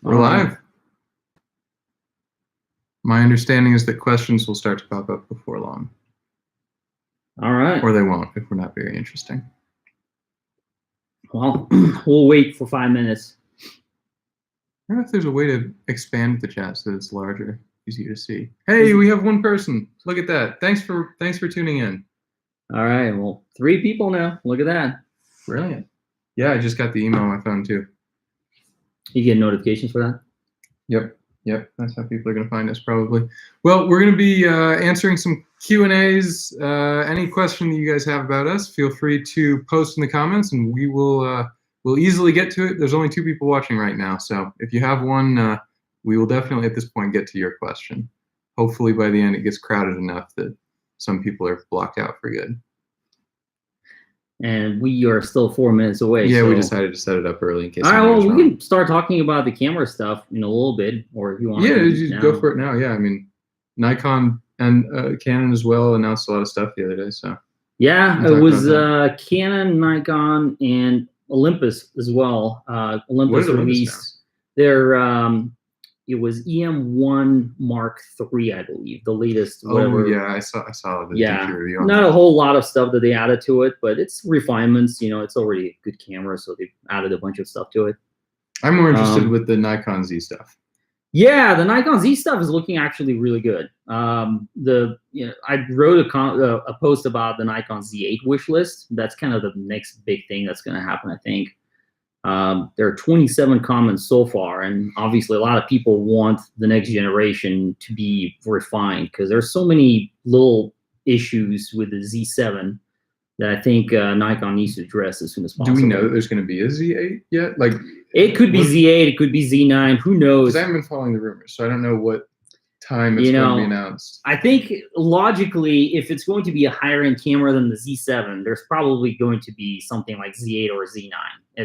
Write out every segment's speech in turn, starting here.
We're live. My understanding is that questions will start to pop up before long. All right. Or they won't if we're not very interesting. Well, we'll wait for 5 minutes. I don't know if there's a way to expand the chat so that it's larger, easier to see. Hey, we have one person. Look at that. Thanks for tuning in. All right. Well, 3 people now. Look at that. Brilliant. Yeah, I just got the email on my phone too. You get notifications for that? Yep. That's how people are going to find us probably. Well, we're going to be answering some Q&As. Any question that you guys have about us, feel free to post in the comments, and we will we'll easily get to it. There's only 2 people watching right now, so if you have one, we will definitely at this point get to your question. Hopefully by the end it gets crowded enough that some people are blocked out for good. And we are still 4 minutes away. Yeah, so. we decided to set it up early in case. All right, well, we can start talking about the camera stuff in a little bit, or if you want. Yeah, just go for it now. Yeah, I mean, Nikon and Canon as well announced a lot of stuff the other day. So. Yeah, it was Canon, Nikon, and Olympus as well. Olympus released their. It was EM1 Mark III, I believe, the latest. Whatever. Oh yeah, I saw the review on not a whole lot of stuff that they added to it, but it's refinements. You know, it's already a good camera, so they added a bunch of stuff to it. I'm more interested with the Nikon Z stuff. Yeah, the Nikon Z stuff is looking actually really good. I wrote a post about the Nikon Z8 wish list. That's kind of the next big thing that's going to happen, I think. There are 27 comments so far, and obviously a lot of people want the next generation to be refined because there's so many little issues with the Z7 that I think Nikon needs to address as soon as possible. Do we know that there's going to be a Z8 yet? Like, it could be Z8, it could be Z9. Who knows? Because I haven't been following the rumors, so I don't know what time it's going to be announced. I think logically, if it's going to be a higher end camera than the Z7, there's probably going to be something like Z8 or Z9.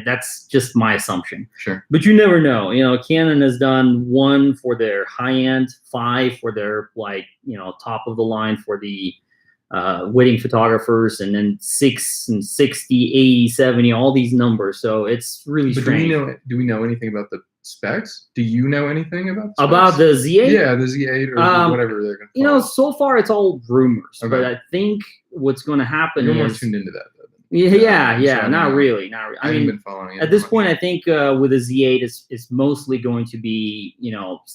That's just my assumption. Sure. But you never know. You know, Canon has done 1 for their high end, 5 for their top of the line for the wedding photographers, and then 6 and 60, 80, 70, all these numbers. So it's really strange. Do we know anything about the specs? Do you know anything about the Z8? Yeah, the Z8 or whatever they're going to call it. So far it's all rumors. Okay. But I think what's going to happen You're more tuned into that, though. Yeah, not really. I haven't been following it at this point. I think with the Z8, it's mostly going to be,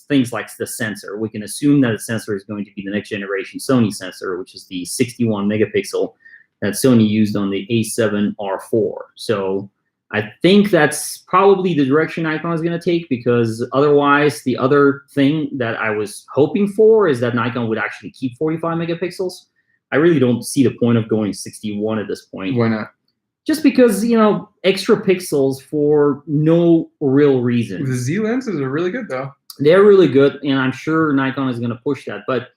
things like the sensor. We can assume that the sensor is going to be the next generation Sony sensor, which is the 61 megapixel that Sony used on the A7R4. So I think that's probably the direction Nikon is going to take, because otherwise, the other thing that I was hoping for is that Nikon would actually keep 45 megapixels. I really don't see the point of going 61 at this point. Why not? Just because, extra pixels for no real reason. The Z lenses are really good, though. They're really good, and I'm sure Nikon is going to push that. But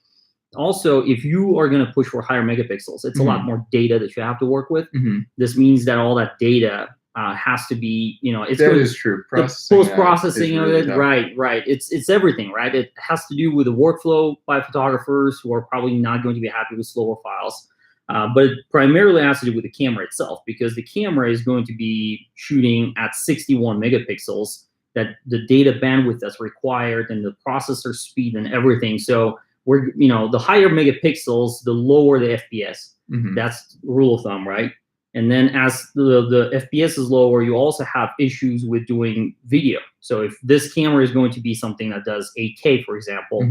also, if you are going to push for higher megapixels, it's a lot more data that you have to work with. This means that all that data has to be, that is true. Post-processing of it, right. It's everything, right? It has to do with the workflow by photographers who are probably not going to be happy with slower files. But it primarily has to do with the camera itself, because the camera is going to be shooting at 61 megapixels, that the data bandwidth that's required and the processor speed and everything. So we're, the higher megapixels, the lower the FPS. That's rule of thumb, right? And then as the FPS is lower, you also have issues with doing video. So if this camera is going to be something that does 8K, for example,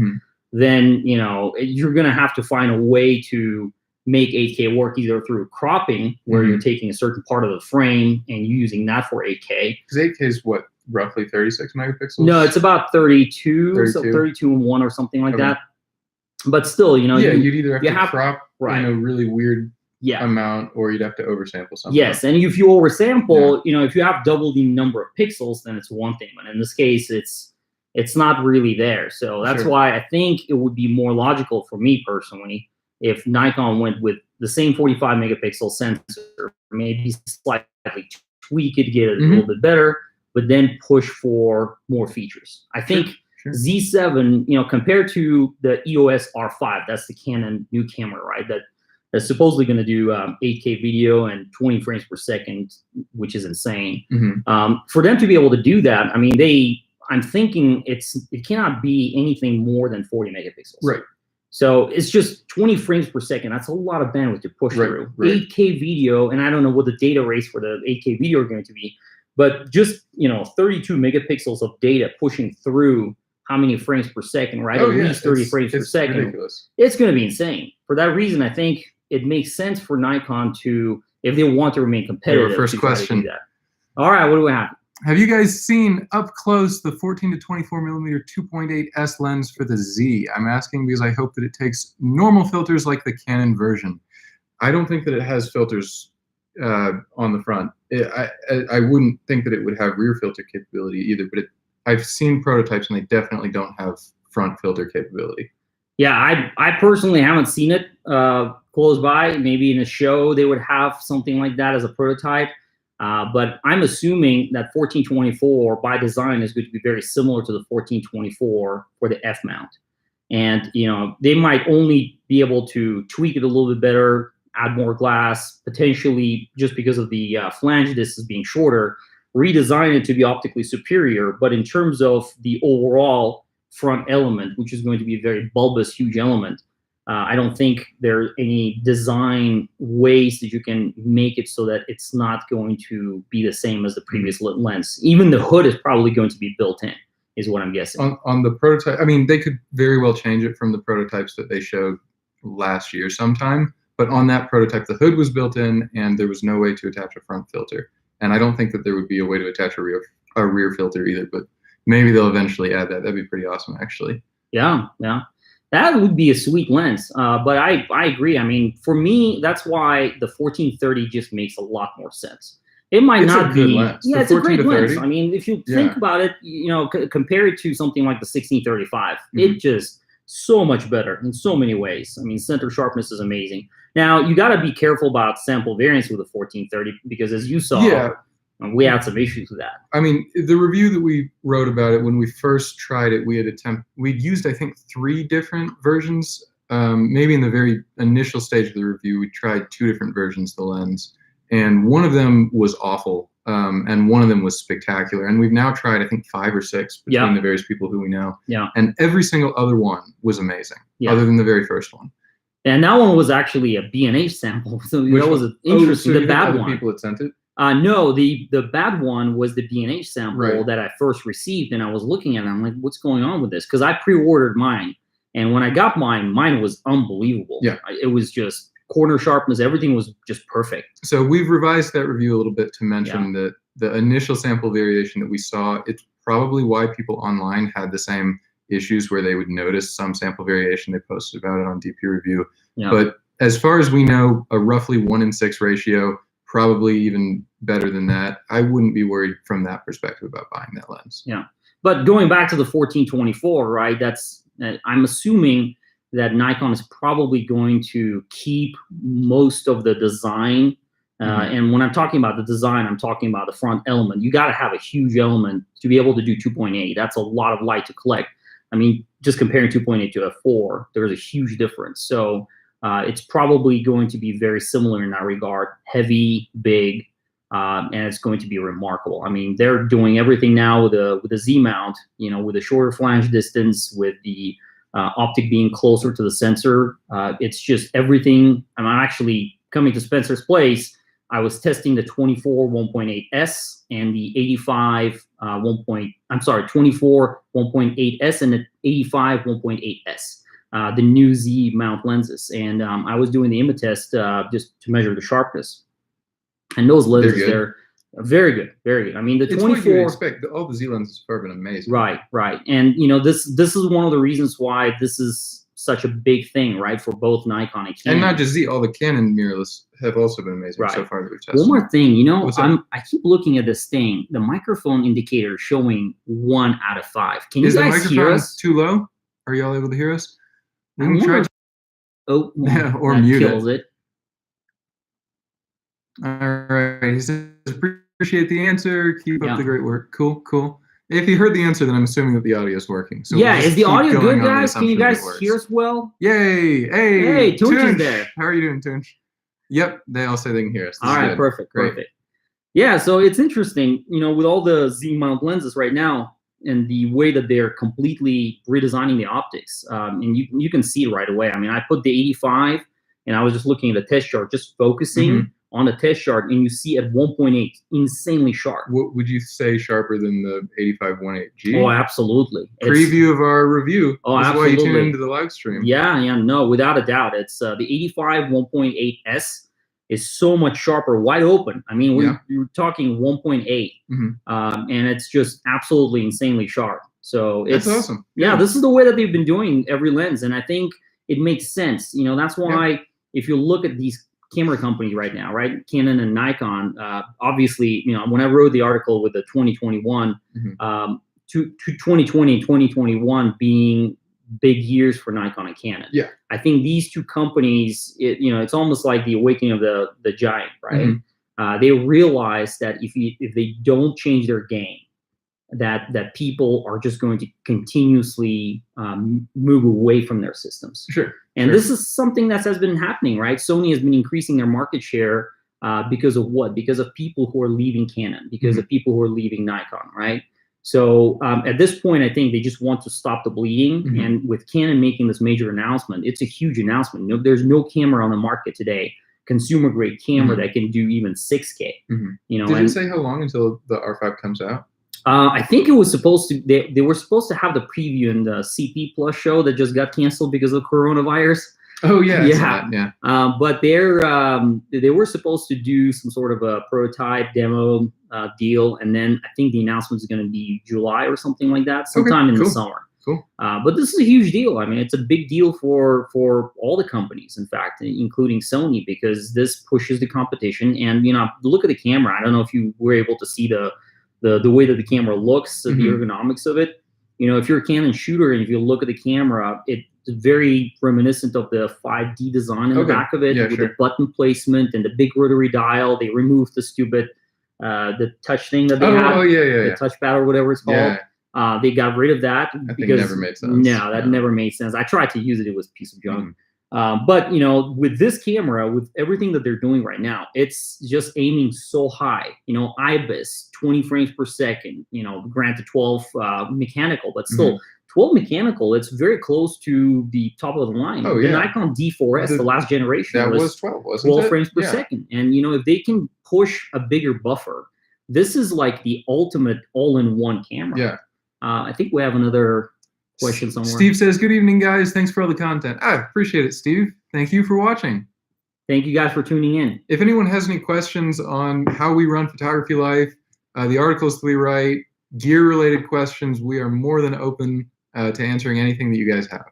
then, you're going to have to find a way to make 8K work, either through cropping, where you're taking a certain part of the frame and using that for 8K. Because 8K is what, roughly 36 megapixels? No, it's about 32, so 32 and 1 or something like that. But still, you'd either have to crop in a really weird amount, or you'd have to oversample something. Yes, and if you oversample, if you have double the number of pixels, then it's one thing. But in this case, it's not really there. So that's why I think it would be more logical for me personally if Nikon went with the same 45 megapixel sensor, maybe slightly tweak it to get it a little bit better, but then push for more features. I think Z7, compared to the EOS R5, that's the Canon new camera, right? That's supposedly going to do 8K video and 20 frames per second, which is insane. For them to be able to do that, I mean, they I'm thinking it cannot be anything more than 40 megapixels. Right. So it's just 20 frames per second. That's a lot of bandwidth to push through. 8K video, and I don't know what the data rates for the 8K video are going to be, but just 32 megapixels of data pushing through how many frames per second, right? At least 30 frames per second. Ridiculous. It's going to be insane. For that reason, I think it makes sense for Nikon to, if they want to remain competitive, first question. To do that. All right, what do we have? Have you guys seen up close the 14 to 24 millimeter 2.8S lens for the Z? I'm asking because I hope that it takes normal filters like the Canon version. I don't think that it has filters on the front. I wouldn't think that it would have rear filter capability either, but I've seen prototypes and they definitely don't have front filter capability. Yeah, I personally haven't seen it close by. Maybe in a show they would have something like that as a prototype. But I'm assuming that 1424 by design is going to be very similar to the 1424 for the F mount. And, they might only be able to tweak it a little bit better, add more glass, potentially just because of the flange distance being shorter, redesign it to be optically superior. But in terms of the overall front element, which is going to be a very bulbous, huge element, I don't think there are any design ways that you can make it so that it's not going to be the same as the previous lens. Even the hood is probably going to be built in, is what I'm guessing. On the prototype, I mean, they could very well change it from the prototypes that they showed last year sometime. But on that prototype, the hood was built in, and there was no way to attach a front filter. And I don't think that there would be a way to attach a rear filter either. But maybe they'll eventually add that. That'd be pretty awesome, actually. Yeah. That would be a sweet lens, but I agree. I mean, for me, that's why the 1430 just makes a lot more sense. It might not be, yeah, it's a great lens. I mean, if you think about it, compare it to something like the 1635, it just so much better in so many ways. I mean, center sharpness is amazing. Now you got to be careful about sample variance with the 1430 because, as you saw, we had some issues with that. I mean, the review that we wrote about it when we first tried it, we'd used, I think, 3 different versions. Maybe in the very initial stage of the review, we tried 2 different versions of the lens, and one of them was awful, and one of them was spectacular. And we've now tried, I think, 5 or 6 between the various people who we know. Yeah. And every single other one was amazing, other than the very first one. And that one was actually a B&H sample, so that was interesting. So the bad one. People had sent it. No, the bad one was the B&H sample that I first received, and I was looking at it, and I'm like, what's going on with this? Because I pre-ordered mine, and when I got mine was unbelievable. Yeah. It was just corner sharpness, everything was just perfect. So we've revised that review a little bit to mention that the initial sample variation that we saw, it's probably why people online had the same issues where they would notice some sample variation. They posted about it on DP Review. Yeah. But as far as we know, a roughly 1:6 ratio, probably even better than that. I wouldn't be worried from that perspective about buying that lens. Yeah, but going back to the 1424, right? I'm assuming that Nikon is probably going to keep most of the design. And when I'm talking about the design, I'm talking about the front element. You got to have a huge element to be able to do 2.8. That's a lot of light to collect. I mean, just comparing 2.8 to f4, there's a huge difference. So it's probably going to be very similar in that regard, heavy, big, and it's going to be remarkable. I mean, they're doing everything now with a Z mount, with a shorter flange distance, with the optic being closer to the sensor. It's just everything. I'm actually coming to Spencer's place. I was testing the 24 1.8S and the 85 24 1.8S and the 85 1.8S. The new Z mount lenses, and I was doing the image test just to measure the sharpness, and those lenses they're very good, very good. I mean, the 24. What you expect. All the Z lenses have been amazing. Right. And this is one of the reasons why this is such a big thing, right, for both Nikon and Canon. And not just Z, all the Canon mirrorless have also been amazing so far that we've tested. One more thing, I keep looking at this thing. The microphone indicator is showing 1 out of 5. Can you guys hear us? Is the microphone too low? Are y'all able to hear us? We can try to or mute it. All right. He says, appreciate the answer. Keep up the great work. Cool. If you heard the answer, then I'm assuming that the audio is working. So is the audio good, guys? Can you guys hear us well? Yay! Hey, Tunch is there. How are you doing, Tunch? Yep, they all say they can hear us. All right, perfect. Yeah, so it's interesting, with all the Z mount lenses right now, the way that they're completely redesigning the optics, and you can see it right away. I mean, I put the 85, and I was just looking at the test chart, just focusing on the test chart, and you see at 1.8, insanely sharp. What would you say sharper than the 85-18G? Oh, absolutely. Preview of our review. Oh, This absolutely. is why you tune into the live stream. Yeah, no, without a doubt. It's the 85 1.8S is so much sharper, wide open. I mean, we're talking 1.8, and it's just absolutely insanely sharp. So it's that's awesome. Yeah, this is the way that they've been doing every lens, and I think it makes sense. You know, that's why if you look at these camera companies right now, right, Canon and Nikon, obviously, you know, when I wrote the article with the 2021, to 2020 and 2021 being big years for Nikon and Canon. Yeah, I think these two companies, it's almost like the awakening of the giant, right? They realize that if they don't change their game, that people are just going to continuously move away from their systems. Sure. And this is something that has been happening, right? Sony has been increasing their market share because of what? Because of people who are leaving Canon, because of people who are leaving Nikon, right? So at this point, I think they just want to stop the bleeding. And with Canon making this major announcement, it's a huge announcement. There's no camera on the market today, consumer grade camera that can do even 6K. You know, did it say how long until the R5 comes out? I think it was supposed to. They were supposed to have the preview in the CP Plus show that just got canceled because of coronavirus. Oh yeah, yeah. But they were supposed to do some sort of a prototype demo deal, and then I think the announcement is going to be July or something like that, sometime in the summer. Cool. But this is a huge deal. I mean, it's a big deal for all the companies, in fact, including Sony, because this pushes the competition. And look at the camera. I don't know if you were able to see the way that the camera looks, the ergonomics of it. If you're a Canon shooter and if you look at the camera, it's very reminiscent of the 5D design in the back of it, with the button placement and the big rotary dial. They removed the stupid the touch thing that they had, the touchpad or whatever it's called. They got rid of that because it never made sense. No, that never made sense. I tried to use it; it was a piece of junk. But with this camera, with everything that they're doing right now, it's just aiming so high. IBIS 20 frames per second. Granted 12 mechanical, but still 12 mechanical. It's very close to the top of the line. The Nikon D4S, the last generation, that was 12, wasn't 12 it? frames per second. And if they can push a bigger buffer, this is like the ultimate all-in-one camera. Yeah. I think we have another question somewhere. Steve says, "Good evening, guys. Thanks for all the content." I appreciate it, Steve. Thank you for watching. Thank you guys for tuning in. If anyone has any questions on how we run Photography Life, the articles that we write, gear-related questions, we are more than open to answering anything that you guys have.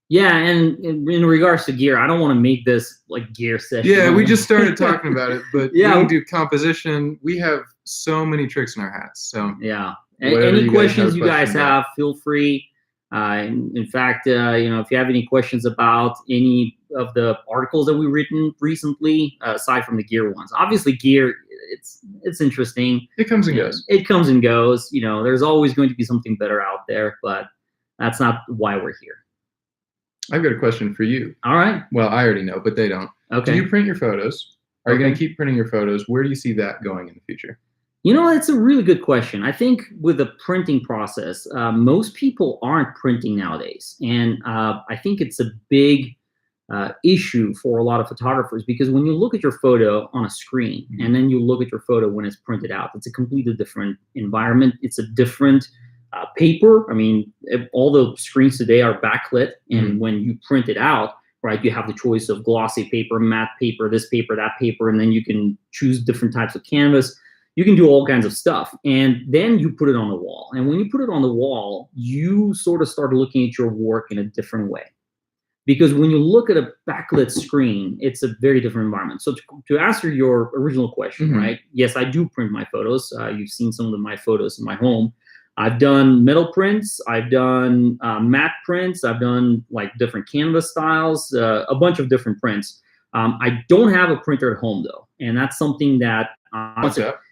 Yeah, and in regards to gear, I don't want to make this like gear session. Yeah, we just started talking about it, but we can do composition. We have so many tricks in our hats. So yeah, any questions you guys have, feel free. In fact, if you have any questions about any of the articles that we've written recently, aside from the gear ones, obviously gear, it's interesting. It comes and goes. It comes and goes. There's always going to be something better out there, but that's not why we're here. I've got a question for you. All right. Well, I already know, but they don't. Okay. Do you print your photos? Are you going to keep printing your photos? Where do you see that going in the future? It's a really good question. I think with the printing process, most people aren't printing nowadays. And I think it's a big issue for a lot of photographers, because when you look at your photo on a screen and then you look at your photo when it's printed out, it's a completely different environment. It's a different paper. I mean, all the screens today are backlit. And when you print it out, right, you have the choice of glossy paper, matte paper, this paper, that paper, and then you can choose different types of canvas. You can do all kinds of stuff, and then you put it on the wall. And when you put it on the wall, you sort of start looking at your work in a different way. Because when you look at a backlit screen, it's a very different environment. So to answer your original question, right, yes, I do print my photos. You've seen some of my photos in my home. I've done metal prints. I've done matte prints. I've done like different canvas styles, a bunch of different prints. I don't have a printer at home though. And that's something that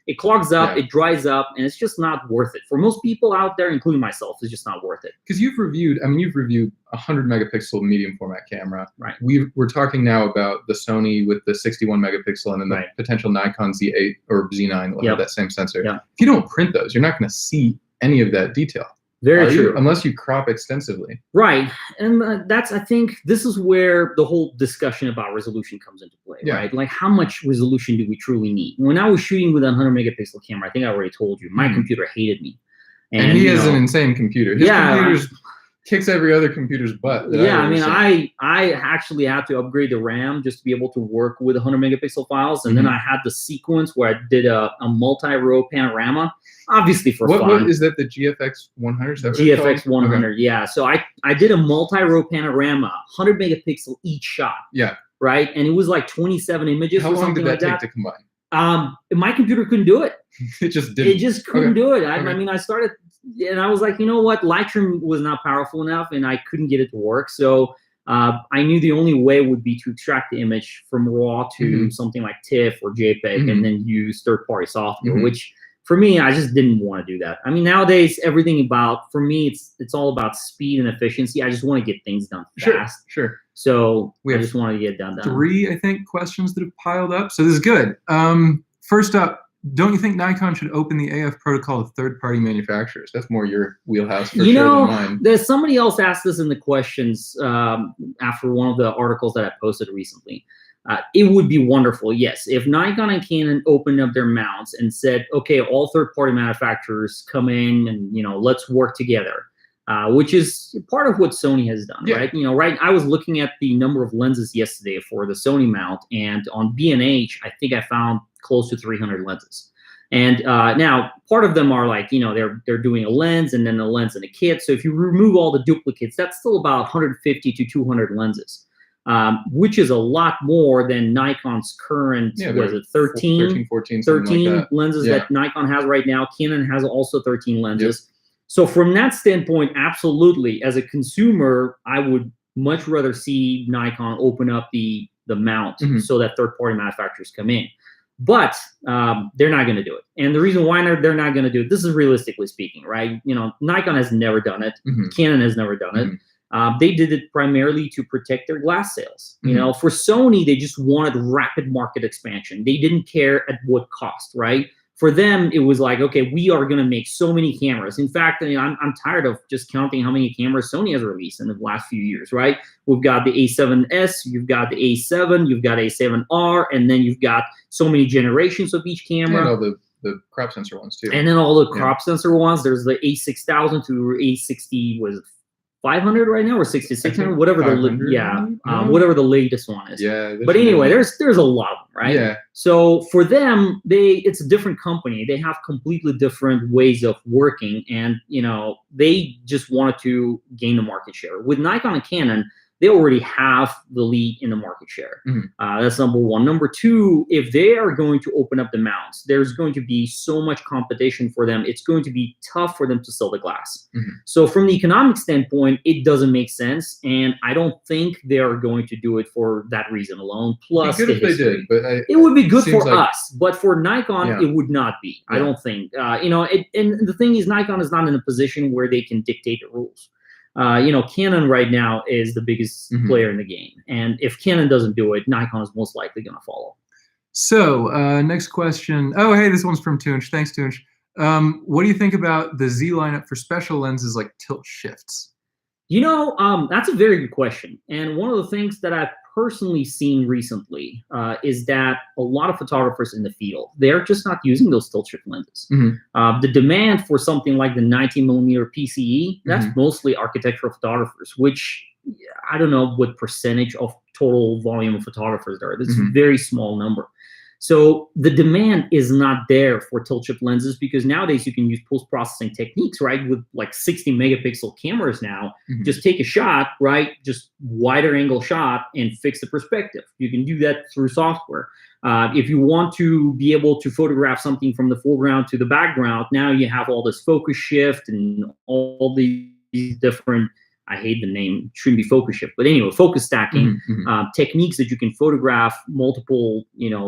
it clogs up, it dries up, and it's just not worth it. For most people out there, including myself, it's just not worth it. Because you've reviewed a 100 megapixel medium format camera. Right. We're talking now about the Sony with the 61 megapixel and then the potential Nikon Z8 or Z9 will have that same sensor. Yep. If you don't print those, you're not going to see any of that detail. Very true. Unless you crop extensively. Right. And I think this is where the whole discussion about resolution comes into play, right? Like, how much resolution do we truly need? When I was shooting with a 100 megapixel camera, I think I already told you, my computer hated me. And he has an insane computer. His computer kicks every other computer's butt. I mean, I actually had to upgrade the RAM just to be able to work with 100 megapixel files. And then I had the sequence where I did a multi-row panorama, obviously for fun. What is that, the GFX 100? GFX 100, yeah. So I did a multi-row panorama, 100 megapixel each shot. Yeah. Right? And it was like 27 images How or long something did like that that. take to combine? My computer couldn't do it. It just didn't. It just couldn't do it. I mean, I started, and I was like, you know what? Lightroom was not powerful enough, and I couldn't get it to work. So I knew the only way would be to extract the image from RAW to something like TIFF or JPEG, and then use third-party software, which for me, I just didn't want to do that. I mean, nowadays, everything for me, it's all about speed and efficiency. I just want to get things done fast. Sure. So I just wanted to get it done. 3, I think, questions that have piled up. So this is good. First up, don't you think Nikon should open the AF protocol to third-party manufacturers? That's more your wheelhouse for sure than mine. There's somebody else asked this in the questions after one of the articles that I posted recently. It would be wonderful, yes, if Nikon and Canon opened up their mounts and said, okay, all third-party manufacturers come in and, let's work together. Which is part of what Sony has done, right? I was looking at the number of lenses yesterday for the Sony mount, and on B&H, I think I found close to 300 lenses. And now, part of them are like, they're doing a lens and then a lens and a kit. So if you remove all the duplicates, that's still about 150 to 200 lenses, which is a lot more than Nikon's current, 13, 14, 13 like lenses that Nikon has right now. Canon has also 13 lenses. So from that standpoint, absolutely, as a consumer, I would much rather see Nikon open up the mount so that third-party manufacturers come in. But they're not going to do it. And the reason why they're not going to do it, this is realistically speaking, right? Nikon has never done it. Canon has never done it. They did it primarily to protect their glass sales. For Sony, they just wanted rapid market expansion. They didn't care at what cost, right? For them, it was like, okay, we are going to make so many cameras. In fact, I'm tired of just counting how many cameras Sony has released in the last few years, right? We've got the A7S, you've got the A7, you've got A7R, and then you've got so many generations of each camera. And all the crop sensor ones, too. And then all the crop sensor ones. There's the A6000 to A60, was it 500 right now, or 6600, whatever whatever the latest one is. Yeah. But anyway, there's a lot of them, right? Yeah. So for them, it's a different company. They have completely different ways of working, and they just wanted to gain the market share. With Nikon and Canon, they already have the lead in the market share. That's number one. Number two, if they are going to open up the mounts, there's going to be so much competition for them. It's going to be tough for them to sell the glass. So from the economic standpoint, it doesn't make sense. And I don't think they are going to do it for that reason alone. Plus, it'd be good if they did, but it would be good for us. But for Nikon, it would not be. I don't think. And the thing is, Nikon is not in a position where they can dictate the rules. Canon right now is the biggest player in the game. And if Canon doesn't do it, Nikon is most likely going to follow. So next question. Oh, hey, this one's from Tunch. Thanks, Tunch. What do you think about the Z lineup for special lenses like tilt shifts? That's a very good question. And one of the things that I've personally seen recently is that a lot of photographers in the field, they're just not using those tilt shift lenses. The demand for something like the 90mm PCE, that's mostly architectural photographers, which I don't know what percentage of total volume of photographers there are. That's a very small number. So the demand is not there for tilt shift lenses, because nowadays you can use post-processing techniques, right? With like 60 megapixel cameras now, just take a shot, right? Just wider angle shot and fix the perspective. You can do that through software. If you want to be able to photograph something from the foreground to the background, now you have all this focus shift and all these different, I hate the name, shouldn't be focus shift, but anyway, focus stacking techniques that you can photograph multiple,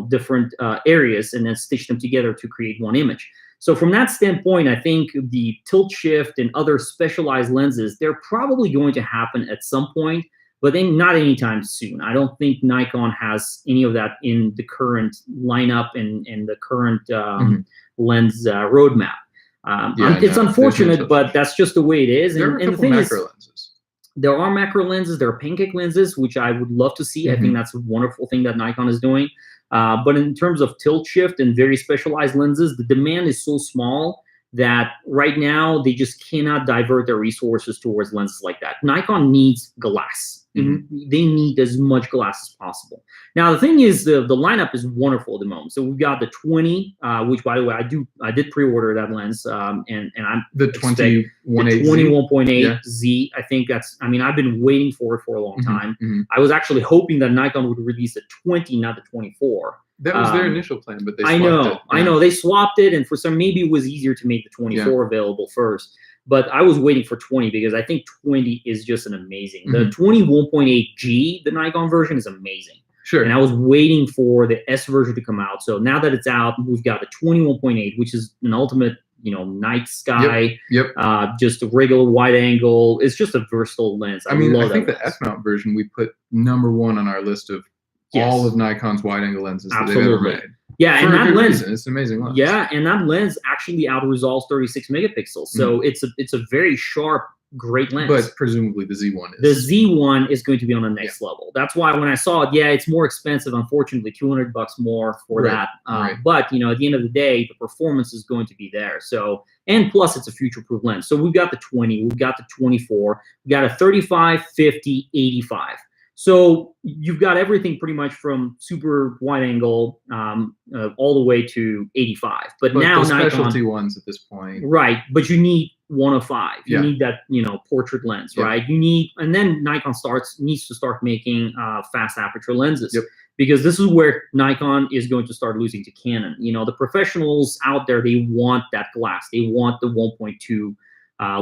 different areas and then stitch them together to create one image. So from that standpoint, I think the tilt shift and other specialized lenses, they're probably going to happen at some point, but then not anytime soon. I don't think Nikon has any of that in the current lineup and the current lens roadmap. It's unfortunate, but that's just the way it is. There are a couple macro lenses. There are macro lenses. There are pancake lenses, which I would love to see. I think that's a wonderful thing that Nikon is doing. But in terms of tilt shift and very specialized lenses, the demand is so small that right now they just cannot divert their resources towards lenses like that. Nikon needs glass. They need as much glass as possible. Now the thing is, the lineup is wonderful at the moment. So we've got the 20, which by the way I did pre-order that lens, and I'm the 21.8 Z. I think that's. I mean, I've been waiting for it for a long time. I was actually hoping that Nikon would release the 20, not the 24. That was their initial plan, but they swapped it. I know they swapped it, and for some maybe it was easier to make the 24 available first. But I was waiting for 20 because I think 20 is just an amazing. The 21.8G, the Nikon version, is amazing. Sure. And I was waiting for the S version to come out. So now that it's out, we've got the 21.8, which is an ultimate, night sky. Just a regular wide angle. It's just a versatile lens. I think the F mount version we put #1 on our list of all of Nikon's wide angle lenses that they've ever made. Yeah, for and that lens, it's an amazing lens. Yeah, and that lens actually out-resolves 36 megapixels. So it's a very sharp, great lens. But presumably the Z1 is. The Z1 is going to be on the next level. That's why when I saw it, it's more expensive, unfortunately, $200 more for that. But, at the end of the day, the performance is going to be there. So, and plus it's a future-proof lens. So we've got the 20, we've got the 24, we've got a 35, 50, 85. So you've got everything pretty much from super wide angle all the way to 85. But now the specialty Nikon, ones at this point. Right, but you need 105. You need that, portrait lens, right? You need, and then Nikon needs to start making fast aperture lenses. Because this is where Nikon is going to start losing to Canon. The professionals out there, they want that glass. They want the 1.2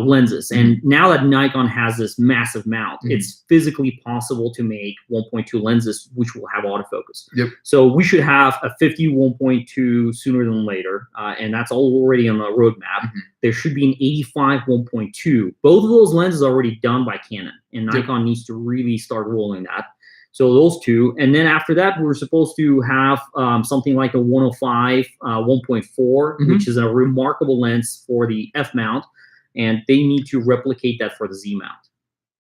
lenses. And now that Nikon has this massive mount, it's physically possible to make 1.2 lenses, which will have autofocus. So we should have a 50 1.2 sooner than later. And that's already on the roadmap. There should be an 85 1.2. Both of those lenses are already done by Canon, and Nikon needs to really start rolling that. So those two, and then after that, we're supposed to have something like a 105 1.4, which is a remarkable lens for the F mount, and they need to replicate that for the Z mount.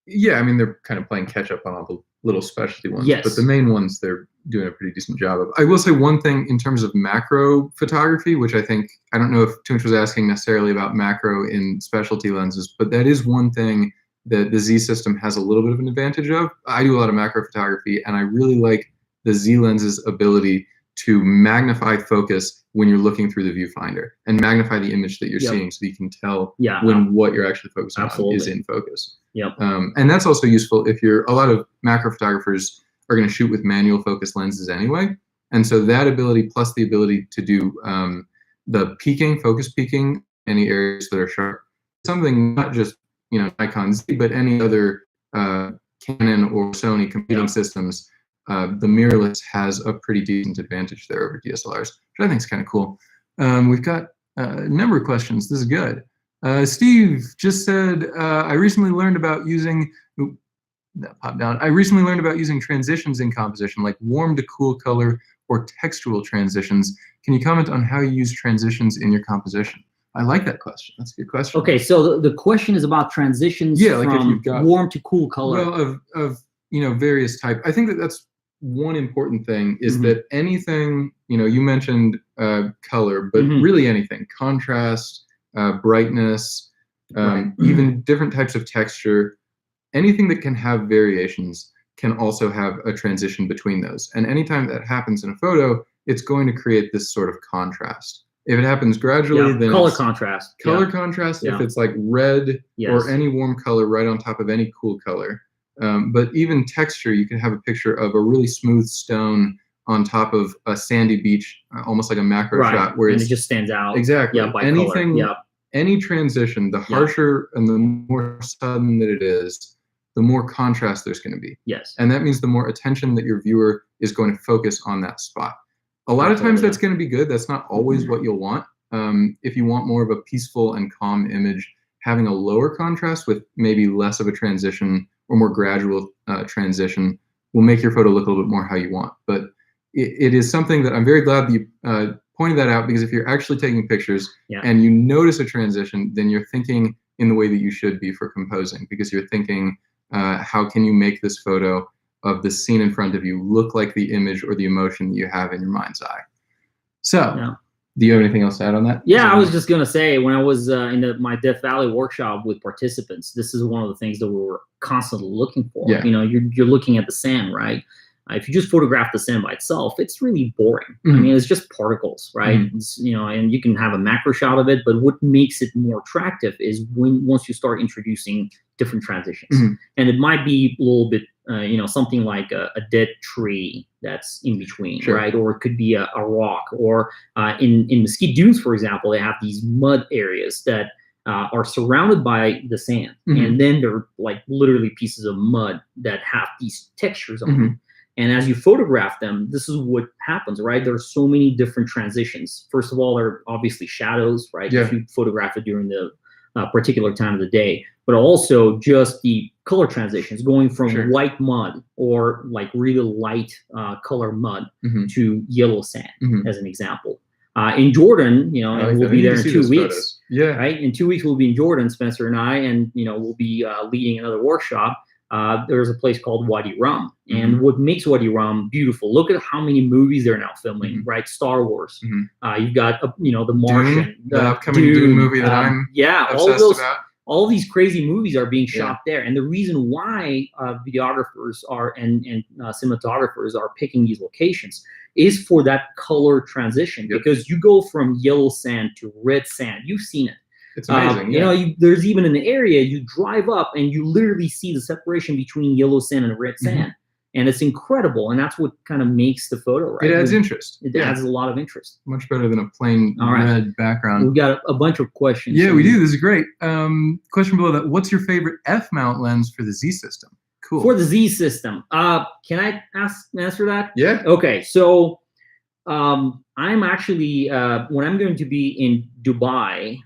Yeah, I mean, they're kind of playing catch up on all the little specialty ones, but the main ones they're doing a pretty decent job of. I will say one thing in terms of macro photography, which I don't know if Tunch was asking necessarily about macro in specialty lenses, but that is one thing that the Z system has a little bit of an advantage of. I do a lot of macro photography, and I really like the Z lens's ability to magnify focus when you're looking through the viewfinder and magnify the image that you're seeing, so you can tell when what you're actually focusing on is in focus. And that's also useful if a lot of macro photographers are going to shoot with manual focus lenses anyway. And so that ability plus the ability to do the peaking, focus peaking, any areas that are sharp, something not just Nikon Z, but any other Canon or Sony competing systems, the mirrorless has a pretty decent advantage there over DSLRs, which I think is kind of cool. We've got a number of questions. This is good. Steve just said, I recently learned about using transitions in composition, like warm to cool color or textual transitions. Can you comment on how you use transitions in your composition? I like that question. That's a good question. Okay, so the question is about transitions like if from you've got, warm to cool color. Well, of various types. I think that's one important thing is that anything, you mentioned color, but really anything, contrast, brightness, even different types of texture, anything that can have variations can also have a transition between those. And anytime that happens in a photo, it's going to create this sort of contrast. If it happens gradually, then color contrast. Contrast, if it's like red or any warm color right on top of any cool color. But even texture, you can have a picture of a really smooth stone on top of a sandy beach, almost like a macro shot, where it just stands out. Exactly. By anything, color. Any transition, the harsher and the more sudden that it is, the more contrast there's going to be. And that means the more attention that your viewer is going to focus on that spot. A lot of times that's going to be good. That's not always what you'll want. If you want more of a peaceful and calm image, having a lower contrast with maybe less of a transition or more gradual transition will make your photo look a little bit more how you want. But it is something that I'm very glad that you pointed that out because if you're actually taking pictures Yeah. and you notice a transition, then you're thinking in the way that you should be for composing, because you're thinking, how can you make this photo of the scene in front of you look like the image or the emotion that you have in your mind's eye. So, Yeah. do you have anything else to add on that? Yeah, I was just going to say, when I was in my Death Valley workshop with participants, this is one of the things that we were constantly looking for. Yeah. You know, you're looking at the sand, right? If you just photograph the sand by itself, it's really boring. Mm-hmm. I mean, it's just particles, right? Mm-hmm. It's, you know, and you can have a macro shot of it, but what makes it more attractive is once you start introducing different transitions. Mm-hmm. And it might be a little bit, you know, something like a dead tree that's in between, sure. right? Or it could be a rock, or in Mesquite Dunes, for example, they have these mud areas that are surrounded by the sand. Mm-hmm. And then they're like literally pieces of mud that have these textures on mm-hmm. them. And as you photograph them, this is what happens, right? There are so many different transitions. First of all, there are obviously shadows, right? Yeah. If you photograph it during the particular time of the day, but also just the color transitions, going from sure. white mud or like really light color mud mm-hmm. to yellow sand, mm-hmm. as an example. In Jordan, you know, and we'll be there in 2 weeks. Photos. Yeah. Right? In 2 weeks, we'll be in Jordan, Spencer and I, and, you know, we'll be leading another workshop. There's a place called Wadi Rum. And mm-hmm. what makes Wadi Rum beautiful, look at how many movies they're now filming, mm-hmm. right? Star Wars. Mm-hmm. You've got, you know, The Martian. The upcoming Dune movie that I'm obsessed about. All these crazy movies are being shot there. And the reason why videographers and cinematographers are picking these locations is for that color transition. Yep. Because you go from yellow sand to red sand. You've seen it. It's amazing. You know, there's even an area you drive up and you literally see the separation between yellow sand and red sand. Mm-hmm. And it's incredible. And that's what kind of makes the photo, right? It adds interest. It adds a lot of interest. Much better than a plain red background. We've got a bunch of questions. Yeah, we do. This is great. Question below that. What's your favorite F-mount lens for the Z system? Cool. For the Z system. Can I answer that? Yeah. Okay. So I'm actually, when I'm going to be in Dubai,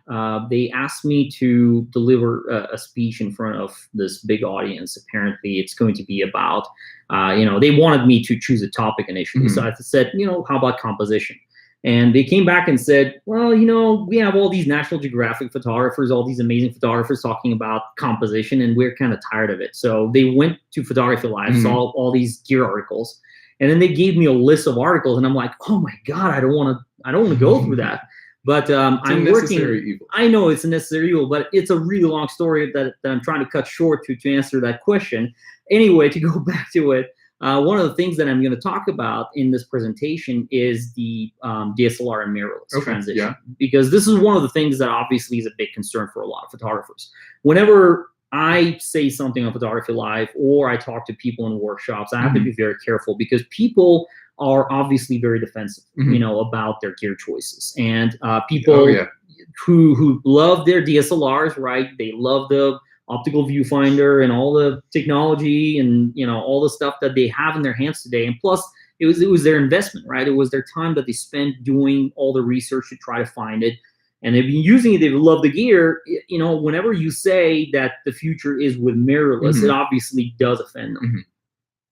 they asked me to deliver a speech in front of this big audience. Apparently, it's going to be about, you know, they wanted me to choose a topic initially. Mm-hmm. So I said, you know, how about composition? And they came back and said, well, you know, we have all these National Geographic photographers, all these amazing photographers talking about composition, and we're kind of tired of it. So they went to Photography Live, mm-hmm. saw all these gear articles. And then they gave me a list of articles, and I'm like, oh my God, I don't want to go through that. But I'm working. Evil. I know it's a necessary evil, but it's a really long story that I'm trying to cut short to answer that question. Anyway, to go back to it, one of the things that I'm going to talk about in this presentation is the DSLR and mirrorless transition, because this is one of the things that obviously is a big concern for a lot of photographers. Whenever I say something on Photography Live or I talk to people in workshops, I have mm-hmm. to be very careful, because people are obviously very defensive, mm-hmm. you know, about their gear choices. And people who love their DSLRs, right? They love the optical viewfinder and all the technology and, you know, all the stuff that they have in their hands today. And plus, it was their investment, right? It was their time that they spent doing all the research to try to find it. And they've been using it, they love the gear. You know, whenever you say that the future is with mirrorless, mm-hmm. it obviously does offend them. Mm-hmm.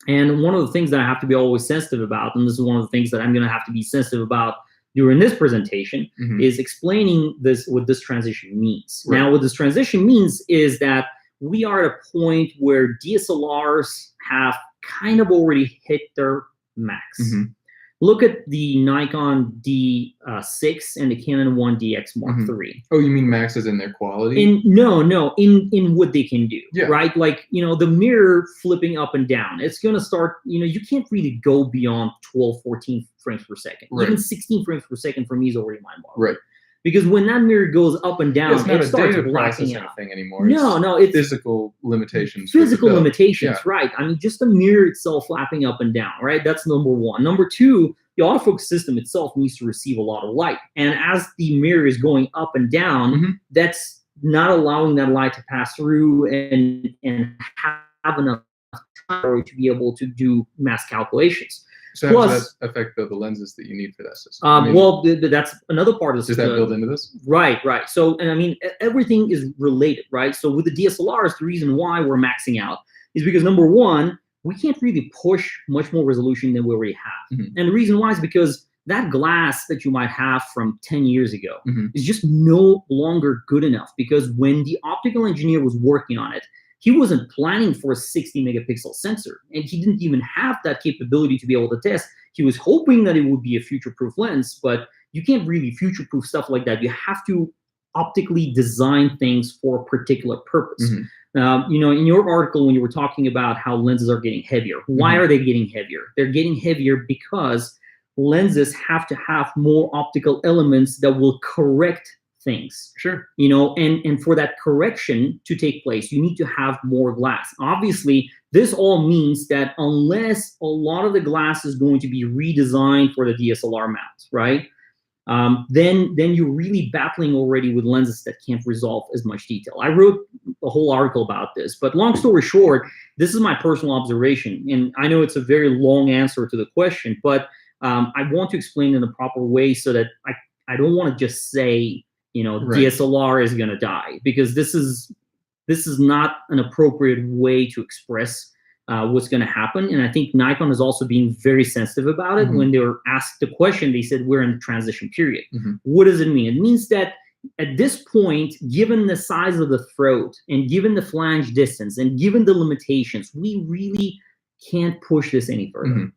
And one of the things that I have to be always sensitive about, and this is one of the things that I'm going to have to be sensitive about during this presentation, mm-hmm. is explaining what this transition means. Right. Now, what this transition means is that we are at a point where DSLRs have kind of already hit their max. Mm-hmm. Look at the Nikon D6 and the Canon 1DX Mark mm-hmm. III. Oh, you mean max as in their quality? No, in what they can do, right? Like, you know, the mirror flipping up and down. It's going to start, you know, you can't really go beyond 12, 14 frames per second. Right. Even 16 frames per second for me is already mind-boggling. Right. Because when that mirror goes up and down, it's not it starts a data blacking out. Thing anymore. No, it's physical limitations. Physical limitations, right? I mean, just the mirror itself flapping up and down, right? That's number one. Number two, the autofocus system itself needs to receive a lot of light, and as the mirror is going up and down, mm-hmm. that's not allowing that light to pass through and have enough time to be able to do mass calculations. So how does that affect the lenses that you need for that system? Well, that's another part of the system. Does that build into this? Right. So, and I mean, everything is related, right? So with the DSLRs, the reason why we're maxing out is because, number one, we can't really push much more resolution than we already have. Mm-hmm. And the reason why is because that glass that you might have from 10 years ago is just no longer good enough, because when the optical engineer was working on it, he wasn't planning for a 60 megapixel sensor, and he didn't even have that capability to be able to test. He was hoping that it would be a future-proof lens, but you can't really future-proof stuff like that. You have to optically design things for a particular purpose. You know, in your article, when you were talking about how lenses are getting heavier, why are they getting heavier? They're getting heavier because lenses have to have more optical elements that will correct things. Sure. You know, and for that correction to take place, you need to have more glass. Obviously, this all means that unless a lot of the glass is going to be redesigned for the DSLR mount, right? Then you're really battling already with lenses that can't resolve as much detail. I wrote a whole article about this, but long story short, this is my personal observation. And I know it's a very long answer to the question, but I want to explain in a proper way so that I don't want to just say, you know, DSLR is going to die, because this is not an appropriate way to express what's going to happen. And I think Nikon is also being very sensitive about it. When they were asked the question, they said, we're in the transition period. What does it mean? It means that at this point, given the size of the throat and given the flange distance and given the limitations, we really can't push this any further.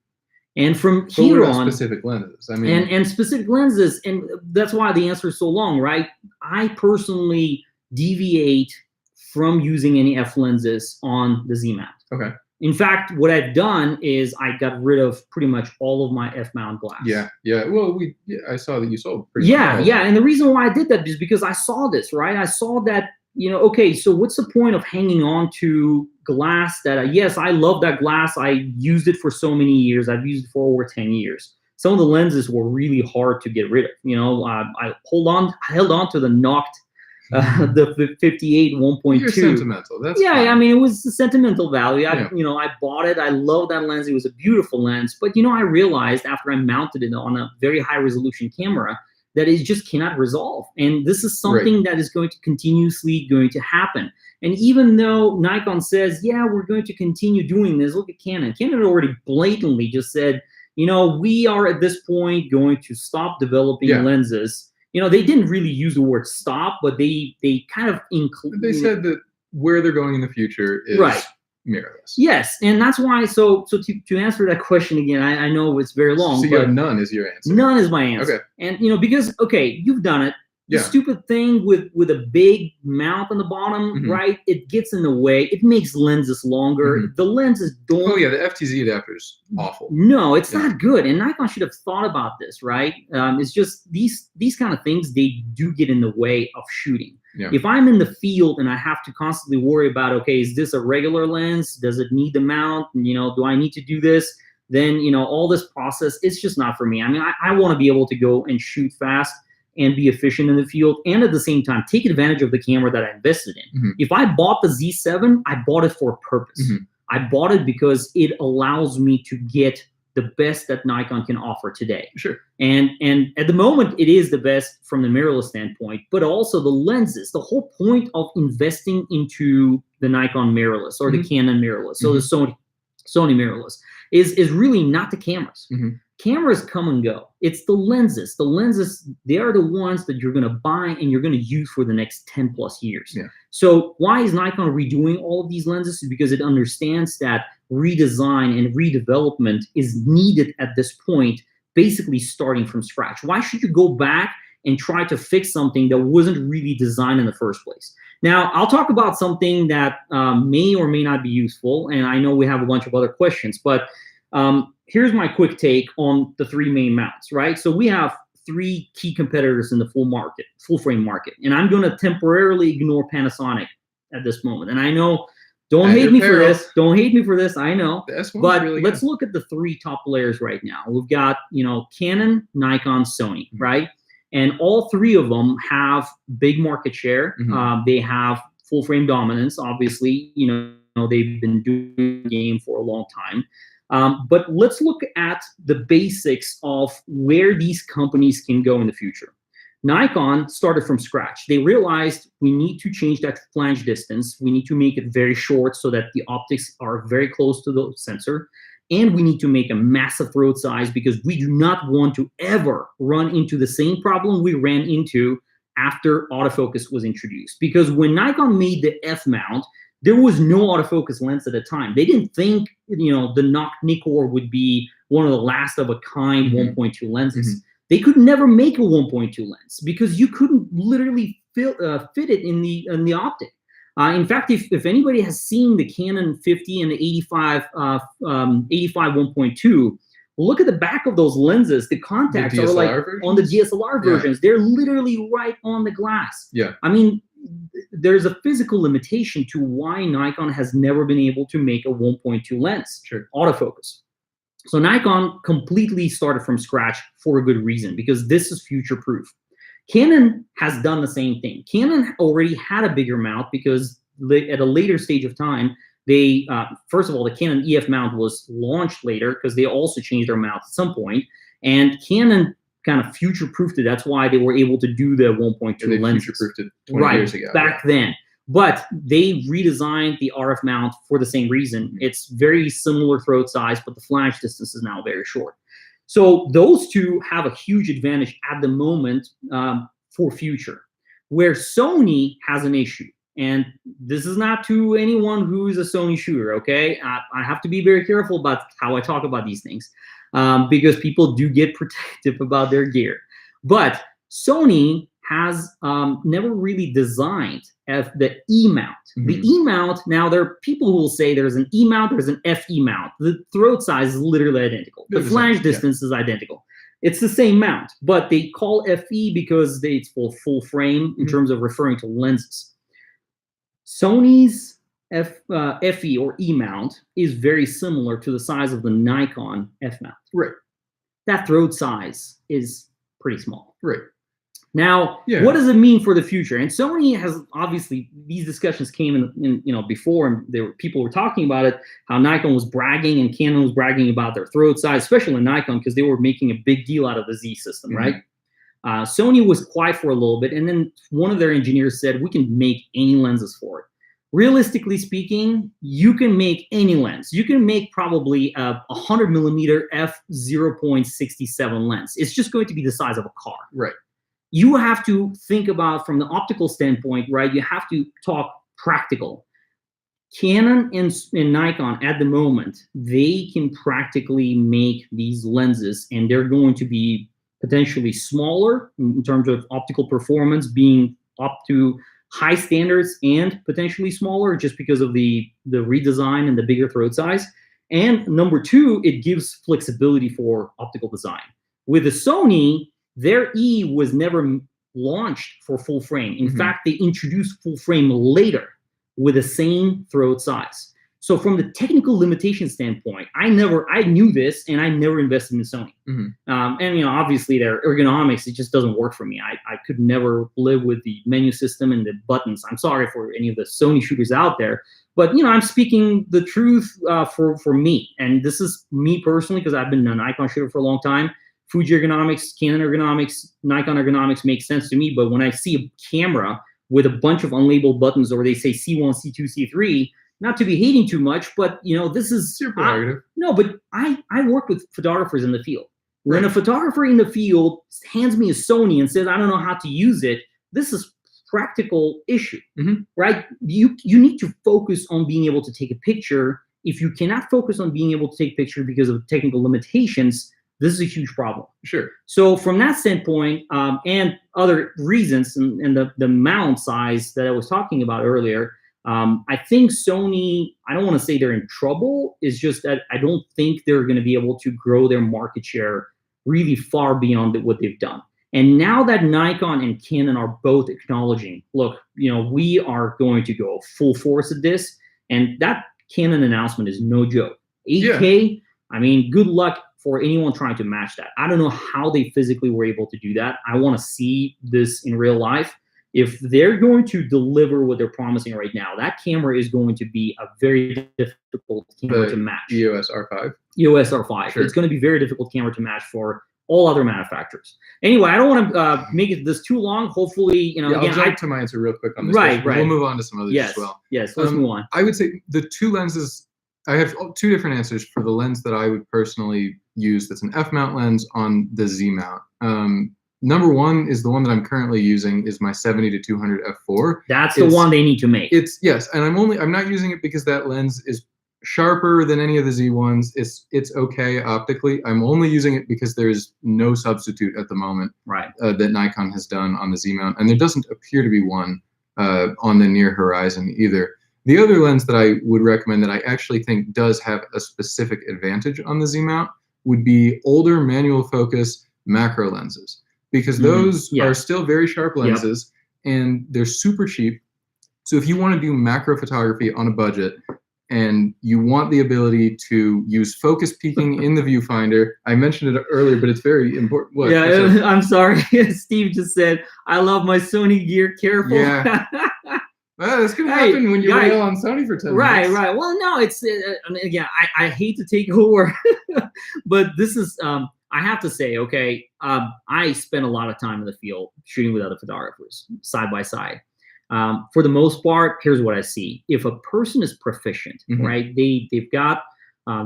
And from here on, specific lenses, I mean, and specific lenses, and that's why the answer is so long, right? I personally deviate from using any F lenses on the Z mount. Okay. In fact, what I've done is I got rid of pretty much all of my F mount glass. Yeah. Well, I saw that you sold pretty much. And the reason why I did that is because I saw this, right? I saw that, you know, okay, so what's the point of hanging on to glass that, yes, I love that glass. I used it for so many years. I've used it for over 10 years. Some of the lenses were really hard to get rid of. You know, I held on to the knocked, the 58 1.2. You're sentimental. That's fine. I mean, it was a sentimental value. You know, I bought it. I love that lens. It was a beautiful lens. But, you know, I realized after I mounted it on a very high resolution camera that it just cannot resolve. And this is something that is going to continuously going to happen. And even though Nikon says, yeah, we're going to continue doing this, look at Canon. Canon already blatantly just said, you know, we are at this point going to stop developing lenses. You know, they didn't really use the word stop, but they kind of include. They said that where they're going in the future is mirrorless. Yes, and that's why. So to answer that question again, I know it's very long. So you have none is your answer. None is my answer. Okay. And you know, because you've done it. The stupid thing with a big mount on the bottom, right? It gets in the way. It makes lenses longer. The lenses don't. Oh yeah, the FTZ adapter is awful. No, it's not good. And Nikon should have thought about this, right? It's just these kind of things, they do get in the way of shooting. Yeah. If I'm in the field and I have to constantly worry about, okay, is this a regular lens? Does it need the mount? And, you know, do I need to do this? Then, you know, all this process, it's just not for me. I mean, I want to be able to go and shoot fast and be efficient in the field, and at the same time, take advantage of the camera that I invested in. If I bought the Z7, I bought it for a purpose. I bought it because it allows me to get the best that Nikon can offer today. Sure. And at the moment, it is the best from the mirrorless standpoint, but also the lenses. The whole point of investing into the Nikon mirrorless or the Canon mirrorless, so the Sony mirrorless, is really not the cameras. Cameras come and go. It's the lenses. The lenses, they are the ones that you're going to buy and you're going to use for the next 10 plus years. Yeah. So why is Nikon redoing all of these lenses? Because it understands that redesign and redevelopment is needed at this point, basically starting from scratch. Why should you go back and try to fix something that wasn't really designed in the first place? Now, I'll talk about something that may or may not be useful, and I know we have a bunch of other questions, but here's my quick take on the three main mounts, right? So we have three key competitors in the full frame market, and I'm going to temporarily ignore Panasonic at this moment. And I know, don't hate me for this. Don't hate me for this. I know, but really let's look at the three top players right now. We've got, you know, Canon, Nikon, Sony, right? And all three of them have big market share. They have full frame dominance. Obviously, you know, they've been doing the game for a long time. But let's look at the basics of where these companies can go in the future. Nikon started from scratch. They realized we need to change that flange distance. We need to make it very short so that the optics are very close to the sensor. and we need to make a massive throat size because we do not want to ever run into the same problem we ran into after autofocus was introduced. Because when Nikon made the F mount, there was no autofocus lens at the time. They didn't think, you know, the Nikkor would be one of the last of a kind 1.2 lenses. They could never make a 1.2 lens because you couldn't literally fit it in the optic. In fact, if anybody has seen the Canon 50 and the 85 1.2, look at the back of those lenses. The contacts are like on the DSLR versions. They're literally right on the glass. I mean, there's a physical limitation to why Nikon has never been able to make a 1.2 lens autofocus. So Nikon completely started from scratch for a good reason, because this is future proof. Canon has done the same thing. Canon already had a bigger mount because at a later stage of time, they, first of all, the Canon EF mount was launched later because they also changed their mount at some point, and Canon kind of future-proofed it. That's why they were able to do the 1.2 lenses. Future-proofed it 20 years ago. Back then. But they redesigned the RF mount for the same reason. It's very similar throat size, but the flange distance is now very short. So those two have a huge advantage at the moment for future. Where Sony has an issue, and this is not to anyone who is a Sony shooter, okay? I have to be very careful about how I talk about these things because people do get protective about their gear. But Sony has never really designed the E mount. The E mount, now there are people who will say there's an E mount, there's an FE mount. The throat size is literally identical. The flange distance is identical. It's the same mount, but they call FE because it's full frame in terms of referring to lenses. Sony's FE or E mount is very similar to the size of the Nikon F mount. That throat size is pretty small. Now, what does it mean for the future? And Sony has obviously, these discussions came in you know, before, and people were talking about it, how Nikon was bragging and Canon was bragging about their throat size, especially Nikon, because they were making a big deal out of the Z system, right? Sony was quiet for a little bit, and then one of their engineers said, we can make any lenses for it. Realistically speaking, you can make any lens. You can make probably a 100mm f/0.67 lens. It's just going to be the size of a car. You have to think about, from the optical standpoint, right? You have to talk practical. Canon and Nikon at the moment, they can practically make these lenses, and they're going to be potentially smaller in terms of optical performance, being up to high standards, and potentially smaller just because of the redesign and the bigger throat size. And number two, it gives flexibility for optical design. With the Sony, their E was never launched for full frame. In fact, they introduced full frame later with the same throat size. So from the technical limitation standpoint, I knew this, and I never invested in Sony. And you know, obviously their ergonomics, it just doesn't work for me. I could never live with the menu system and the buttons. I'm sorry for any of the Sony shooters out there, but you know, I'm speaking the truth for me. And this is me personally, because I've been a Nikon shooter for a long time. Fuji ergonomics, Canon ergonomics, Nikon ergonomics makes sense to me. But when I see a camera with a bunch of unlabeled buttons, or they say C1, C2, C3, not to be hating too much, but you know, this is super negative. No, but I work with photographers in the field. When a photographer in the field hands me a Sony and says, I don't know how to use it, this is practical issue, right? You need to focus on being able to take a picture. If you cannot focus on being able to take a picture because of technical limitations, this is a huge problem. So from that standpoint, and other reasons, and the mount size that I was talking about earlier, I think Sony, I don't want to say they're in trouble. It's just that I don't think they're going to be able to grow their market share really far beyond what they've done. And now that Nikon and Canon are both acknowledging, look, you know, we are going to go full force at this, and that Canon announcement is no joke. 8K, I mean, good luck for anyone trying to match that. I don't know how they physically were able to do that. I want to see this in real life. If they're going to deliver what they're promising right now, that camera is going to be a very difficult camera to match. EOS R5? EOS R5. It's going to be a very difficult camera to match for all other manufacturers. Anyway, I don't want to make this too long. Hopefully, you know, again, I'll jump to my answer real quick on this. We'll move on to some others as well. Yes, let's move on. I would say the two lenses I have two different answers for the lens that I would personally use that's an F-mount lens on the Z-mount. Number one is the one that I'm currently using is my 70-200 f4. That's the one they need to make. It's yes, and I'm not using it because that lens is sharper than any of the Z ones. It's okay optically. I'm only using it because there's no substitute at the moment that Nikon has done on the Z mount, and there doesn't appear to be one on the near horizon either. The other lens that I would recommend that I actually think does have a specific advantage on the Z mount would be older manual focus macro lenses, because those are still very sharp lenses and they're super cheap. So if you want to do macro photography on a budget and you want the ability to use focus peaking in the viewfinder, I mentioned it earlier, but it's very important. What? Yeah, I'm sorry. Steve just said, I love my Sony gear, careful. Yeah. Well, that's going to happen when you rail on Sony for 10 minutes. Right. Well, no, it's, I mean, again, I hate to take over, but this is, I have to say, okay, I spend a lot of time in the field shooting with other photographers, side by side. For the most part, here's what I see. If a person is proficient, right, they've got,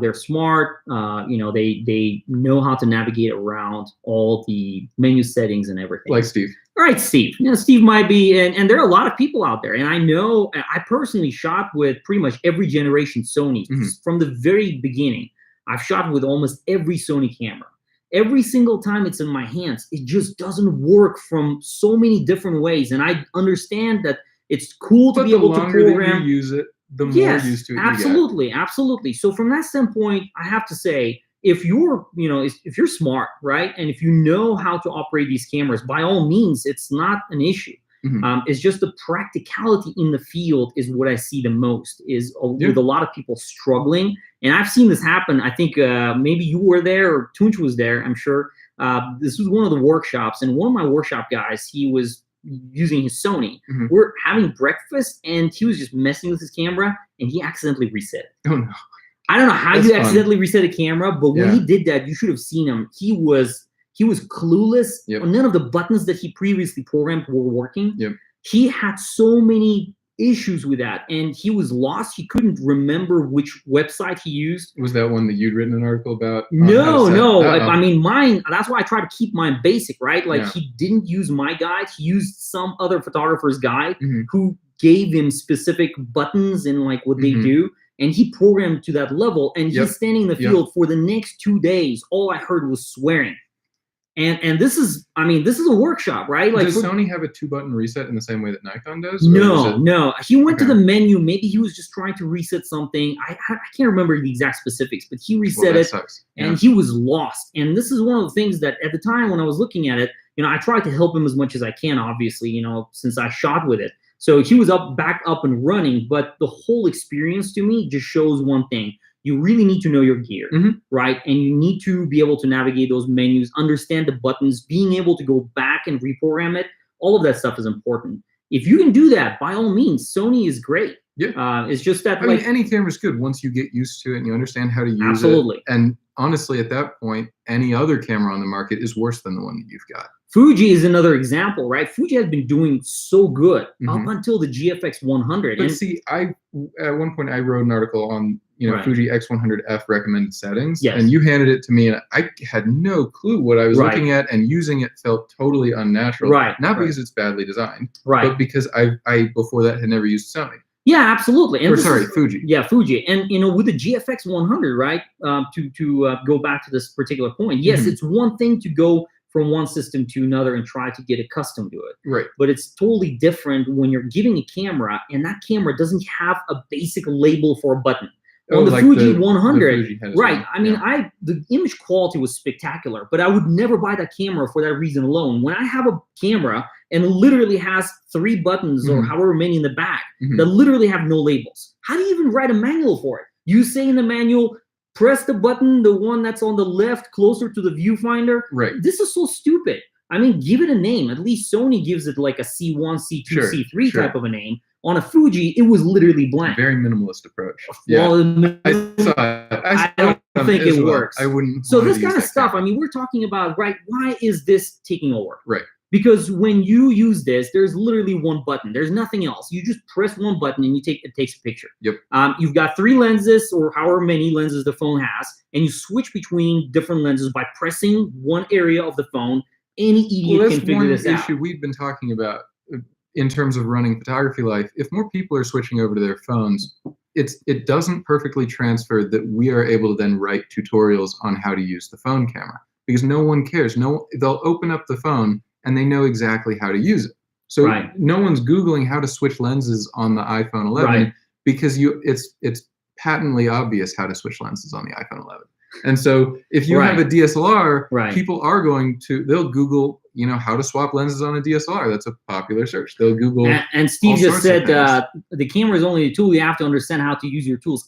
they're smart, you know, they know how to navigate around all the menu settings and everything. Like Steve. Right, Steve. You know, Steve might be, and there are a lot of people out there. And I know, I personally shot with pretty much every generation Sony from the very beginning. I've shot with almost every Sony camera. Every single time it's in my hands, it just doesn't work from so many different ways. And I understand that it's cool to be able to program. The longer that you use it, the more used to it absolutely, you get. Absolutely. So from that standpoint, I have to say, if you're, you know, if you're smart, right, and if you know how to operate these cameras, by all means, it's not an issue. It's just the practicality in the field is what I see the most, is with a lot of people struggling. And I've seen this happen. I think maybe you were there or Tunch was there, I'm sure. This was one of the workshops, and one of my workshop guys, he was using his Sony. We're having breakfast, and he was just messing with his camera, and he accidentally reset it. Oh, no. I don't know how you accidentally reset a camera, but when he did that, you should have seen him. He was clueless. None of the buttons that he previously programmed were working. He had so many issues with that, and he was lost. He couldn't remember which website he used. Was that one that you'd written an article about? No. I mean, mine, that's why I try to keep mine basic, right? Like he didn't use my guide. He used some other photographer's guide who gave him specific buttons and like what they do. And he programmed to that level, and he's standing in the field for the next 2 days. All I heard was swearing. And this is, I mean, this is a workshop, right? Like, does Sony have a 2-button reset in the same way that Nikon does? No. He went to the menu. Maybe he was just trying to reset something. I can't remember the exact specifics, but he reset it, and he was lost. And this is one of the things that at the time when I was looking at it, you know, I tried to help him as much as I can, obviously, you know, since I shot with it. So he was back up and running, but the whole experience to me just shows one thing. You really need to know your gear, right? And you need to be able to navigate those menus, understand the buttons, being able to go back and reprogram it. All of that stuff is important. If you can do that, by all means, Sony is great. It's just that, I mean, any camera's good once you get used to it and you understand how to use it. And honestly, at that point, any other camera on the market is worse than the one that you've got. Fuji is another example, right? Fuji has been doing so good up until the GFX 100. But see, at one point I wrote an article on, you know, Fuji X100F recommended settings, and you handed it to me, and I had no clue what I was looking at, and using it felt totally unnatural. Not because it's badly designed, but because I before that had never used Sony. Yeah, absolutely. And Fuji. Yeah, Fuji. And, you know, with the GFX 100, right, to go back to this particular point, yes, it's one thing to go from one system to another and try to get accustomed to it. But it's totally different when you're giving a camera and that camera doesn't have a basic label for a button. On the like Fuji 100, Fuji I mean, the image quality was spectacular, but I would never buy that camera for that reason alone. When I have a camera and it literally has 3 buttons or however many in the back that literally have no labels, how do you even write a manual for it? You say in the manual, press the button, the one that's on the left closer to the viewfinder. This is so stupid. I mean, give it a name. At least Sony gives it like a C1, C2, C3 type of a name. On a Fuji, it was literally blank. Very minimalist approach. Well, I don't think it works. I wouldn't. So this kind of stuff, I mean, we're talking about, right, why is this taking over? Because when you use this, there's literally one button. There's nothing else. You just press one button and it takes a picture. Yep. You've got 3 lenses or however many lenses the phone has, and you switch between different lenses by pressing one area of the phone. Any idiot can figure this out. That's one issue we've been talking about in terms of running photography life. If more people are switching over to their phones, it doesn't perfectly transfer that we are able to then write tutorials on how to use the phone camera, because no one cares. They'll open up the phone and they know exactly how to use it. So no one's Googling how to switch lenses on the iPhone 11 because it's patently obvious how to switch lenses on the iPhone 11. And so if you have a DSLR, people are they'll Google, how to swap lenses on a DSLR. That's a popular search. They'll Google. And Steve just said the camera is only a tool. You have to understand how to use your tools.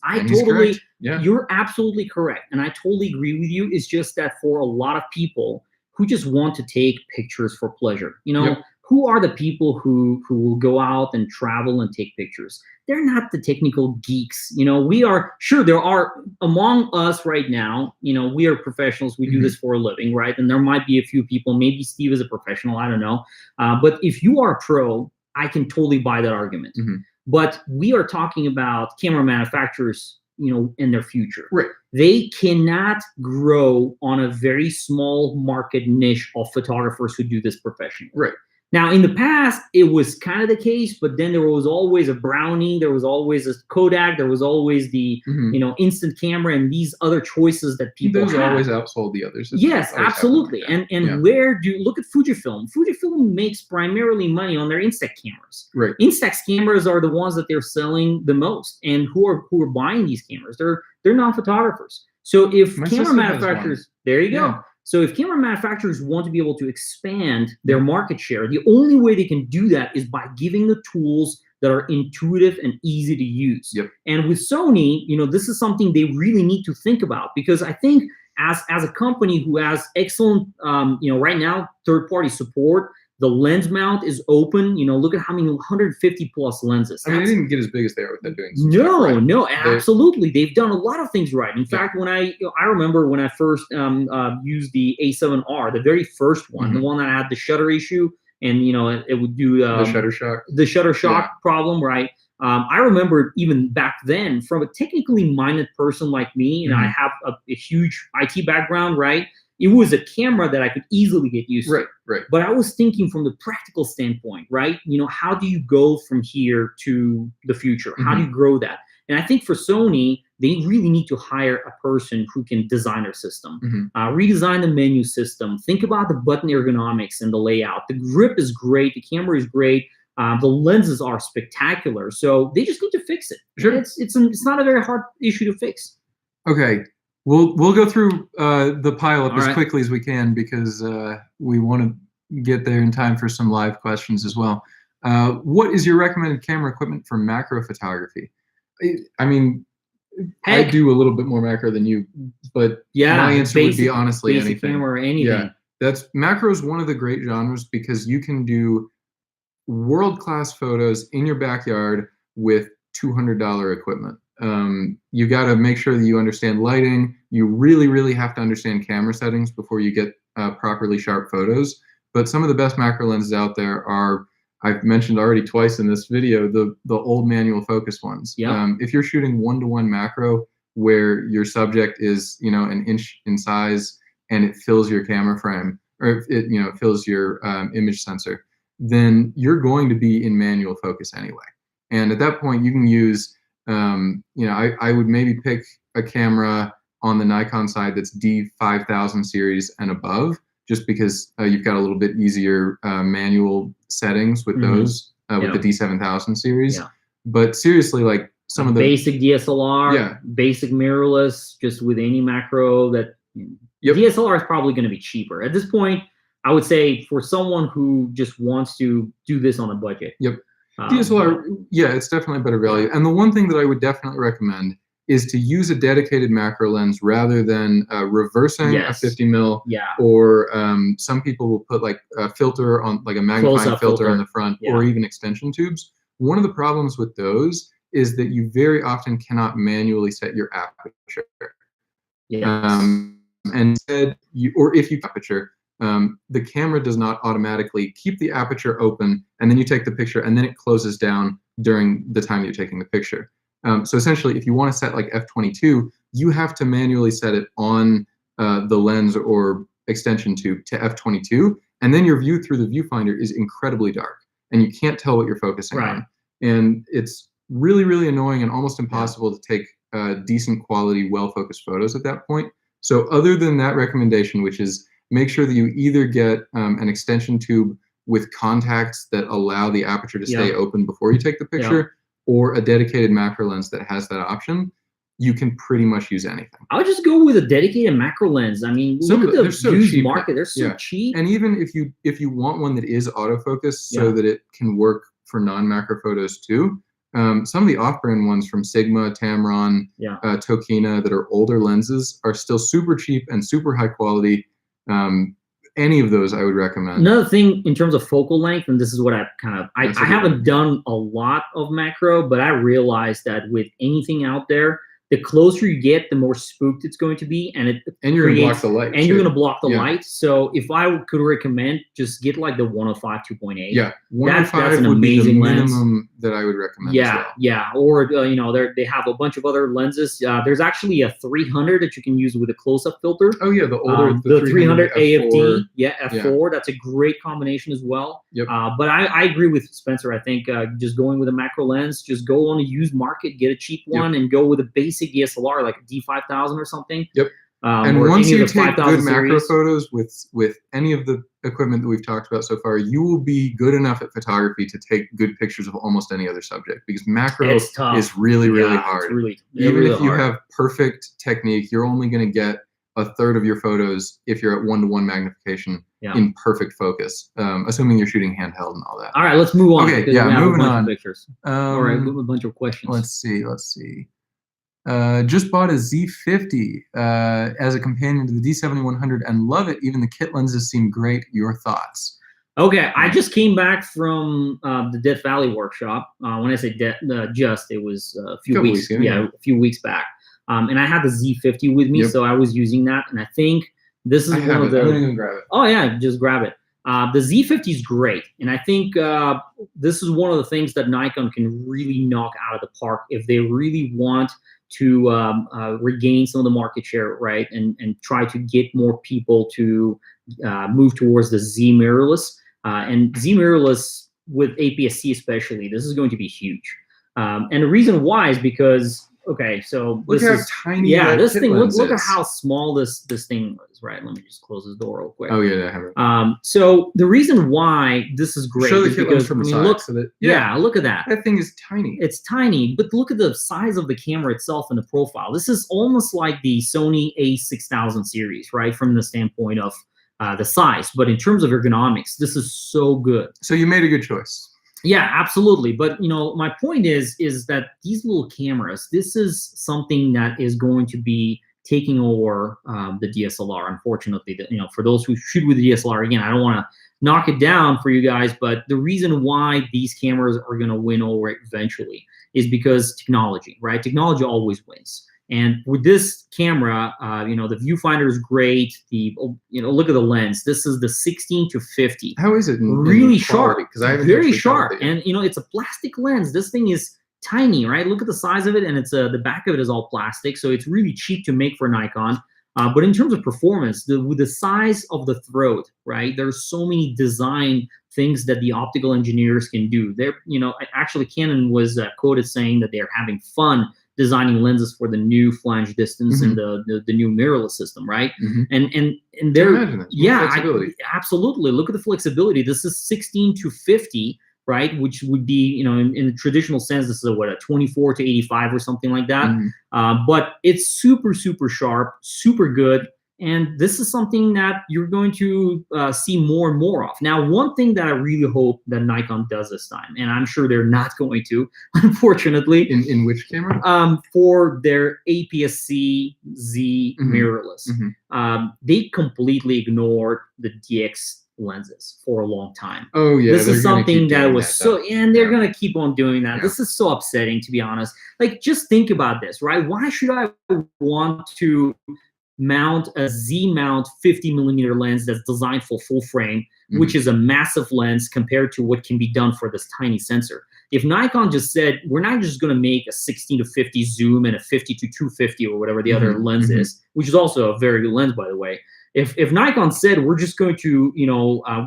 You're absolutely correct. And I totally agree with you. It's just that for a lot of people who just want to take pictures for pleasure, who are the people who will go out and travel and take pictures? They're not the technical geeks. We are, sure, there are among us right now, we are professionals. We do this for a living, right? And there might be a few people, maybe Steve is a professional, I don't know. But if you are a pro, I can totally buy that argument. But we are talking about camera manufacturers, in their future. They cannot grow on a very small market niche of photographers who do this professionally. Now, in the past, it was kind of the case, but then there was always a Brownie, there was always a Kodak, there was always the instant camera, and these other choices that people Those always outsold the others. Yes, absolutely. And look at Fujifilm. Fujifilm makes primarily money on their Instax cameras. Instax cameras are the ones that they're selling the most, and who are buying these cameras? They're non-photographers. So if camera manufacturers, there you go. So if camera manufacturers want to be able to expand their market share, the only way they can do that is by giving the tools that are intuitive and easy to use. And with Sony, this is something they really need to think about, because I think as a company who has excellent, right now, third-party support, the lens mount is open. Look at how many 150 plus lenses. I mean, they didn't get as big as they are without doing No, absolutely. They've done a lot of things right. In fact, when I remember when I first used the A7R, the very first one, the one that had the shutter issue, and it would do the shutter shock problem, right? I remember even back then, from a technically minded person like me, and I have a huge IT background, right? It was a camera that I could easily get used to. But I was thinking from the practical standpoint, right? How do you go from here to the future? How do you grow that? And I think for Sony, they really need to hire a person who can design their system, redesign the menu system, think about the button ergonomics and the layout. The grip is great. The camera is great. The lenses are spectacular. So they just need to fix it. It's not a very hard issue to fix. Okay. We'll go through the pileup as quickly as we can, because we want to get there in time for some live questions as well. What is your recommended camera equipment for macro photography? I mean, I do a little bit more macro than you, but my answer would be honestly anything. Camera or anything. Macro is one of the great genres, because you can do world-class photos in your backyard with $200 equipment. You got to make sure that you understand lighting. You really, really have to understand camera settings before you get properly sharp photos. But some of the best macro lenses out there are, I've mentioned already twice in this video, the old manual focus ones. If you're shooting 1:1 macro where your subject is an inch in size and it fills your camera frame, or it fills your image sensor, then you're going to be in manual focus anyway. And at that point, you can use I would maybe pick a camera on the Nikon side that's D5000 series and above, just because you've got a little bit easier manual settings with those, with the D7000 series. But seriously, like some of the basic DSLR, basic mirrorless, just with any macro that DSLR is probably going to be cheaper. At this point, I would say for someone who just wants to do this on a budget. DSLR, it's definitely a better value. And the one thing that I would definitely recommend is to use a dedicated macro lens rather than reversing a 50 mil. Or some people will put like a filter on, like a magnifying filter on the front, or even extension tubes. One of the problems with those is that you very often cannot manually set your aperture. And instead, if you aperture, the camera does not automatically keep the aperture open, and then you take the picture, and then it closes down during the time you're taking the picture. So essentially, if you want to set like f22, you have to manually set it on the lens or extension tube to f22, and then your view through the viewfinder is incredibly dark, and you can't tell what you're focusing on. And it's really, really annoying and almost impossible to take decent quality, well-focused photos at that point. So other than that recommendation, which is make sure that you either get an extension tube with contacts that allow the aperture to stay open before you take the picture, or a dedicated macro lens that has that option, you can pretty much use anything. I would just go with a dedicated macro lens. I mean, look at the used market; they're so cheap. And even if you want one that is autofocus, so that it can work for non-macro photos too, some of the off-brand ones from Sigma, Tamron, Tokina that are older lenses are still super cheap and super high quality. Any of those I would recommend. Another thing in terms of focal length, and this is what I haven't done a lot of macro, but I realized that with anything out there, the closer you get, the more spooked it's going to be, and you're gonna block the light. And you're gonna block the light. So if I could recommend, just get like the 105 2.8. Yeah, 105 that's an would amazing be the minimum lens that I would recommend. Or you know, they have a bunch of other lenses. There's actually a 300 that you can use with a close-up filter. Oh yeah, the older the 300 AFD. F4. That's a great combination as well. Yep. But I agree with Spencer. I think just going with a macro lens, just go on a used market, get a cheap one, and go with a basic DSLR like a D5000 or something. Yep. And once you take good macro photos with any of the equipment that we've talked about so far, you will be good enough at photography to take good pictures of almost any other subject, because macro is really, really hard. Even if you have perfect technique, you're only going to get a third of your photos if you're at 1:1 magnification in perfect focus, assuming you're shooting handheld and all that. All right, let's move on. Okay, moving on. Pictures. All right, a bunch of questions. Let's see. Just bought a Z50 as a companion to the D7100 and love it. Even the kit lenses seem great. Your thoughts? Okay, I just came back from the Death Valley workshop. When I say it was a few weeks. A few weeks back. And I had the Z50 with me, so I was using that. And I think this is one of the. I'm gonna grab it. Oh yeah, just grab it. The Z50 is great, and I think this is one of the things that Nikon can really knock out of the park if they really want to regain some of the market share, right, and try to get more people to move towards the Z mirrorless. And Z mirrorless with APS-C especially, this is going to be huge. And the reason why is because, okay, so look how tiny this thing, look at how small this thing is, right? Let me just close this door real quick. Oh yeah, I have it. So the reason why this is great is because from the side, look, so that, look at that. That thing is tiny. It's tiny, but look at the size of the camera itself and the profile. This is almost like the Sony A6000 series, right? From the standpoint of the size, but in terms of ergonomics, this is so good. So you made a good choice. Yeah, absolutely. But you know, my point is that these little cameras, this is something that is going to be taking over the DSLR. Unfortunately, you know, for those who shoot with the DSLR, again, I don't want to knock it down for you guys, but the reason why these cameras are going to win over eventually is because technology, right? Technology always wins. And with this camera, you know, the viewfinder is great. Look at the lens. This is the 16 to 50. How is it? Really sharp. Because I haven't very sharp. And you know, it's a plastic lens. This thing is tiny, right? Look at the size of it, and it's the back of it is all plastic, so it's really cheap to make for Nikon. But in terms of performance, with the size of the throat, right? There's so many design things that the optical engineers can do. Actually, Canon was quoted saying that they're having fun designing lenses for the new flange distance and the new mirrorless system, right? And they're absolutely. Look at the flexibility. This is 16 to 50, right? Which would be, you know, in the traditional sense, this is a 24 to 85 or something like that. But it's super, super sharp, super good. And this is something that you're going to see more and more of. Now, one thing that I really hope that Nikon does this time, and I'm sure they're not going to, unfortunately. In which camera? For their APS-C Z mirrorless. They completely ignored the DX lenses for a long time. Oh yeah, this is something that was and they're gonna keep on doing that. This is so upsetting, to be honest. Like, just think about this, right? Why should I want to mount a Z mount 50mm lens that's designed for full frame, which is a massive lens compared to what can be done for this tiny sensor. If Nikon just said, we're not just going to make a 16-50 zoom and a 50-250 or whatever the other lens is, which is also a very good lens, by the way. If Nikon said, we're just going to,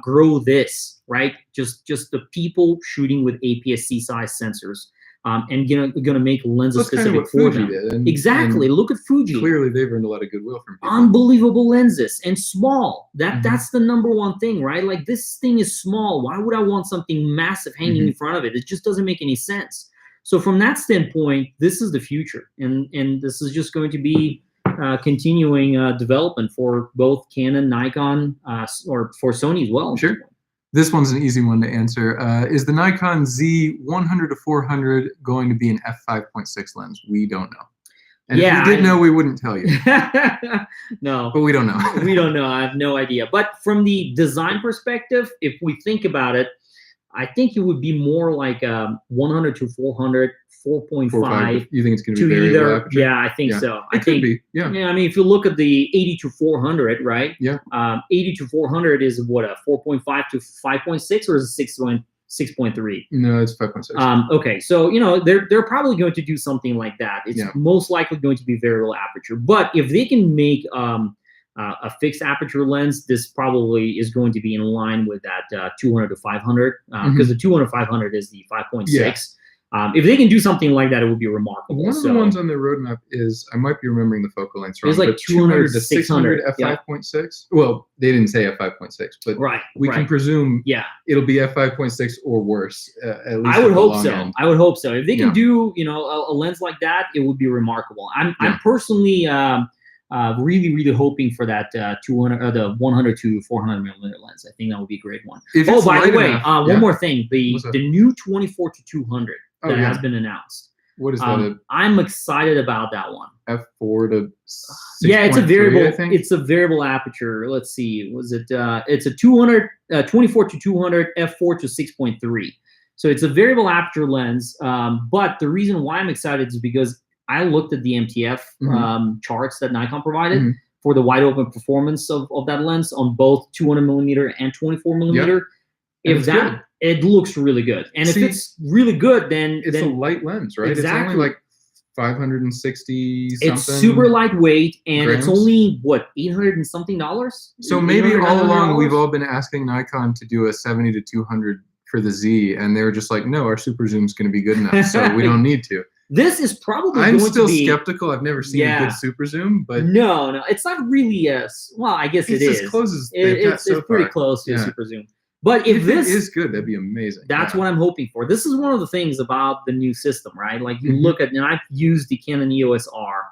grow this, right? Just the people shooting with APS-C size sensors, and going to make lenses specific for them. Exactly. Look at Fuji. Clearly, they've earned a lot of goodwill from people. Unbelievable lenses and small. That's the number one thing, right? Like, this thing is small. Why would I want something massive hanging in front of it? It just doesn't make any sense. So from that standpoint, this is the future, and this is just going to be continuing development for both Canon, Nikon, or for Sony as well. Sure. This one's an easy one to answer. Is the Nikon Z 100-400 going to be an f5.6 lens? We don't know. And if we did know, we wouldn't tell you. No. But we don't know. We don't know. I have no idea. But from the design perspective, if we think about it, I think it would be more like 100-400, 4.5. You think it's going to be variable aperture? Yeah, I think so. It could be. Yeah. I mean, if you look at the 80-400, right? Yeah. 80-400 is what, a 4.5 to 5.6, or is it 6.3? No, it's 5.6. Okay, so they're probably going to do something like that. It's most likely going to be variable aperture. But if they can make a fixed aperture lens, this probably is going to be in line with that 200-500, because the 200-500 is the 5.6. Yeah. If they can do something like that, it would be remarkable. One of the ones on their roadmap is, I might be remembering the focal lengths wrong, it's like 200 to 600 f5.6. Well, they didn't say f5.6, but we can presume it'll be f5.6 or worse. At least I would hope so. End. I would hope so. If they can do a lens like that, it would be remarkable. I'm personally really hoping for that 100-400mm lens. I think that would be a great one. Oh, by the way, one more thing: the new 24-200 that has been announced. What is that? I'm excited about that one. F4 to 6.3, it's a variable. I think. It's a variable aperture. Let's see. Was it? It's a 24-200 f4 to 6.3. So it's a variable aperture lens. But the reason why I'm excited is because I looked at the MTF charts that Nikon provided for the wide open performance of that lens on both 200mm and 24mm. If that, it looks really good. And if it's really good, then it's a light lens, right? Exactly. It's only like 560 something. It's super lightweight, and grams. It's only what, $800 and something? So maybe all along we've all been asking Nikon to do a 70-200 for the Z, and they were just like, no, our super zoom's going to be good enough, so we don't need to. This is probably I'm going still to be, skeptical. I've never seen a good super zoom, but no, it's not really well, I guess it is. It's as close as it's pretty close to a super zoom. But if this is good, that'd be amazing. That's what I'm hoping for. This is one of the things about the new system, right? Like, you look at, and I've used the Canon EOS R.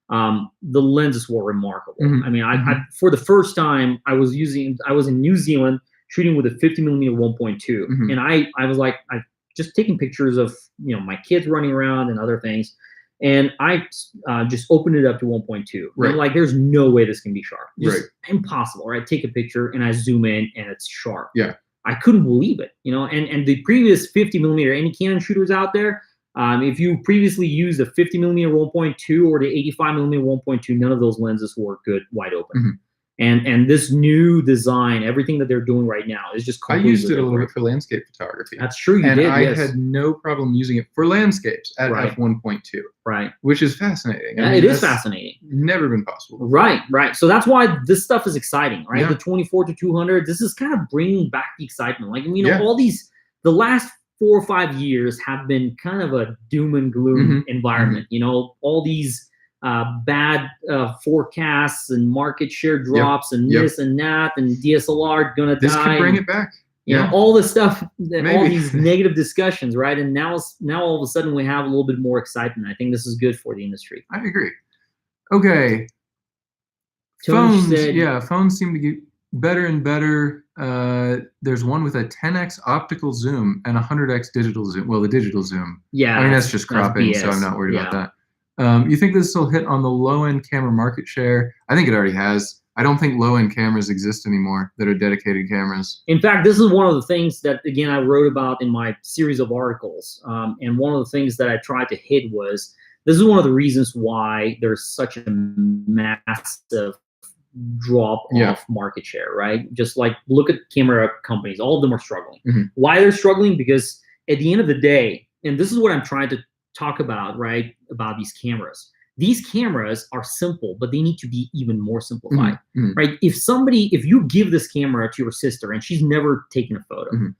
The lenses were remarkable. I mean, I for the first time, I was in New Zealand shooting with a 50mm 1.2, and I was like, I just taking pictures of my kids running around and other things, and I just opened it up to 1.2. Right. I'm like, there's no way this can be sharp. Just impossible, right? Take a picture and I zoom in and it's sharp. Yeah. I couldn't believe it, and the previous 50mm, any Canon shooters out there, if you previously used a 50mm 1.2 or the 85mm 1.2, none of those lenses were good wide open. And this new design, everything that they're doing right now is just completely I used it a little different. bit for landscape photography. That's true, you and did, I yes. had no problem using it for landscapes at f1.2. Right. Which is fascinating. Yeah, it is fascinating. Never been possible before. Right. So that's why this stuff is exciting, right? Yeah. The 24-200, this is kind of bringing back the excitement. Like, all these, the last 4 or 5 years have been kind of a doom and gloom environment. All these bad forecasts and market share drops and this and that, and DSLR gonna die. This could bring it back. All this stuff, all these negative discussions, right? And now all of a sudden we have a little bit more excitement. I think this is good for the industry. I agree. Okay. Tony phones, said, phones seem to get better and better. There's one with a 10x optical zoom and a 100x digital zoom. Well, the digital zoom. Yeah. I mean, that's just cropping, so I'm not worried about that. You think this will hit on the low-end camera market share? I think it already has. I don't think low-end cameras exist anymore that are dedicated cameras. In fact, this is one of the things that, again, I wrote about in my series of articles. And one of the things that I tried to hit was This is one of the reasons why there's such a massive drop off market share, right? Just like look at camera companies, all of them are struggling. Why they're struggling? Because at the end of the day, and this is what I'm trying to talk about, right? About these cameras. These cameras are simple, but they need to be even more simplified, right? If you give this camera to your sister and she's never taken a photo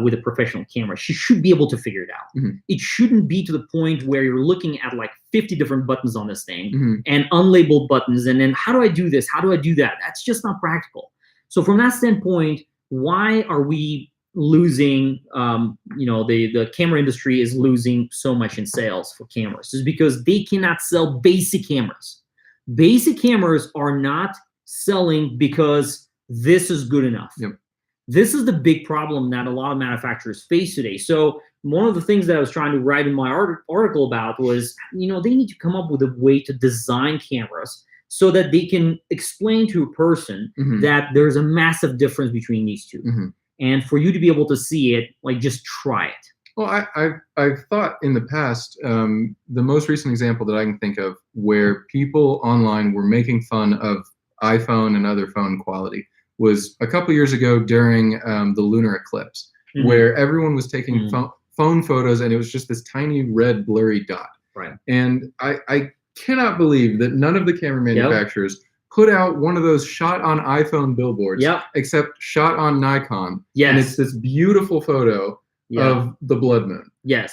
with a professional camera, she should be able to figure it out. It shouldn't be to the point where you're looking at like 50 different buttons on this thing and unlabeled buttons. And then how do I do this? How do I do that? That's just not practical. So from that standpoint, why are we losing, the camera industry is losing so much in sales for cameras? Is because they cannot sell basic cameras. Basic cameras are not selling because this is good enough. This is the big problem that a lot of manufacturers face today. So one of the things that I was trying to write in my article about was, they need to come up with a way to design cameras so that they can explain to a person that there's a massive difference between these two. And for you to be able to see it, like, just try it. Well, I've thought in the past, the most recent example that I can think of where people online were making fun of iPhone and other phone quality was a couple years ago during the lunar eclipse, where everyone was taking phone photos and it was just this tiny red blurry dot. Right. And I cannot believe that none of the camera manufacturers put out one of those shot on iPhone billboards, except shot on Nikon. And it's this beautiful photo of the blood moon.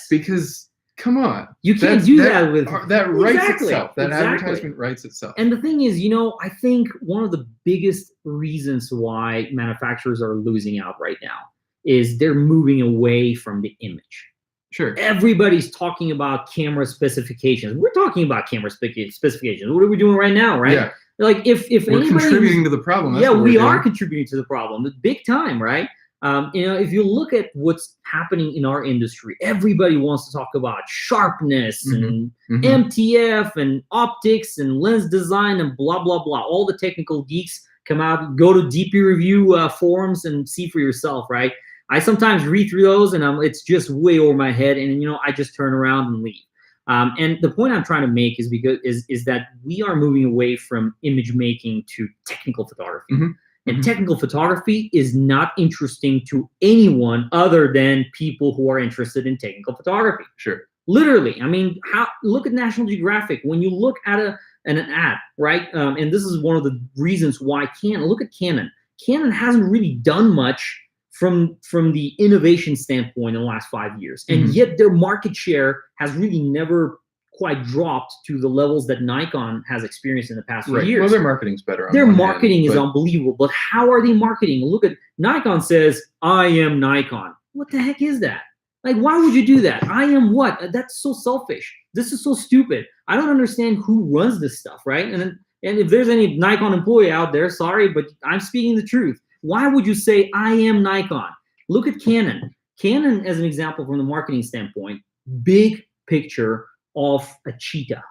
Because come on, you can't do that with that writes itself. That advertisement writes itself. And the thing is, I think one of the biggest reasons why manufacturers are losing out right now is they're moving away from the image. Sure. Everybody's talking about camera specifications. We're talking about camera specifications. What are we doing right now, right? Like if we're contributing to the problem. That's we are contributing to the problem, big time, right? If you look at what's happening in our industry, everybody wants to talk about sharpness and MTF and optics and lens design and blah blah blah. All the technical geeks come out, go to DP review forums and see for yourself, right? I sometimes read through those and it's just way over my head, and I just turn around and leave. And the point I'm trying to make is that we are moving away from image making to technical photography. And technical photography is not interesting to anyone other than people who are interested in technical photography. Sure. Literally. I mean, look at National Geographic. When you look at an ad, right? And this is one of the reasons why look at Canon. Canon hasn't really done much from the innovation standpoint in the last 5 years. And yet their market share has really never quite dropped to the levels that Nikon has experienced in the past few years. Well, their marketing's better. Their marketing is unbelievable. But how are they marketing? Look at Nikon says, I am Nikon. What the heck is that? Like, why would you do that? I am what? That's so selfish. This is so stupid. I don't understand who runs this stuff, right? And if there's any Nikon employee out there, sorry, but I'm speaking the truth. Why would you say, I am Nikon? Look at Canon. Canon, as an example from the marketing standpoint, big picture of a cheetah.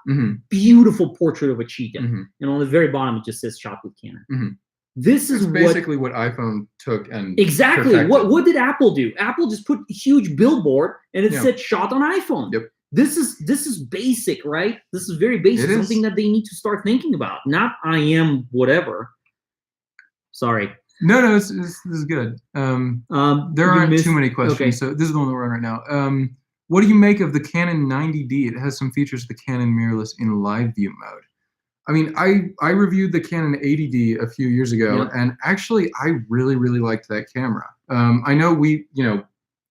Beautiful portrait of a cheetah. And on the very bottom, it just says shot with Canon. This is basically what iPhone took and exactly perfected. What did Apple do? Apple just put a huge billboard and it said shot on iPhone. This is basic, right? This is very basic. Something that they need to start thinking about. Not I am whatever. Sorry. No, this is good. There aren't too many questions, okay. So this is the one that we're on right now. What do you make of the Canon 90D? It has some features of the Canon mirrorless in live view mode. I mean, I reviewed the Canon 80D a few years ago, and actually I really, really liked that camera. I know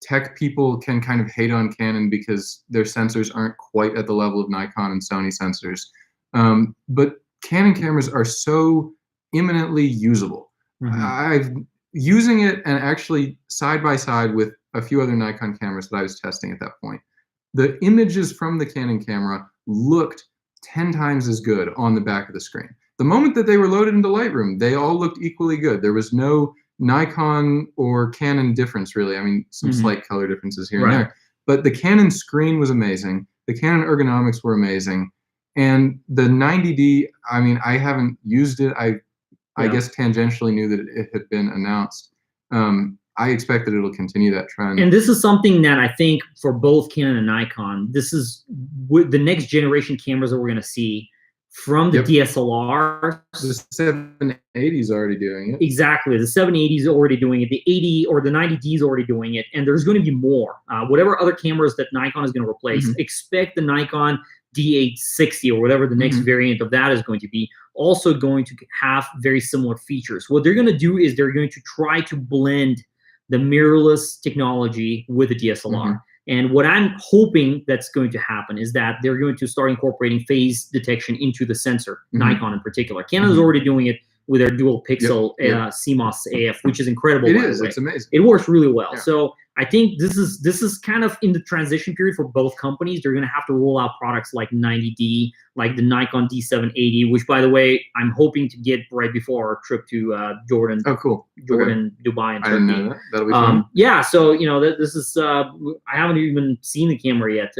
tech people can kind of hate on Canon because their sensors aren't quite at the level of Nikon and Sony sensors. But Canon cameras are so eminently usable. I've using it and actually side by side with a few other Nikon cameras that I was testing at that point. The images from the Canon camera looked 10 times as good on the back of the screen. The moment that they were loaded into Lightroom, they all looked equally good. There was no Nikon or Canon difference, really. I mean, some slight color differences here and there. But the Canon screen was amazing. The Canon ergonomics were amazing. And the 90D, I mean, I haven't used it. I guess tangentially knew that it had been announced. I expect that it'll continue that trend. And this is something that I think for both Canon and Nikon, this is with the next generation cameras that we're going to see from the DSLR. The 780 is already doing it. Exactly. The 780 is already doing it. The 80 or the 90D is already doing it. And there's going to be more. Whatever other cameras that Nikon is going to replace, expect the Nikon D860 or whatever the next variant of that is going to be, also going to have very similar features. What they're going to do is they're going to try to blend the mirrorless technology with the DSLR. And what I'm hoping that's going to happen is that they're going to start incorporating phase detection into the sensor, Nikon in particular. Canon is already doing it with their dual pixel CMOS AF, which is incredible. It is. It's amazing. It works really well. So I think this is kind of in the transition period for both companies. They're going to have to roll out products like 90D, like the Nikon D780, which, by the way, I'm hoping to get right before our trip to Jordan. Oh, cool. Jordan, Dubai, and Turkey. I didn't know that. That'll be fun. Yeah, so, you know, this is, I haven't even seen the camera yet.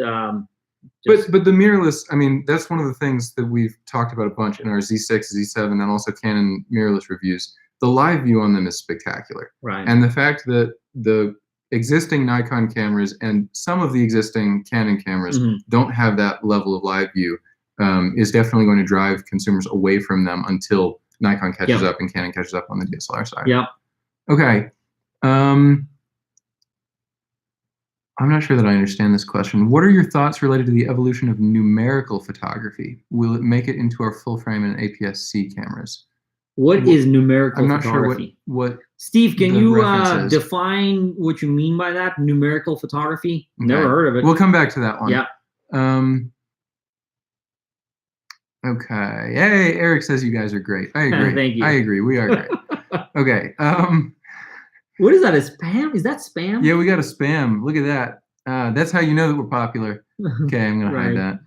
But the mirrorless, I mean, that's one of the things that we've talked about a bunch in our Z6, Z7, and also Canon mirrorless reviews. The live view on them is spectacular. Right. And the fact that the existing Nikon cameras and some of the existing Canon cameras don't have that level of live view is definitely going to drive consumers away from them until Nikon catches up and Canon catches up on the DSLR side. Okay. I'm not sure that I understand this question. What are your thoughts related to the evolution of numerical photography? Will it make it into our full frame and APS-C cameras? What is numerical photography? I'm not sure what Steve, can you define what you mean by that? Numerical photography? Okay. Never heard of it. We'll come back to that one. Yeah. Okay. Hey, Eric says you guys are great. I agree. Thank you. I agree. We are great. Okay. What is that? A spam? Is that spam? Yeah, we got a spam. Look at that. That's how you know that we're popular. Okay, I'm gonna hide that.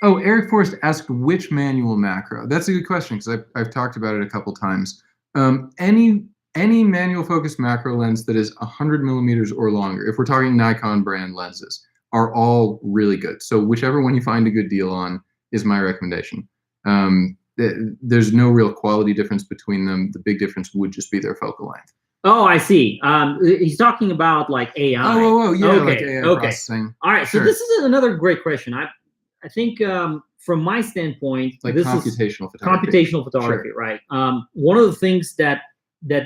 Oh, Eric Forrest asked which manual macro. That's a good question because I've talked about it a couple times. Any manual focus macro lens that is 100 millimeters or longer, if we're talking Nikon brand lenses, are all really good. So whichever one you find a good deal on is my recommendation. There's no real quality difference between them. The big difference would just be their focal length. Oh, I see. He's talking about like AI. Oh, yeah, like AI processing. All right, so this is another great question. I think from my standpoint, like this computational is computational photography, right? One of the things that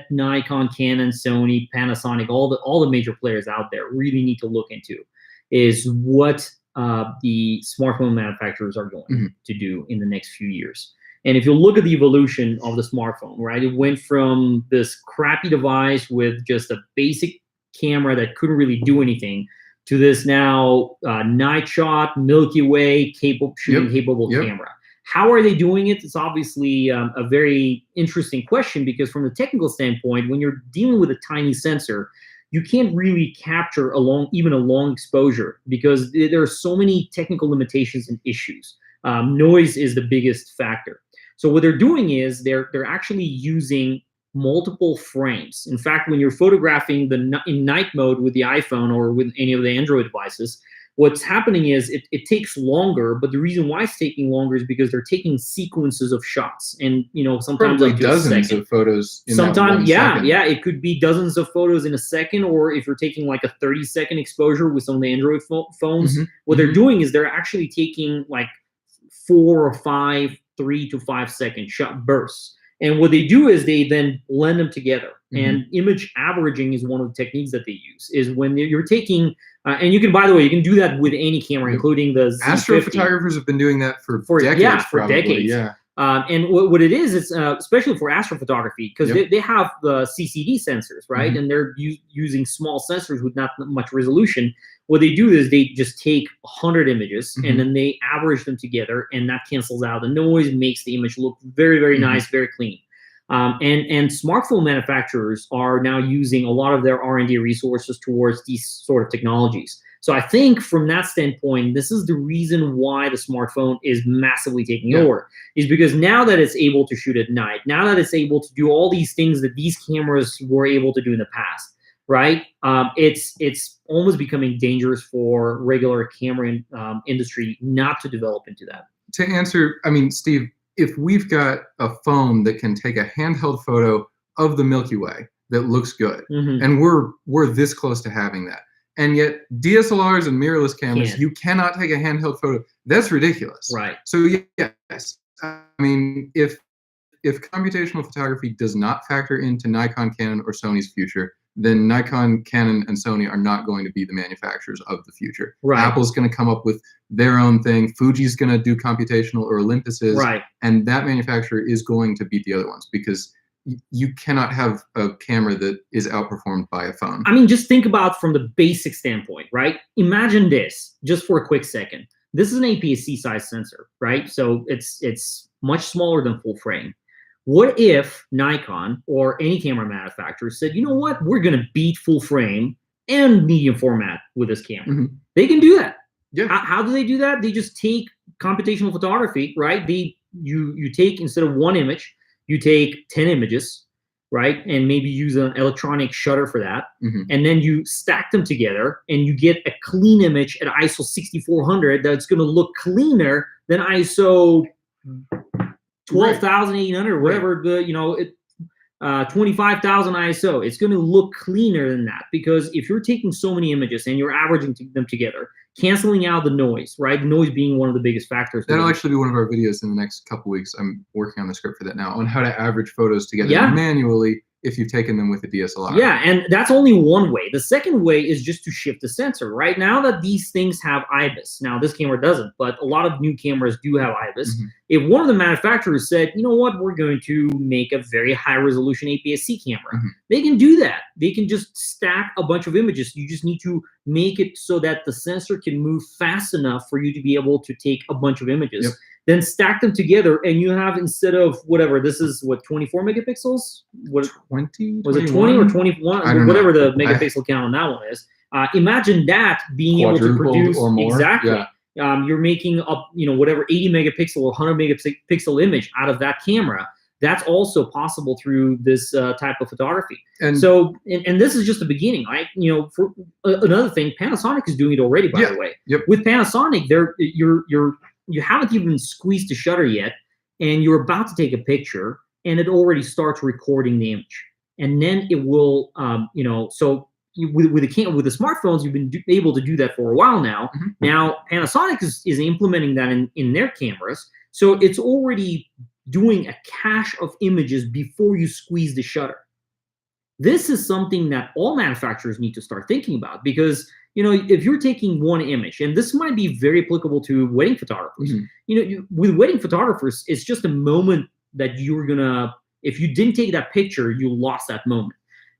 Nikon, Canon, Sony, Panasonic, all the major players out there really need to look into is what the smartphone manufacturers are going to do in the next few years. And if you look at the evolution of the smartphone, right, it went from this crappy device with just a basic camera that couldn't really do anything to this now night shot, Milky Way capable camera. How are they doing it? It's obviously a very interesting question because from the technical standpoint, when you're dealing with a tiny sensor, you can't really capture even a long exposure because there are so many technical limitations and issues. Noise is the biggest factor. So what they're doing is they're actually using multiple frames. In fact, when you're photographing in night mode with the iPhone or with any of the Android devices, what's happening is it takes longer, but the reason why it's taking longer is because they're taking sequences of shots, and sometimes probably dozens of photos. Sometimes, yeah, it could be dozens of photos in a second, or if you're taking like a 30-second exposure with some of the Android phones, what they're doing is they're actually taking like 4 or 5 3 to 5 second shot bursts. And what they do is they then blend them together. And image averaging is one of the techniques that they use. Is when you're taking, and you can, by the way, you can do that with any camera, including the Z50. Astrophotographers have been doing that for decades. Yeah, for decades. Yeah. And what it is, it's especially for astrophotography, because they have the CCD sensors, right? And they're using small sensors with not much resolution. What they do is they just take 100 images and then they average them together, and that cancels out the noise, makes the image look very, very nice, very clean. And smartphone manufacturers are now using a lot of their R&D resources towards these sort of technologies. So I think from that standpoint, this is the reason why the smartphone is massively taking over, is because now that it's able to shoot at night, now that it's able to do all these things that these cameras were able to do in the past, right? It's almost becoming dangerous for regular camera industry not to develop into that. To answer, I mean, Steve, if we've got a phone that can take a handheld photo of the Milky Way that looks good, and we're this close to having that, And yet DSLRs and mirrorless cameras, Can't. you cannot take a handheld photo. That's ridiculous. Right. So yes, I mean, if computational photography does not factor into Nikon, Canon, or Sony's future, then Nikon, Canon, and Sony are not going to be the manufacturers of the future. Right. Apple's going to come up with their own thing. Fuji's going to do computational, or Olympus is. Right. And that manufacturer is going to beat the other ones, because you cannot have a camera that is outperformed by a phone. I mean, just think about from the basic standpoint, right? Imagine this, just for a quick second. This is an APS-C size sensor, right? So it's much smaller than full frame. What if Nikon or any camera manufacturer said, you know what, we're going to beat full frame and medium format with this camera? Mm-hmm. They can do that. Yeah. How do they do that? They just take computational photography, right? You take, instead of one image, you take 10 images, right? And maybe use an electronic shutter for that. Mm-hmm. And then you stack them together and you get a clean image at ISO 6400 that's going to look cleaner than ISO 12,800, whatever the, 25,000 ISO. It's going to look cleaner than that, because if you're taking so many images and you're averaging them together, canceling out the noise, right? Noise being one of the biggest factors. That'll actually be one of our videos in the next couple weeks. I'm working on the script for that now, on how to average photos together manually if you've taken them with a DSLR. Yeah, and that's only one way. The second way is just to shift the sensor, right? Now that these things have IBIS, now this camera doesn't, but a lot of new cameras do have IBIS. Mm-hmm. If one of the manufacturers said, you know what, we're going to make a very high resolution APS-C camera, mm-hmm. they can do that. They can just stack a bunch of images. You just need to make it so that the sensor can move fast enough for you to be able to take a bunch of images. Yep. Then stack them together, and you have, instead of whatever, this is what, 24 megapixels? What 20? Was it 20 or 21? Whatever the megapixel count on that one is. Imagine that being able to produce or more. Exactly. Yeah. You're making up, whatever 80 megapixel or 100 megapixel image out of that camera. That's also possible through this type of photography. And so, and this is just the beginning, right? For another thing, Panasonic is doing it already, by the way. Yep. With Panasonic, you haven't even squeezed the shutter yet, and you're about to take a picture, and it already starts recording the image, and then it will, with the smartphones, you've been able to do that for a while now. Mm-hmm. Now Panasonic is implementing that in their cameras, so it's already doing a cache of images before you squeeze the shutter. This is something that all manufacturers need to start thinking about, because if you're taking one image, and this might be very applicable to wedding photographers, mm-hmm. With wedding photographers, it's just a moment that you're gonna, if you didn't take that picture, you lost that moment.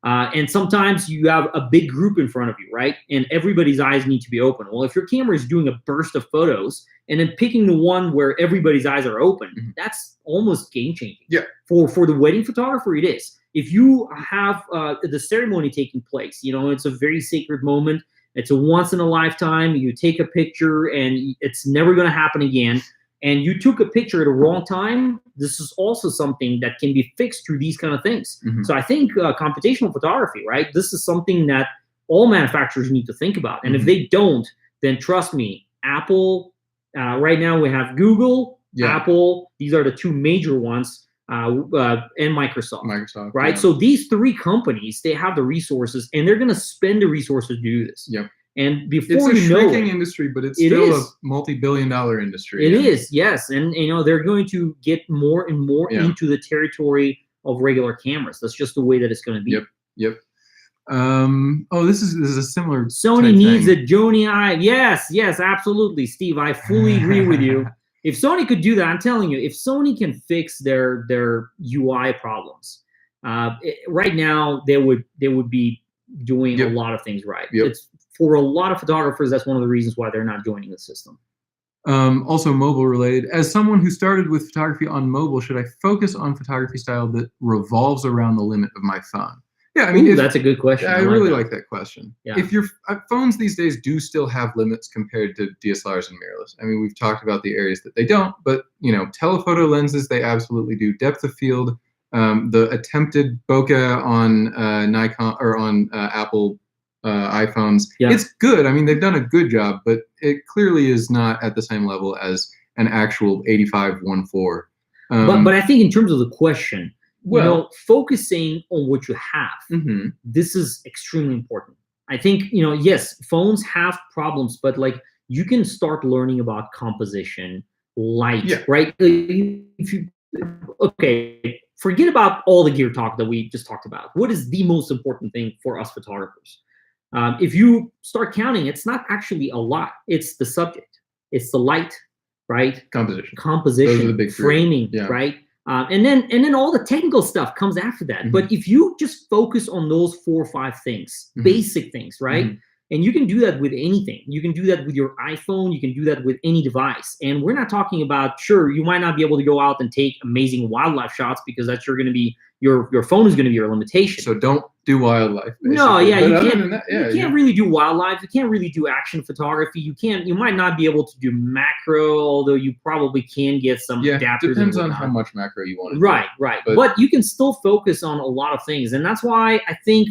And sometimes you have a big group in front of you, right? And everybody's eyes need to be open. Well, if your camera is doing a burst of photos and then picking the one where everybody's eyes are open, mm-hmm. that's almost game changing. Yeah. For the wedding photographer, it is. If you have the ceremony taking place, it's a very sacred moment. It's a once in a lifetime. You take a picture and it's never going to happen again. And you took a picture at a wrong time. This is also something that can be fixed through these kind of things. Mm-hmm. So I think computational photography, right? This is something that all manufacturers need to think about. And mm-hmm. if they don't, then trust me, Apple, right now we have Google, Apple. These are the two major ones. And Microsoft, right? Yeah. So these three companies, they have the resources, and they're going to spend the resources to do this. Yep. And before it's a you know shrinking industry, but it's still a multi-billion-dollar industry. It is, yes, and they're going to get more and more into the territory of regular cameras. That's just the way that it's going to be. Yep. This is a similar. Sony needs a Joni eye. Yes, absolutely, Steve. I fully agree with you. If Sony could do that, I'm telling you, if Sony can fix their UI problems, right now they would be doing a lot of things right. It's for a lot of photographers, that's one of the reasons why they're not joining the system. Also mobile related. As someone who started with photography on mobile, should I focus on photography style that revolves around the limit of my phone? Yeah, I mean, that's a good question. I really like that question. Yeah. If your phones these days do still have limits compared to DSLRs and mirrorless. I mean, we've talked about the areas that they don't, but telephoto lenses, they absolutely do. Depth of field, the attempted bokeh on Nikon or on Apple iPhones, it's good. I mean, they've done a good job, but it clearly is not at the same level as an actual 85-1.4. But I think in terms of the question, focusing on what you have, this is extremely important. I think, yes, phones have problems, but like you can start learning about composition, light, right? If you, okay, forget about all the gear talk that we just talked about. What is the most important thing for us photographers? If you start counting, it's not actually a lot. It's the subject. It's the light, right? Composition. Those are the big framing, right? And then all the technical stuff comes after that. But if you just focus on those 4 or 5 things, basic things, right? And you can do that with anything. You can do that with your iPhone. You can do that with any device. And we're not talking about, sure, you might not be able to go out and take amazing wildlife shots because that's going to be your phone is going to be your limitation. So don't do wildlife. Basically. No, yeah, you can't really do wildlife. You can't really do action photography. You might not be able to do macro, although you probably can get some adapters. Depends on how much macro you want to do. Right. But you can still focus on a lot of things. And that's why I think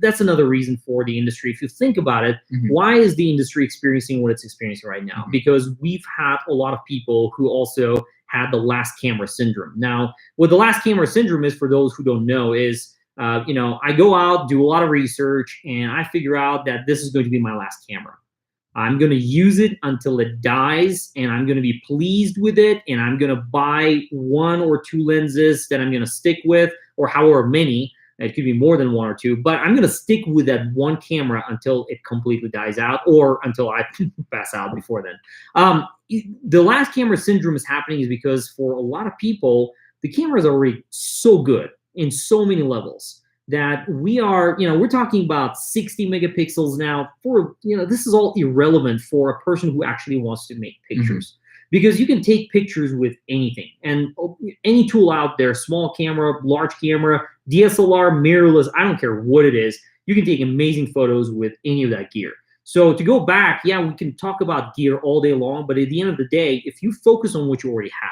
that's another reason for the industry. If you think about it, why is the industry experiencing what it's experiencing right now? Because we've had a lot of people who also had the last camera syndrome. Now, what the last camera syndrome is, for those who don't know, is I go out, do a lot of research, and I figure out that this is going to be my last camera. I'm going to use it until it dies, and I'm going to be pleased with it, and I'm going to buy 1 or 2 lenses that I'm going to stick with, or however many. It could be more than 1 or 2, but I'm going to stick with that one camera until it completely dies out, or until I pass out before then. The last camera syndrome is happening is because for a lot of people, the camera is already so good in so many levels that we're talking about 60 megapixels now. For this is all irrelevant for a person who actually wants to make pictures, because you can take pictures with anything and any tool out there, small camera, large camera, DSLR, mirrorless, I don't care what it is. You can take amazing photos with any of that gear. So to go back, we can talk about gear all day long, but at the end of the day, if you focus on what you already have,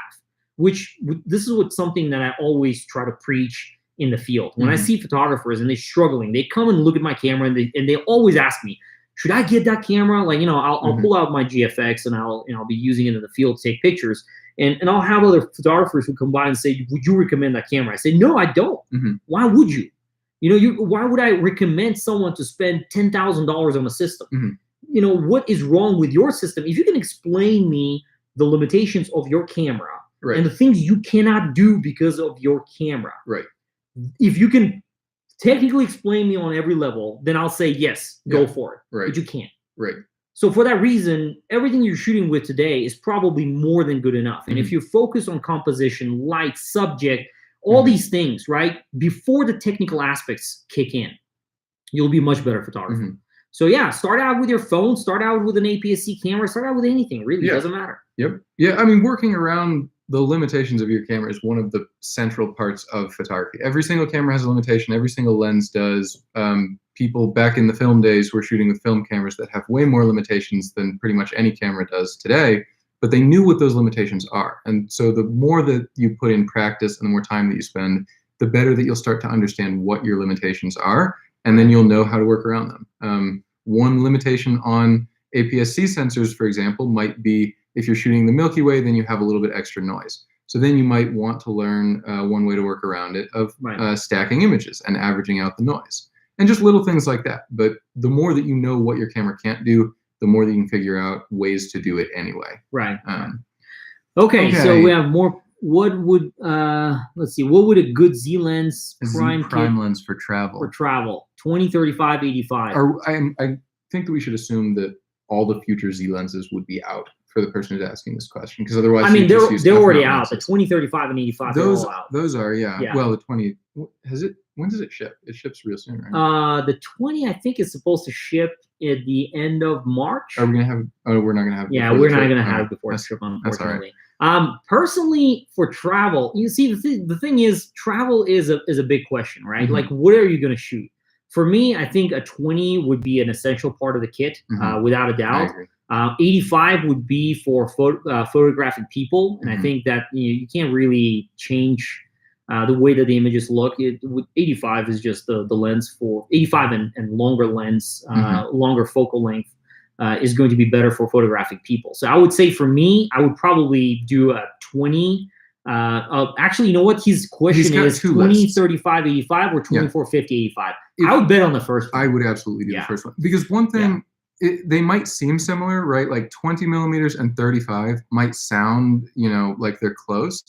which this is something that I always try to preach in the field. When I see photographers and they're struggling, they come and look at my camera and they always ask me, should I get that camera? Like, I'll pull out my GFX and I'll be using it in the field to take pictures. And I'll have other photographers who come by and say, would you recommend that camera? I say, no, I don't. Why would you? Why would I recommend someone to spend $10,000 on a system? What is wrong with your system? If you can explain me the limitations of your camera, and the things you cannot do because of your camera. If you can technically explain me on every level, then I'll say, yes, go for it. But you can't. So for that reason, everything you're shooting with today is probably more than good enough. And if you focus on composition, light, subject, all these things, right, before the technical aspects kick in, you'll be a much better photographer. So start out with your phone, start out with an APS-C camera, start out with anything, really, it doesn't matter. I mean, working around the limitations of your camera is one of the central parts of photography. Every single camera has a limitation. Every single lens does. People back in the film days were shooting with film cameras that have way more limitations than pretty much any camera does today, but they knew what those limitations are. And so the more that you put in practice and the more time that you spend, the better that you'll start to understand what your limitations are, and then you'll know how to work around them. One limitation on APS-C sensors, for example, might be if you're shooting the Milky Way, then you have a little bit extra noise. So then you might want to learn one way to work around it of stacking images and averaging out the noise. And just little things like that. But the more that you know what your camera can't do, the more that you can figure out ways to do it anyway. Okay, so we have more. What would let's see, what would a good Z lens prime lens for travel? 20, 35, 85. I think that we should assume that all the future Z lenses would be out for the person who's asking this question, because otherwise, I mean, they're already out. The 20, 35, and 85 are all out. Those are, well, the 20 has it. When does it ship? It ships real soon, right? The 20, I think, is supposed to ship at the end of March. Are we gonna have? Oh, we're not gonna have. Yeah, we're not gonna have it before the trip, unfortunately. Personally, for travel, you see, the thing is, travel is a big question, right? Like, what are you gonna shoot? For me, I think a 20 would be an essential part of the kit, without a doubt. 85 would be for photographing people, and I think that you can't really change the way that the images look. 85 is just the lens for 85 and longer lens, longer focal length is going to be better for photographing people. So I would say for me, I would probably do a 20. Actually, you know what? His question is 20, 35, 85 or 24, 50, 85. I would bet on the first one. I would absolutely do the first one, because one thing, they might seem similar, right? Like 20 millimeters and 35 might sound, like they're close,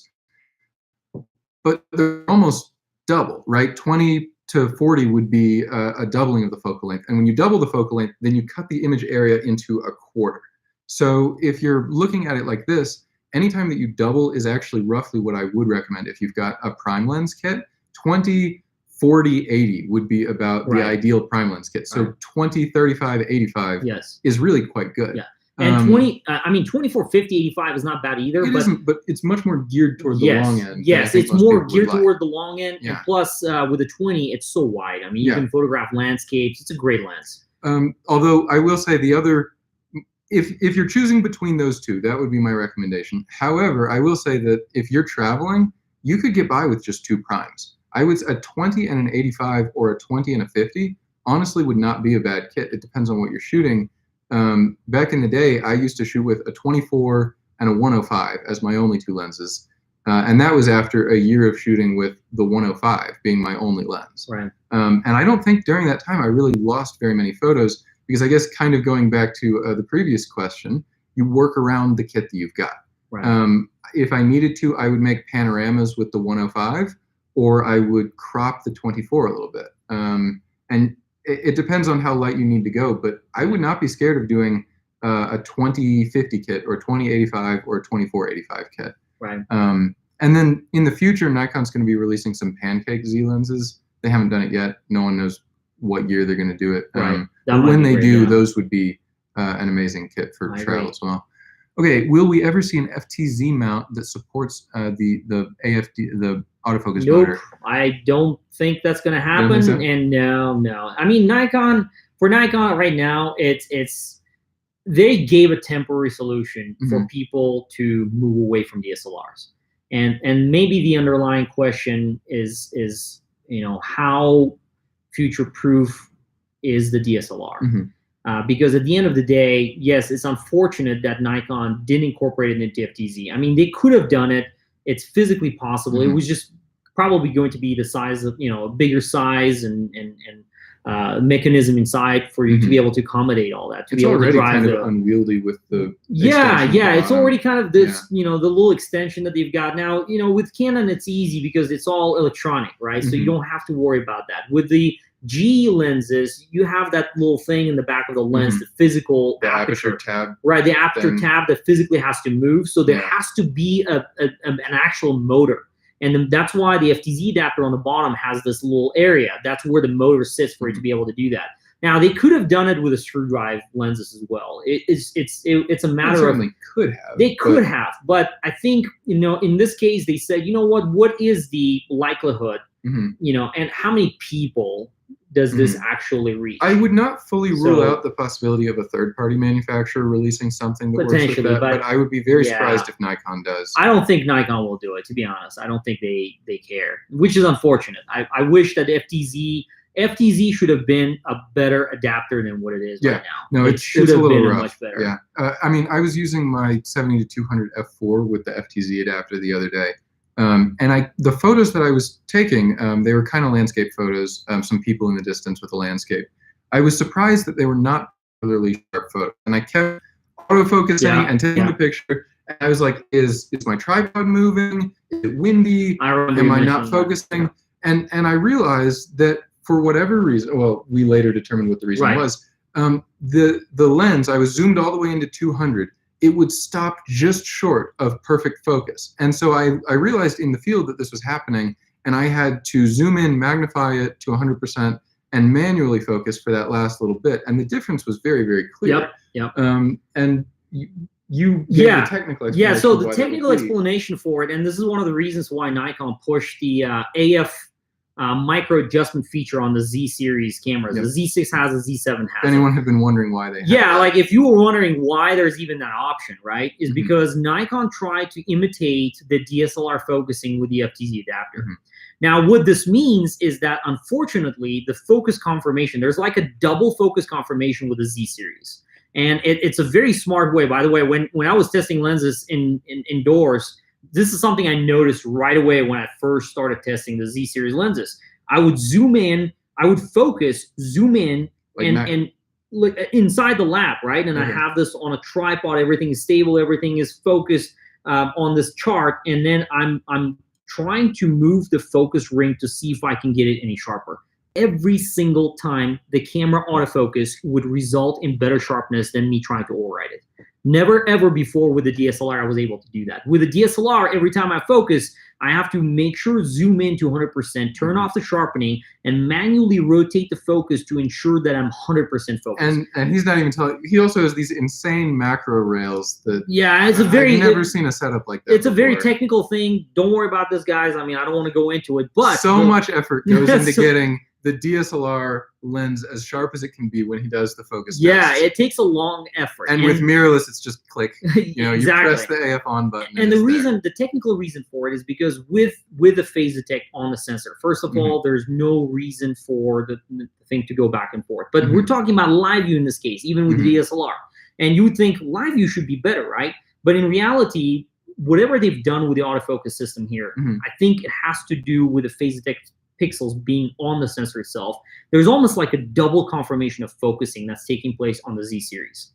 but they're almost double, right? 20 to 40 would be a doubling of the focal length. And when you double the focal length, then you cut the image area into a quarter. So if you're looking at it like this, anytime that you double is actually roughly what I would recommend if you've got a prime lens kit. 20, 40, 80 would be about the ideal prime lens kit. So 20, 35, 85 is really quite good. Yeah. And 24, 50, 85 is not bad either. It isn't, but it's much more geared toward the long end. Yes, it's more geared toward the long end. And plus, with the 20, it's so wide. I mean, you can photograph landscapes. It's a great lens. Although I will say the other, if you're choosing between those two, that would be my recommendation. However, I will say that if you're traveling, you could get by with just two primes. I would a 20 and an 85 or a 20 and a 50 honestly would not be a bad kit. It depends on what you're shooting. Back in the day, I used to shoot with a 24 and a 105 as my only two lenses. And that was after a year of shooting with the 105 being my only lens. Right. And I don't think during that time I really lost very many photos, because I guess kind of going back to the previous question, you work around the kit that you've got. Right. If I needed to, I would make panoramas with the 105, or I would crop the 24 a little bit. And it depends on how light you need to go, but I would not be scared of doing a 2050 kit or 2085 or a 2485 kit. Right. And then in the future, Nikon's going to be releasing some pancake Z lenses. They haven't done it yet. No one knows what year they're going to do it. Right. But when they do, those would be an amazing kit for travel as well. Okay, will we ever see an FTZ mount that supports the AFD, the autofocus motor? I don't think that's going to happen. So? And no. I mean, Nikon right now, they gave a temporary solution for people to move away from DSLRs. And maybe the underlying question is how future-proof is the DSLR? Because at the end of the day, yes, it's unfortunate that Nikon didn't incorporate it into FTZ. I mean, they could have done it. It's physically possible. It was just probably going to be the size of, a bigger size and mechanism inside for you to be able to accommodate all that. It's already kind of unwieldy with the it's already kind of this, the little extension that they've got now. With Canon, it's easy because it's all electronic, right? So you don't have to worry about that. With the G lenses, you have that little thing in the back of the lens, the physical aperture tab. Right, the aperture tab that physically has to move. So there has to be an actual motor. And that's why the FTZ adapter on the bottom has this little area. That's where the motor sits for it to be able to do that. Now, they could have done it with a screw drive lenses as well. It's a matter of... They could have. But I think, in this case, they said, what is the likelihood, and how many people does this actually reach? I would not fully rule out the possibility of a third-party manufacturer releasing something that works with that, but I would be very surprised if Nikon does. I don't think Nikon will do it, to be honest. I don't think they care, which is unfortunate. I wish that FTZ should have been a better adapter than what it is right now. No, it should have been much better. Yeah, I mean, I was using my 70-200 f4 with the FTZ adapter the other day. And the photos that I was taking, they were kind of landscape photos, some people in the distance with a landscape. I was surprised that they were not particularly sharp photos. And I kept autofocusing and taking the picture. And I was like, is my tripod moving? Is it windy? Am I not focusing? And I realized that for whatever reason, well, we later determined what the reason was, the lens, I was zoomed all the way into 200. It would stop just short of perfect focus. And so I realized in the field that this was happening, and I had to zoom in, magnify it to 100%, and manually focus for that last little bit. And the difference was very, very clear. And you gave the technical explanation. So the technical explanation for it, and this is one of the reasons why Nikon pushed the AF micro adjustment feature on the Z series cameras. The Z6 has, the Z7 has. If anyone had been wondering why they had that. Like if you were wondering why there's even that option, right, is because Nikon tried to imitate the DSLR focusing with the FTZ adapter. Now, what this means is that, unfortunately, the focus confirmation, there's like a double focus confirmation with the Z series. And it's a very smart way. By the way, when I was testing lenses indoors, this is something I noticed right away when I first started testing the Z series lenses. I would zoom in, I would focus, zoom in, Like and look inside the lab, right? And I have this on a tripod. Everything is stable. Everything is focused on this chart. And then I'm trying to move the focus ring to see if I can get it any sharper. Every single time, the camera autofocus would result in better sharpness than me trying to override it. Never ever before with the DSLR I was able to do that. With the DSLR, every time I focus, I have to make sure zoom in to 100%, turn off the sharpening, and manually rotate the focus to ensure that I'm 100% focused. And he's not even telling. He also has these insane macro rails that. Yeah, it's a very. I've never seen a setup like that. It's before. a very technical thing. Don't worry about this, guys. I mean, I don't want to go into it, but so much effort goes into getting the DSLR lens as sharp as it can be when he does the focus yeah, test. it takes a long effort. And with mirrorless, it's just click. You know, you exactly. press the AF on button. And the technical reason for it is because with the phase detect on the sensor, first of all, there's no reason for the thing to go back and forth. But we're talking about live view in this case, even with the DSLR. And you would think live view should be better, right? But in reality, whatever they've done with the autofocus system here, I think it has to do with the phase detect pixels being on the sensor itself. There's almost like a double confirmation of focusing that's taking place on the Z series.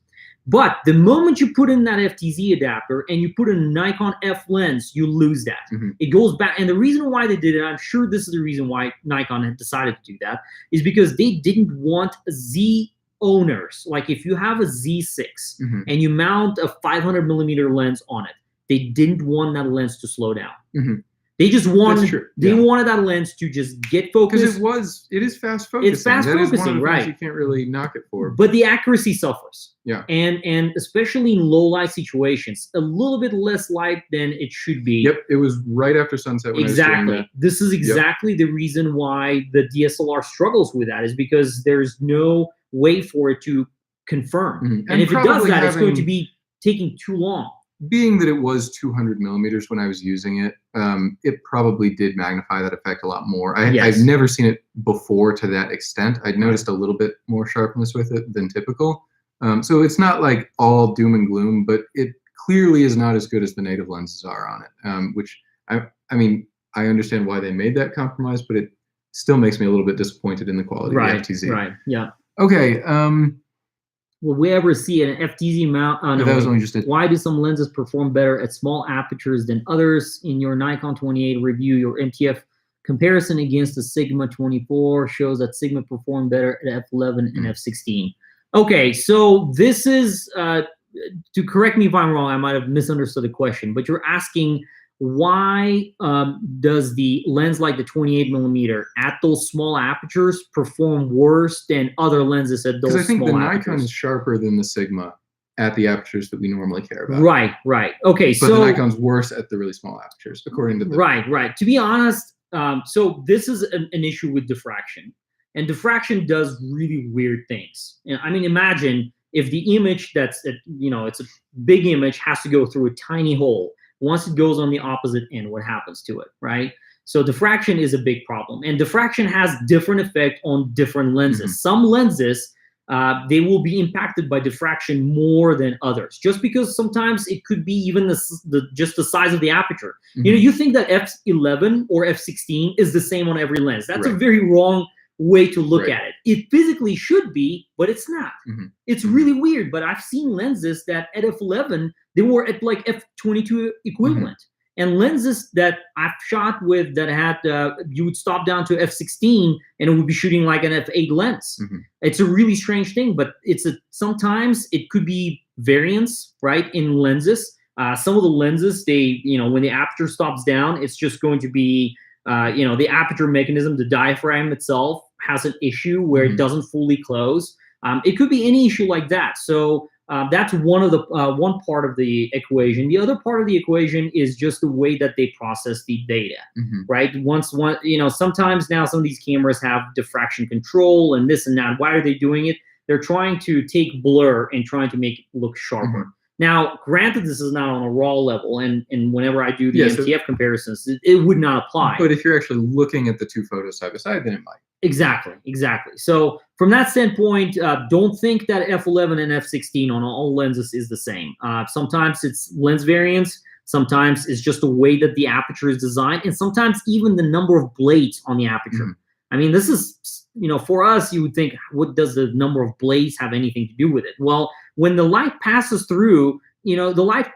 But the moment you put in that FTZ adapter and you put in a Nikon F lens, you lose that. It goes back. And the reason why they did it, I'm sure this is the reason why Nikon had decided to do that, is because they didn't want Z owners. Like if you have a Z6 and you mount a 500 millimeter lens on it, they didn't want that lens to slow down. They just wanted wanted that lens to just get focused. Because it is fast focusing. It's fast focusing, is one of the right? You can't really knock it for. But the accuracy suffers. Yeah. And especially in low light situations, a little bit less light than it should be. Yep. It was right after sunset when I was doing that. This is exactly the reason why the DSLR struggles with that, is because there's no way for it to confirm. And if it does that, it's going to be taking too long. Being that it was 200 millimeters when I was using it, it probably did magnify that effect a lot more. I've never seen it before to that extent. I'd noticed a little bit more sharpness with it than typical. So it's not like all doom and gloom, but it clearly is not as good as the native lenses are on it, which I mean, I understand why they made that compromise, but it still makes me a little bit disappointed in the quality of the FTZ. Right, yeah. Okay. Will we ever see an FTZ mount? No, that was only just why do some lenses perform better at small apertures than others? In your Nikon 28 review, your MTF comparison against the Sigma 24 shows that Sigma performed better at f11 and f16. Okay, so this is, to correct me if I'm wrong, I might have misunderstood the question, but you're asking why does the lens like the 28 millimeter at those small apertures perform worse than other lenses at those small apertures? Because I think the Nikon is sharper than the Sigma at the apertures that we normally care about. Right. Okay, but the Nikon's worse at the really small apertures, according to the... Right. To be honest, so this is an issue with diffraction. And diffraction does really weird things. I mean, imagine if the image that's, it's a big image, has to go through a tiny hole. Once it goes on the opposite end, what happens to it, right? So diffraction is a big problem. And diffraction has different effect on different lenses. Some lenses, they will be impacted by diffraction more than others, just because sometimes it could be even just the size of the aperture. You think that f11 or f16 is the same on every lens. That's a very wrong way to look at it. It physically should be, but it's not. It's really weird, but I've seen lenses that at f11, they were at like f22 equivalent. And lenses that I've shot with that had, you would stop down to f16 and it would be shooting like an f8 lens. It's a really strange thing, but sometimes it could be variance, right, in lenses. Some of the lenses, they, when the aperture stops down, it's just going to be, the aperture mechanism, the diaphragm itself has an issue where it doesn't fully close. It could be any issue like that. So that's one part of the equation. The other part of the equation is just the way that they process the data, right? Sometimes now some of these cameras have diffraction control and this and that. Why are they doing it? They're trying to take blur and trying to make it look sharper. Now, granted, this is not on a raw level, and whenever I do the MTF comparisons, it would not apply. But if you're actually looking at the two photos side by side, then it might. Exactly. So from that standpoint, don't think that f11 and f16 on all lenses is the same. Sometimes it's lens variance. Sometimes it's just the way that the aperture is designed, and sometimes even the number of blades on the aperture. I mean, this is, for us, you would think, what does the number of blades have anything to do with it? Well, when the light passes through, the light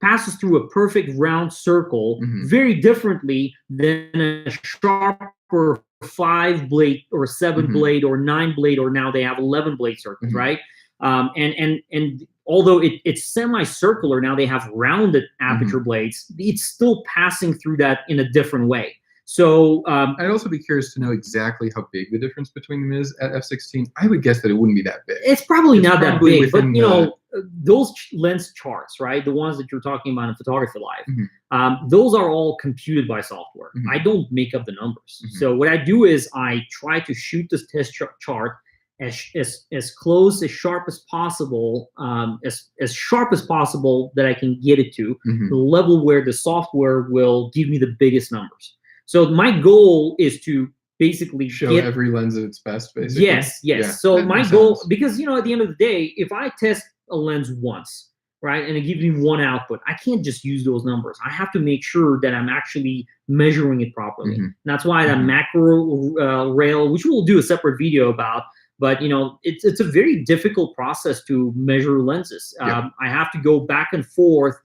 passes through a perfect round circle very differently than a sharper 5-blade or 7-blade or 9-blade, or now they have 11-blade circles, right? And although it's semicircular, now they have rounded aperture blades, it's still passing through that in a different way. So I'd also be curious to know exactly how big the difference between them is at f/16. I would guess that it wouldn't be that big. It's probably not that big, but those lens charts, right? The ones that you're talking about in Photography Live, those are all computed by software. I don't make up the numbers. So what I do is I try to shoot this test chart as close, as sharp as possible, as sharp as possible that I can get it to the level where the software will give me the biggest numbers. So my goal is to basically show every lens at its best, basically. Yes. Yeah, so my goal, because at the end of the day, if I test a lens once, right, and it gives me one output, I can't just use those numbers. I have to make sure that I'm actually measuring it properly. And that's why that macro rail, which we'll do a separate video about, but it's a very difficult process to measure lenses. I have to go back and forth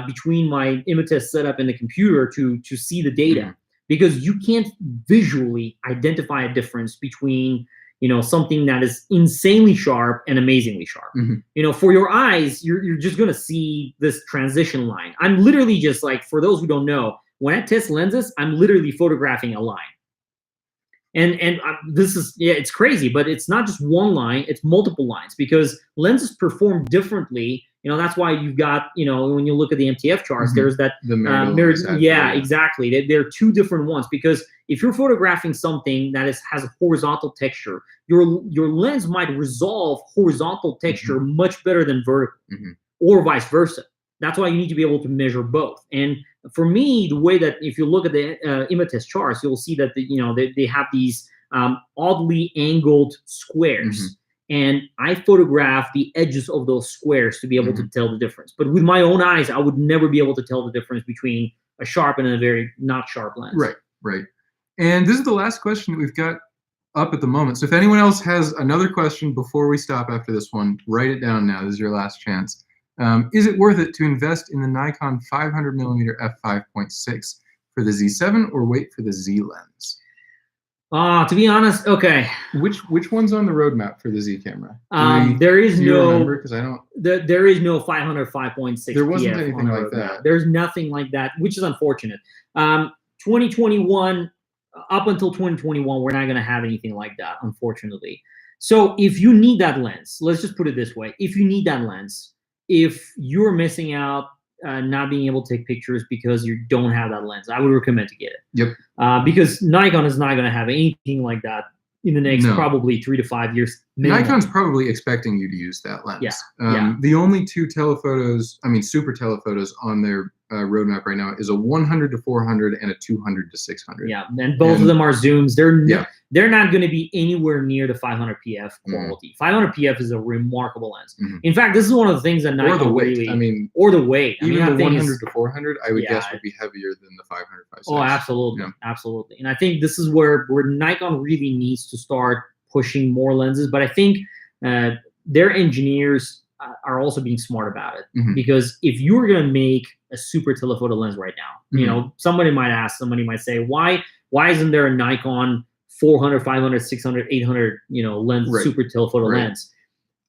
between my Imatest setup and the computer to see the data. Because you can't visually identify a difference between, something that is insanely sharp and amazingly sharp. For your eyes, you're just gonna see this transition line. I'm literally just like, for those who don't know, when I test lenses, I'm literally photographing a line. And this is, it's crazy, but it's not just one line, it's multiple lines, because lenses perform differently. That's why you've got, when you look at the MTF charts, there's that mirror. Yeah, exactly. They're two different ones, because if you're photographing something that has a horizontal texture, your lens might resolve horizontal texture much better than vertical, or vice versa. That's why you need to be able to measure both. And for me, the way that, if you look at the Imatest charts, you'll see that they have these oddly angled squares. And I photograph the edges of those squares to be able to tell the difference. But with my own eyes, I would never be able to tell the difference between a sharp and a very not sharp lens. Right. And this is the last question that we've got up at the moment. So if anyone else has another question before we stop after this one, write it down now. This is your last chance. Is it worth it to invest in the Nikon 500mm f5.6 for the Z7 or wait for the Z lens? To be honest, okay. Which one's on the roadmap for the Z camera? There is no. Because I don't. There is no 500 5.6. There wasn't anything like that. There's nothing like that, which is unfortunate. 2021, up until 2021, we're not going to have anything like that, unfortunately. So if you need that lens, let's just put it this way: if you need that lens, if you're missing out, not being able to take pictures because you don't have that lens, I would recommend to get it. Because Nikon is not going to have anything like that in the next probably 3 to 5 years. Minimum. Nikon's probably expecting you to use that lens. The only two telephotos, super telephotos on their roadmap right now is a 100 to 400 and a 200 to 600. Yeah, and both of them are zooms. They're not going to be anywhere near the 500 PF quality. 500 PF is a remarkable lens. In fact, this is one of the things that Nikon or the weight. Or the weight. Even the 100 to 400, I would guess would be heavier than the 500 5.6. Oh, absolutely, absolutely. And I think this is where Nikon really needs to start pushing more lenses. But I think their engineers are also being smart about it, because if you're going to make a super telephoto lens right now, somebody might say, why isn't there a Nikon 400, 500, 600, 800, lens, super telephoto lens?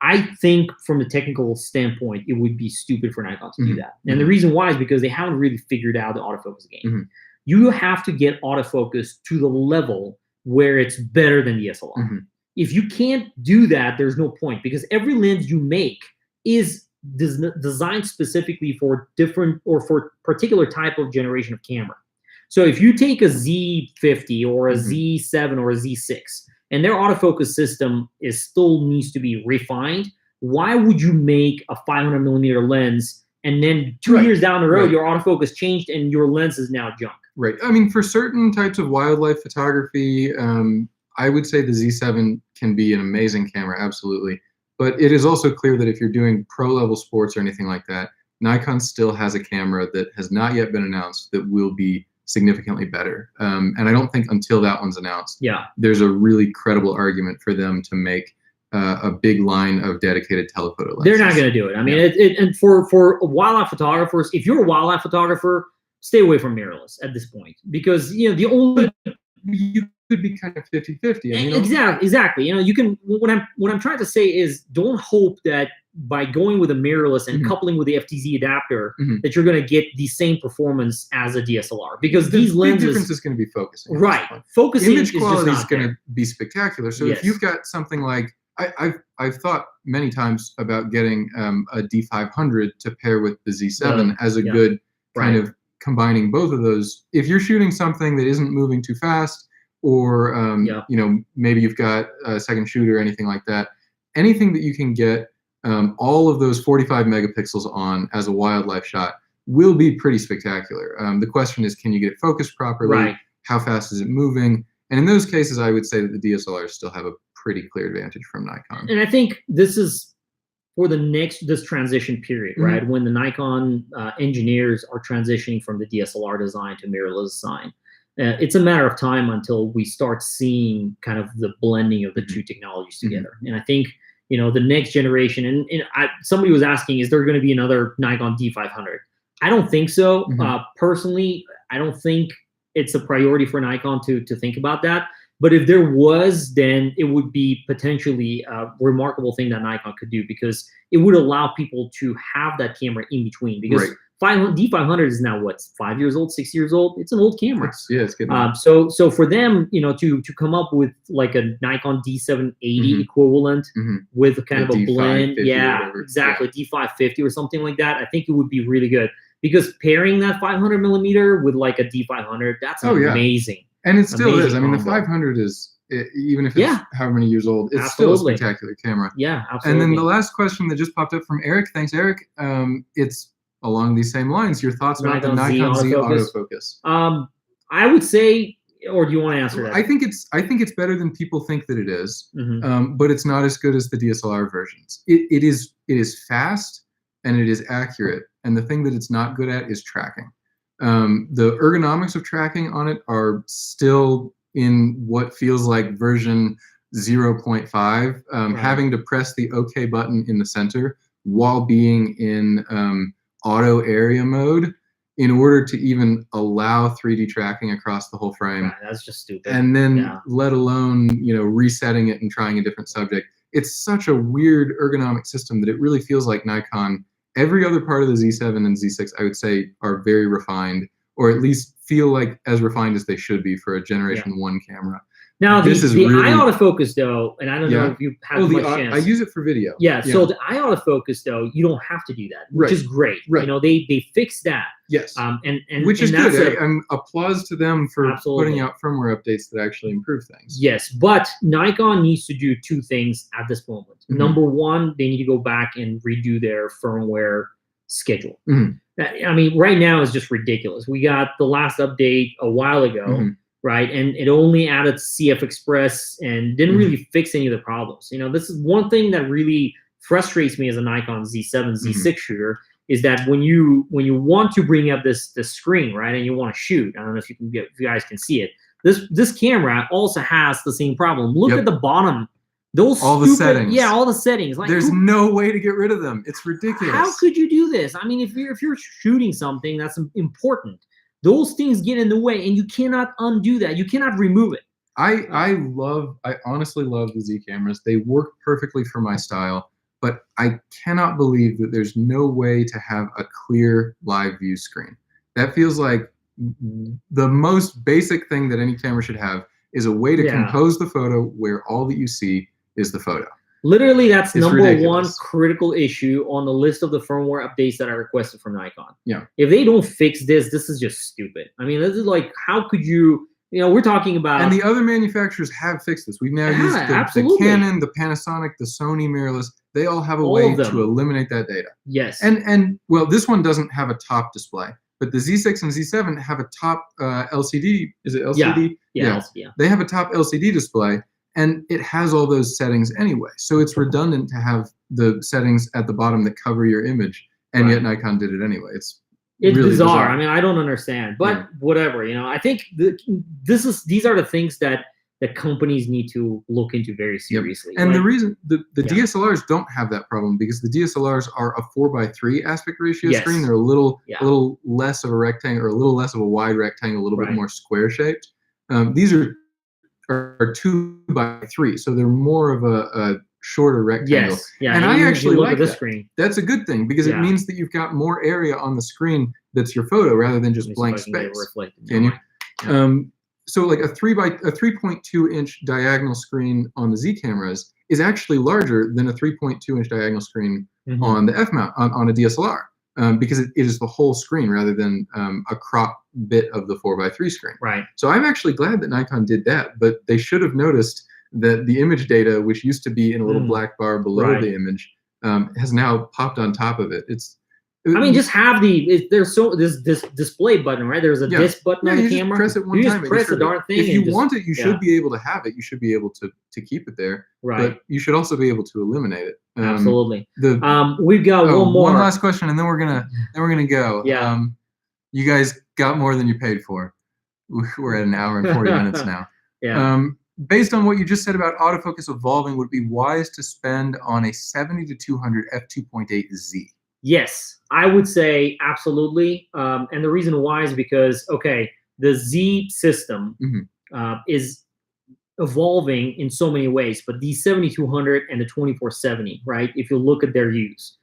I think from a technical standpoint, it would be stupid for Nikon to do that. And the reason why is because they haven't really figured out the autofocus game. You have to get autofocus to the level where it's better than DSLR. If you can't do that, there's no point, because every lens you make is designed specifically for different or for particular type of generation of camera. So if you take a Z50 or a Z7 or a Z6 and their autofocus system still needs to be refined, why would you make a 500mm lens and then 2 years down the road your autofocus changed and your lens is now junk? For certain types of wildlife photography, I would say the Z7 can be an amazing camera, absolutely. But it is also clear that if you're doing pro-level sports or anything like that, Nikon still has a camera that has not yet been announced that will be significantly better. And I don't think until that one's announced, yeah, there's a really credible argument for them to make a big line of dedicated telephoto lenses. They're not going to do it. I mean, and for wildlife photographers, if you're a wildlife photographer, stay away from mirrorless at this point, because the only you could be kind of 50-50. Exactly. You can. What I'm trying to say is, don't hope that by going with a mirrorless and coupling with the FTZ adapter that you're going to get the same performance as a DSLR, because these lenses. The difference is going to be focusing. Right. Focusing. Image quality is going to be spectacular. So yes. if you've got something like, I've thought many times about getting a D500 to pair with the Z7 as a good kind of combining both of those. If you're shooting something that isn't moving too fast, or maybe you've got a second shooter or anything like that, anything that you can get all of those 45 megapixels on as a wildlife shot will be pretty spectacular. The question is, can you get it focused properly? Right. How fast is it moving? And in those cases, I would say that the DSLRs still have a pretty clear advantage from Nikon. And I think this is for this transition period, right? When the Nikon engineers are transitioning from the DSLR design to mirrorless design. It's a matter of time until we start seeing kind of the blending of the two technologies together. And I think, the next generation, and somebody was asking, is there going to be another Nikon D500? I don't think so. Personally, I don't think it's a priority for Nikon to think about that. But if there was, then it would be potentially a remarkable thing that Nikon could do, because it would allow people to have that camera in between. Because D500 is now what, 5 years old, 6 years old? It's an old camera. It's good. So for them, to come up with like a Nikon D780 equivalent with kind of a blend, exactly, D550 or something like that, I think it would be really good, because pairing that 500 millimeter with like a D500, that's amazing. And it still is. I mean, the 500 is, even if it's however many years old, it's still a spectacular camera. Yeah, absolutely. And then the last question that just popped up from Eric, thanks Eric, it's along these same lines. Your thoughts about the Nikon Z autofocus? I would say, or do you want to answer that? I think it's better than people think that it is, but it's not as good as the DSLR versions. It is fast and it is accurate, and the thing that it's not good at is tracking. The ergonomics of tracking on it are still in what feels like version 0.5, having to press the OK button in the center while being in auto area mode in order to even allow 3D tracking across the whole frame. Right, that's just stupid. And then let alone, resetting it and trying a different subject. It's such a weird ergonomic system that it really feels like Nikon, every other part of the Z7 and Z6, I would say, are very refined, or at least feel like as refined as they should be for a Generation 1 camera. Now, the eye autofocus, though, and I don't know if you have much chance. I use it for video. Yeah, so the eye autofocus, though, you don't have to do that, which is great. Right. They fixed that. Yes. And which is good. And applause to them for putting out firmware updates that actually improve things. Yes, but Nikon needs to do two things at this moment. Number one, they need to go back and redo their firmware schedule. I mean, right now is just ridiculous. We got the last update a while ago. Right, and it only added CF Express and didn't really fix any of the problems. This is one thing that really frustrates me as a Nikon Z7, Z6 shooter, is that when you want to bring up this screen, right, and you want to shoot, I don't know if you guys can see it. This camera also has the same problem. Look at the bottom. All the settings. Yeah, all the settings. Like, there's no way to get rid of them. It's ridiculous. How could you do this? I mean, if you're shooting something that's important, those things get in the way, and you cannot undo that. You cannot remove it. I honestly love the Z cameras. They work perfectly for my style, but I cannot believe that there's no way to have a clear live view screen. That feels like the most basic thing that any camera should have, is a way to compose the photo where all that you see is the photo. Literally, that's number one critical issue on the list of the firmware updates that I requested from Nikon. Yeah. If they don't fix this, this is just stupid. I mean, this is like, how could you, we're talking about... And the other manufacturers have fixed this. We've now used the Canon, the Panasonic, the Sony mirrorless. They all have a way to eliminate that data. Yes. And well, this one doesn't have a top display, but the Z6 and Z7 have a top LCD. Is it LCD? Yeah. They have a top LCD display. And it has all those settings anyway. So it's redundant to have the settings at the bottom that cover your image. And yet Nikon did it anyway. It's really bizarre. I mean, I don't understand, but whatever. I think these are the things that the companies need to look into very seriously. And the reason the DSLRs don't have that problem because the DSLRs are a 4:3 aspect ratio screen. They're a little less of a rectangle, or a little less of a wide rectangle, a little bit more square shaped. These are 2:3, so they're more of a shorter rectangle. And I actually like that. Screen. That's a good thing because it means that you've got more area on the screen that's your photo rather than just blank space. Can you? So like a 3.2 inch diagonal screen on the Z cameras is actually larger than a 3.2 inch diagonal screen on the F mount on a DSLR. Because it is the whole screen rather than a crop bit of the 4:3 screen. Right. So I'm actually glad that Nikon did that, but they should have noticed that the image data, which used to be in a little black bar below the image, has now popped on top of it. I mean, just have there's this display button, right? There's a disc button on the camera. Press it one time. Just press the darn thing. If you want it, you should be able to have it. You should be able to keep it there. Right. But you should also be able to eliminate it. Absolutely. We've got one more. One last question, and then we're gonna go. Yeah. You guys got more than you paid for. We're at an hour and 40 minutes now. Yeah. Based on what you just said about autofocus evolving, would it be wise to spend on a 70-200 f2.8Z? Yes, I would say absolutely. And the reason why is because, the Z system is evolving in so many ways, but the 7200 and the 2470, right? If you look at their use,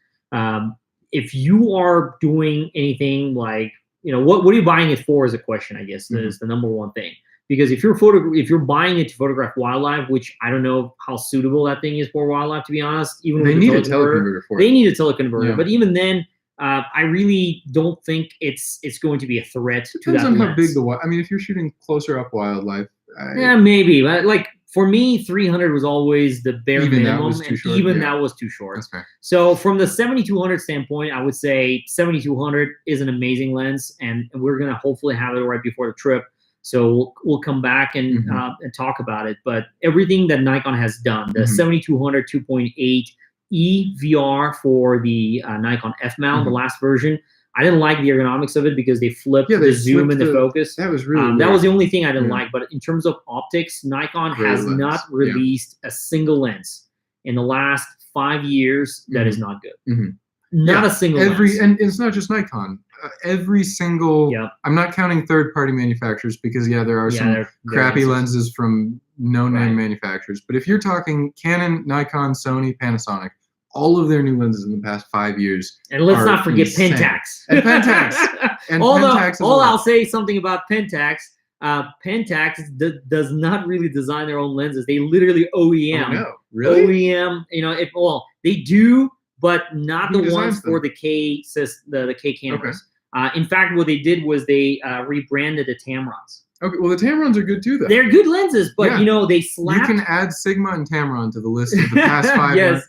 if you are doing anything like, what are you buying it for is a question, I guess, is the number one thing. Because if you're buying it to photograph wildlife, which I don't know how suitable that thing is for wildlife, to be honest. Even they need a teleconverter for it. They need a teleconverter, but even then, I really don't think it's going to be a threat to that. Depends on how big I mean, if you're shooting closer up wildlife, yeah, maybe. But like for me, 300 was always the bare minimum, that was too short. That's fair. So from the 7200 standpoint, I would say 7200 is an amazing lens, and we're gonna hopefully have it right before the trip. So we'll come back and talk about it. But everything that Nikon has done, the 7200 2.8 EVR for the Nikon F mount, the last version, I didn't like the ergonomics of it because they flipped the zoom and the focus. That was really that was the only thing I didn't like. But in terms of optics, Nikon has not released a single lens in the last 5 years that is not good. Not a single lens. And it's not just Nikon. Every single, I'm not counting third-party manufacturers because there are some crappy lenses from no-name manufacturers. But if you're talking Canon, Nikon, Sony, Panasonic, all of their new lenses in the past 5 years, and let's not forget Pentax. And Pentax. I'll say something about Pentax. Pentax does not really design their own lenses. They literally OEM. Oh, no. Really? OEM. They do, but not the ones for the K cameras. Okay. In fact, what they did was they rebranded the Tamrons. Okay, well, the Tamrons are good too, though. They're good lenses, but they slapped. You can add Sigma and Tamron to the list of the past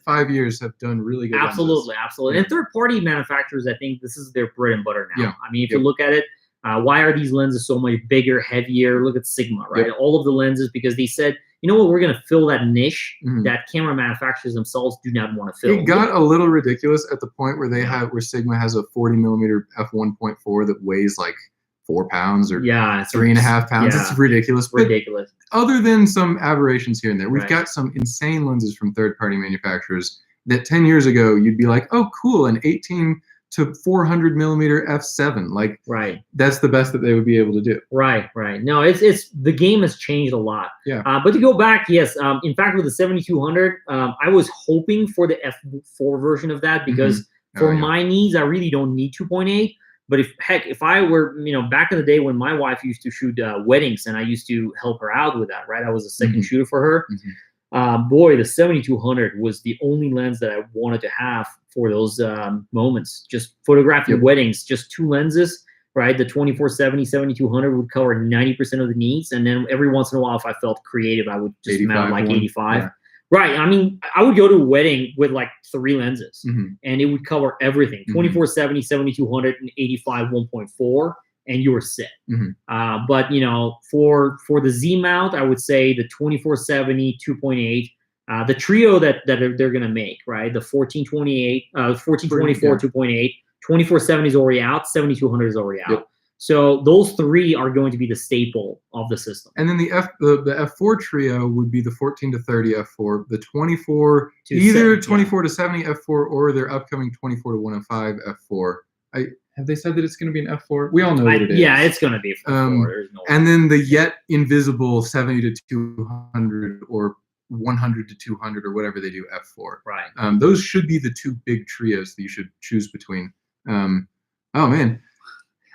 5 years have done really good. Absolutely. And third-party manufacturers, I think this is their bread and butter now. I mean, if you look at it, why are these lenses so much bigger, heavier? Look at Sigma, right? All of the lenses, because they said, you know what, we're going to fill that niche that camera manufacturers themselves do not want to fill. It got a little ridiculous at the point where where Sigma has a 40mm f1.4 that weighs like 4 pounds or 3.5 pounds. It's ridiculous. Ridiculous. But other than some aberrations here and there, we've got some insane lenses from third-party manufacturers that 10 years ago you'd be like, oh, cool, an 18 to 400mm f7, like that's the best that they would be able to do. Right. No, it's the game has changed a lot. But to go back, yes, in fact, with the 7200, I was hoping for the f4 version of that because for my needs, I really don't need 2.8. But if I were, back in the day when my wife used to shoot weddings and I used to help her out with that, right? I was a second shooter for her. Boy, the 7200 was the only lens that I wanted to have for those moments. Just photographing weddings, just 2 lenses, right? The 2470, 7200 would cover 90% of the needs. And then every once in a while, if I felt creative, I would just mount like 85. Right. I mean, I would go to a wedding with like 3 lenses and it would cover everything. 2470, 7200, and 85 1.4. And you were set. But for the Z mount, I would say the 2470 2.8, the trio that they're gonna make, right? The 1428, 1424 2.8, 2470 is already out. 7200 is already out. Yep. So those three are going to be the staple of the system. And then the F4 trio would be the 14 to 30 F4, the 24 To either 70, 24 to 70 F4 or their upcoming 24 to 105 F4. Have they said that it's going to be an F4? We all know that it is. Yeah, it's going to be a F4. There's no and then the yet invisible 70 to 200 or 100 to 200 or whatever they do F4. Right. Those should be the two big trios that you should choose between. Oh man.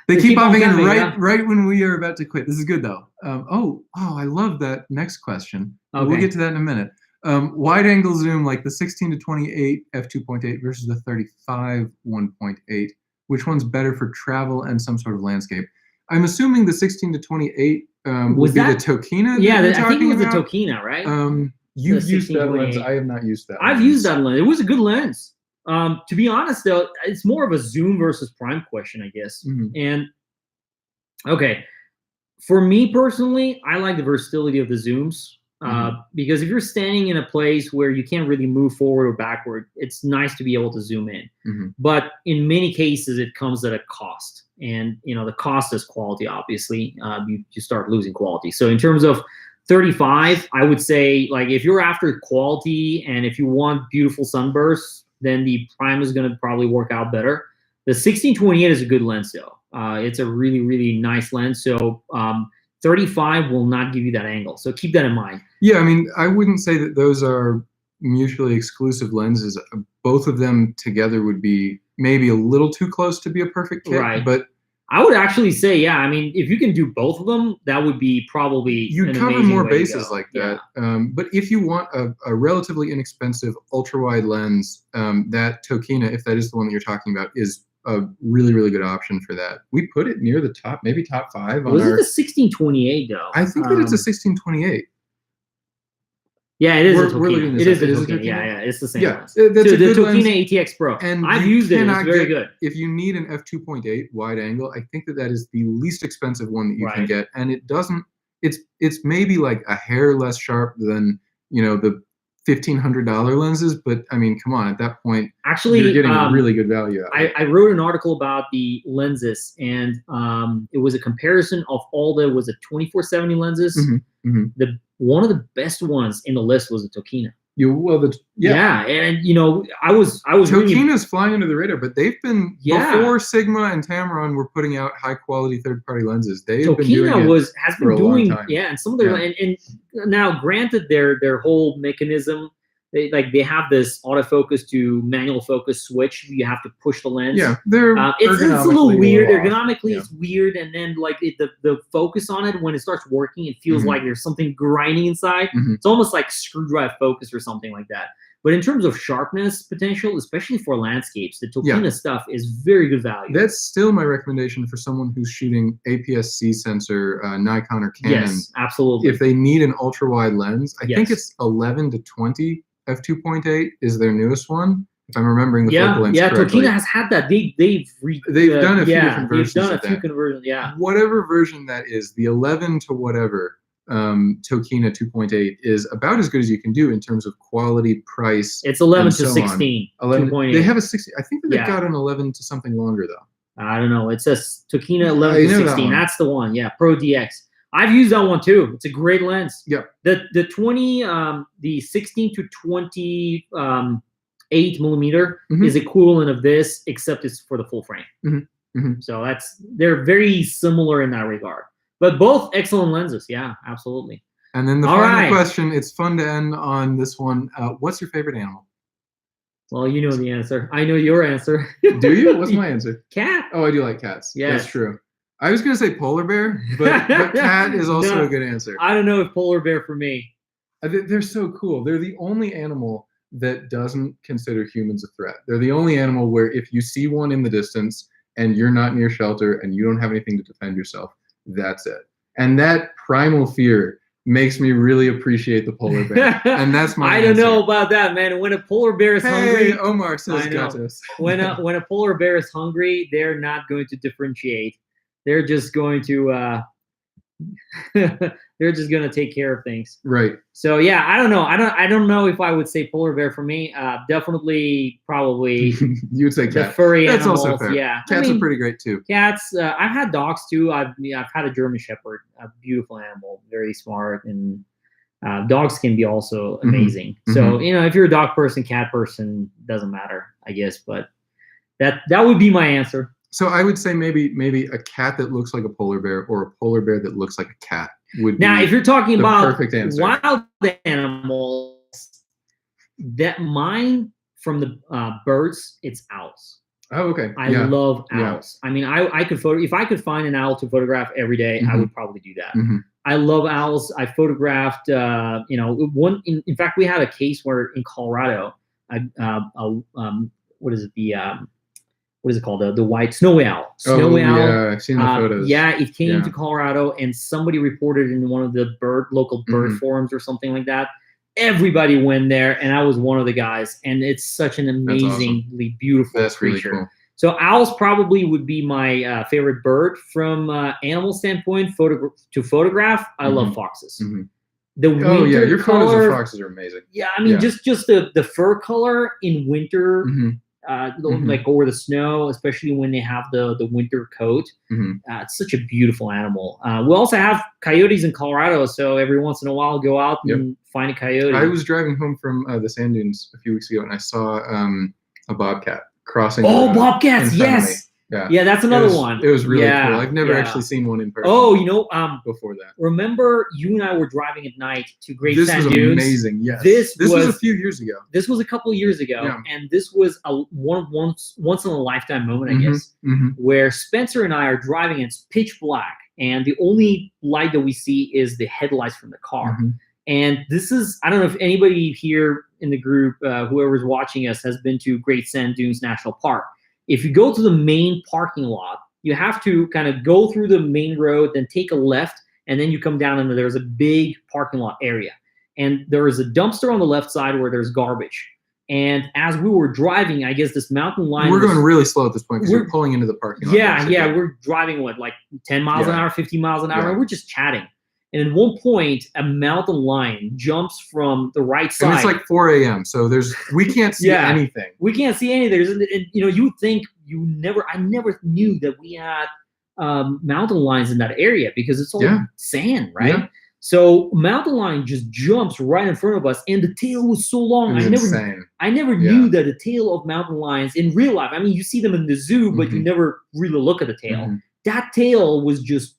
They keep popping in right when we are about to quit. This is good though. I love that next question. Okay. We'll get to that in a minute. Wide angle zoom like the 16 to 28 f2.8 versus the 35 1.8. Which one's better for travel and some sort of landscape? I'm assuming the 16 to 28 would be the Tokina. Yeah, I think it was the Tokina, right? You've used that lens. I have not used that. I've used that lens. It was a good lens. To be honest, though, it's more of a zoom versus prime question, I guess. And okay, for me personally, I like the versatility of the zooms because if you're standing in a place where you can't really move forward or backward, it's nice to be able to zoom in. But in many cases, it comes at a cost, and the cost is quality. Obviously, you start losing quality. So in terms of 35, I would say like if you're after quality and if you want beautiful sunbursts, then the prime is going to probably work out better. The 16-28 is a good lens though. It's a really, really nice lens. So 35 will not give you that angle. So keep that in mind. Yeah, I mean, I wouldn't say that those are mutually exclusive lenses. Both of them together would be maybe a little too close to be a perfect kit. Right. But I would actually say, yeah, I mean, if you can do both of them, that would be probably you'd cover more bases like that. But if you want a relatively inexpensive ultra-wide lens, that Tokina, if that is the one that you're talking about, is a really, really good option for that. We put it near the top, maybe top 5. Was it the 16-28 though? I think that it's a 16-28. Yeah, it is a Tokina. It is a Tokina. Yeah, it's the same lens. That's the Tokina ATX Pro. And I've used it. It's very good. If you need an f2.8 wide angle, I think that is the least expensive one that you can get, and it doesn't. It's maybe like a hair less sharp than the $1,500 lenses, but I mean, come on, at that point, actually, you're getting a really good value out of it. I wrote an article about the lenses, and it was a comparison of all the 2470 lenses. One of the best ones in the list was the Tokina. Yeah, and I was Tokina's flying under the radar, but they've been before Sigma and Tamron were putting out high quality third-party lenses. They've been doing it has been doing long time. And some of their and now granted their whole mechanism, they have this autofocus to manual focus switch. You have to push the lens. Yeah, it's a little weird. Ergonomically, it's weird, and then like the focus on it when it starts working, it feels like there's something grinding inside. It's almost like screwdriver focus or something like that. But in terms of sharpness potential, especially for landscapes, the Tokina stuff is very good value. That's still my recommendation for someone who's shooting APS-C sensor, Nikon or Canon. Yes, absolutely. If they need an ultra wide lens, I think it's 11 to 20. f2.8 is their newest one, if I'm remembering the focal length correctly. Tokina has had that. They've done a few different versions. They've done a few conversions. Yeah, whatever version that is, the 11 to whatever Tokina 2.8 is about as good as you can do in terms of quality, price. It's 11 to 16. 11. They have a 16. I think that they've got an 11 to something longer though. I don't know. It says Tokina 11 to 16. That's the one. Yeah, Pro DX. I've used that one too. It's a great lens. Yeah. The 16 to 28 millimeter is equivalent of this, except it's for the full frame. So they're very similar in that regard. But both excellent lenses. Yeah, absolutely. And then the final question. It's fun to end on this one. What's your favorite animal? Well, you know the answer. I know your answer. Do you? What's my answer? Cat. Oh, I do like cats. Yeah, that's true. I was going to say polar bear, but cat is also a good answer. I don't know if polar bear for me. They're so cool. They're the only animal that doesn't consider humans a threat. They're the only animal where if you see one in the distance and you're not near shelter and you don't have anything to defend yourself, that's it. And that primal fear makes me really appreciate the polar bear. And that's my I don't know about that, man. When a polar bear is hungry... Hey, Omar says gatos. When a polar bear is hungry, they're not going to differentiate. They're just going to They're just gonna take care of things. Right. So yeah, I don't know. I don't know if I would say polar bear for me. Definitely, probably You would say cat. the furry That's animals. also fair. Yeah, Cats are pretty great too. Cats. I've had dogs too. I've had a German Shepherd, a beautiful animal, very smart, and dogs can be also amazing. So if you're a dog person, cat person, doesn't matter, I guess. But that would be my answer. So I would say maybe a cat that looks like a polar bear, or a polar bear that looks like a cat would be. Now, if you're talking about perfect answer. Wild animals, that mine from the birds, it's owls. Oh, okay. I love owls. I mean, I could if I could find an owl to photograph every day, I would probably do that. I love owls. I photographed, in fact, we had a case where in Colorado, what is it? What is it called? The white snowy owl. Snowy owl. Yeah, I've seen the photos. Yeah, it came to Colorado, and somebody reported in one of the local bird forums or something like that. Everybody went there, and I was one of the guys. And it's such an amazingly beautiful creature. Really cool. So owls probably would be my favorite bird from animal standpoint. To photograph, I love foxes. The winter your photos of foxes are amazing. Yeah, I mean, just the fur color in winter. Like over the snow, especially when they have the winter coat. It's such a beautiful animal. We also have coyotes in Colorado, so every once in a while go out and find a coyote. I was driving home from the sand dunes a few weeks ago, and I saw a bobcat crossing. Oh, bobcats! Yes. Yeah, that's another one. It was really cool. I've never actually seen one in person. Oh, before that. Remember, you and I were driving at night to Great Sand Dunes. This was amazing. Yes. This was a few years ago. This was a couple of years ago, and this was a once in a lifetime moment, I guess, where Spencer and I are driving. And it's pitch black, and the only light that we see is the headlights from the car. And this is, I don't know if anybody here in the group, whoever's watching us, has been to Great Sand Dunes National Park. If you go to the main parking lot, you have to kind of go through the main road, then take a left, and then you come down and there's a big parking lot area. And there is a dumpster on the left side where there's garbage. And as we were driving, I guess this mountain lion. We're going really slow at this point because we're pulling into the parking lot. Yeah. We're driving, like 10 miles an hour, 50 miles an hour, and we're just chatting. And at one point, a mountain lion jumps from the right side. And it's like 4 a.m., so we can't see anything. We can't see anything. And you would think I never knew that we had mountain lions in that area because it's all sand, right? Yeah. So mountain lion just jumps right in front of us, and the tail was so long. I never knew that the tail of mountain lions in real life. I mean, you see them in the zoo, but you never really look at the tail. That tail was just.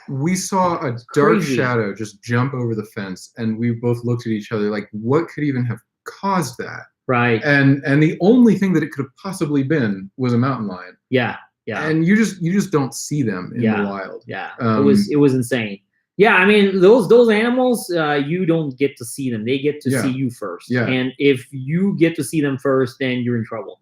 We saw a dark shadow just jump over the fence, and we both looked at each other like, what could even have caused that? Right. And the only thing that it could have possibly been was a mountain lion. Yeah. And you just don't see them in the wild. Yeah. It was insane. Yeah, I mean, those animals, you don't get to see them. They get to see you first. Yeah. And if you get to see them first, then you're in trouble.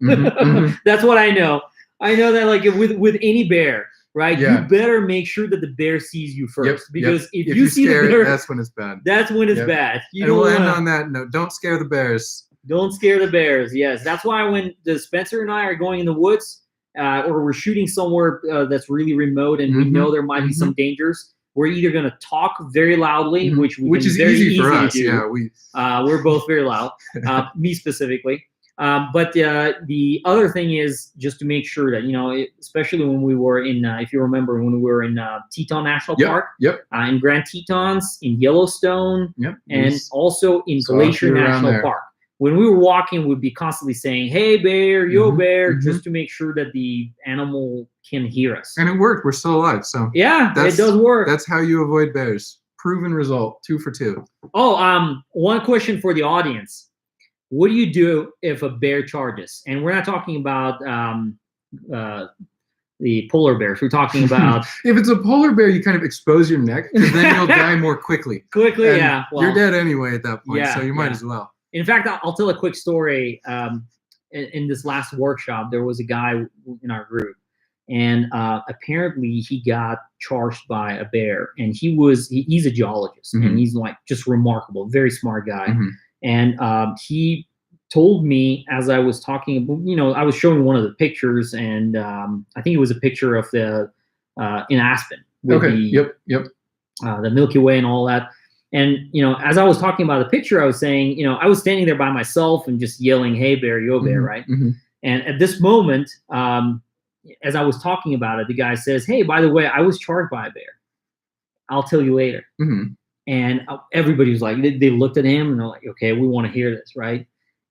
That's what I know. I know that, like, with any bear, right? You better make sure that the bear sees you first, because if you see the bear, that's when it's bad. That's when it's bad. We'll end on that note. Don't scare the bears. Don't scare the bears. Yes, that's why when Spencer and I are going in the woods, or we're shooting somewhere that's really remote, and we know there might be some dangers, we're either going to talk very loudly, which is very easy for us. Yeah, we're both very loud. Me specifically. But the other thing is just to make sure that, especially when we were in, if you remember, when we were in Teton National Park, in Grand Tetons, in Yellowstone, and also in Glacier National Park. When we were walking, we'd be constantly saying, "Hey, bear, yo, bear," just to make sure that the animal can hear us. And it worked. We're still alive. So yeah, it does work. That's how you avoid bears. Proven result. 2 for 2. Oh, one question for the audience. What do you do if a bear charges? And we're not talking about the polar bears. We're talking about if it's a polar bear, you kind of expose your neck, because then you'll die more quickly. Yeah. Well, you're dead anyway at that point, so you might as well. In fact, I'll tell a quick story. In this last workshop, there was a guy in our group, and apparently he got charged by a bear. And he's a geologist, and he's like just remarkable, very smart guy. And he told me, as I was talking, I was showing one of the pictures, and I think it was a picture of the in Aspen. Okay. Yep. the Milky Way and all that. And, as I was talking about the picture, I was saying, I was standing there by myself and just yelling, "Hey, bear, yo, bear," right? And at this moment, as I was talking about it, the guy says, "Hey, by the way, I was charged by a bear. I'll tell you later." And everybody was like, they looked at him and they're like, "Okay, we want to hear this," right?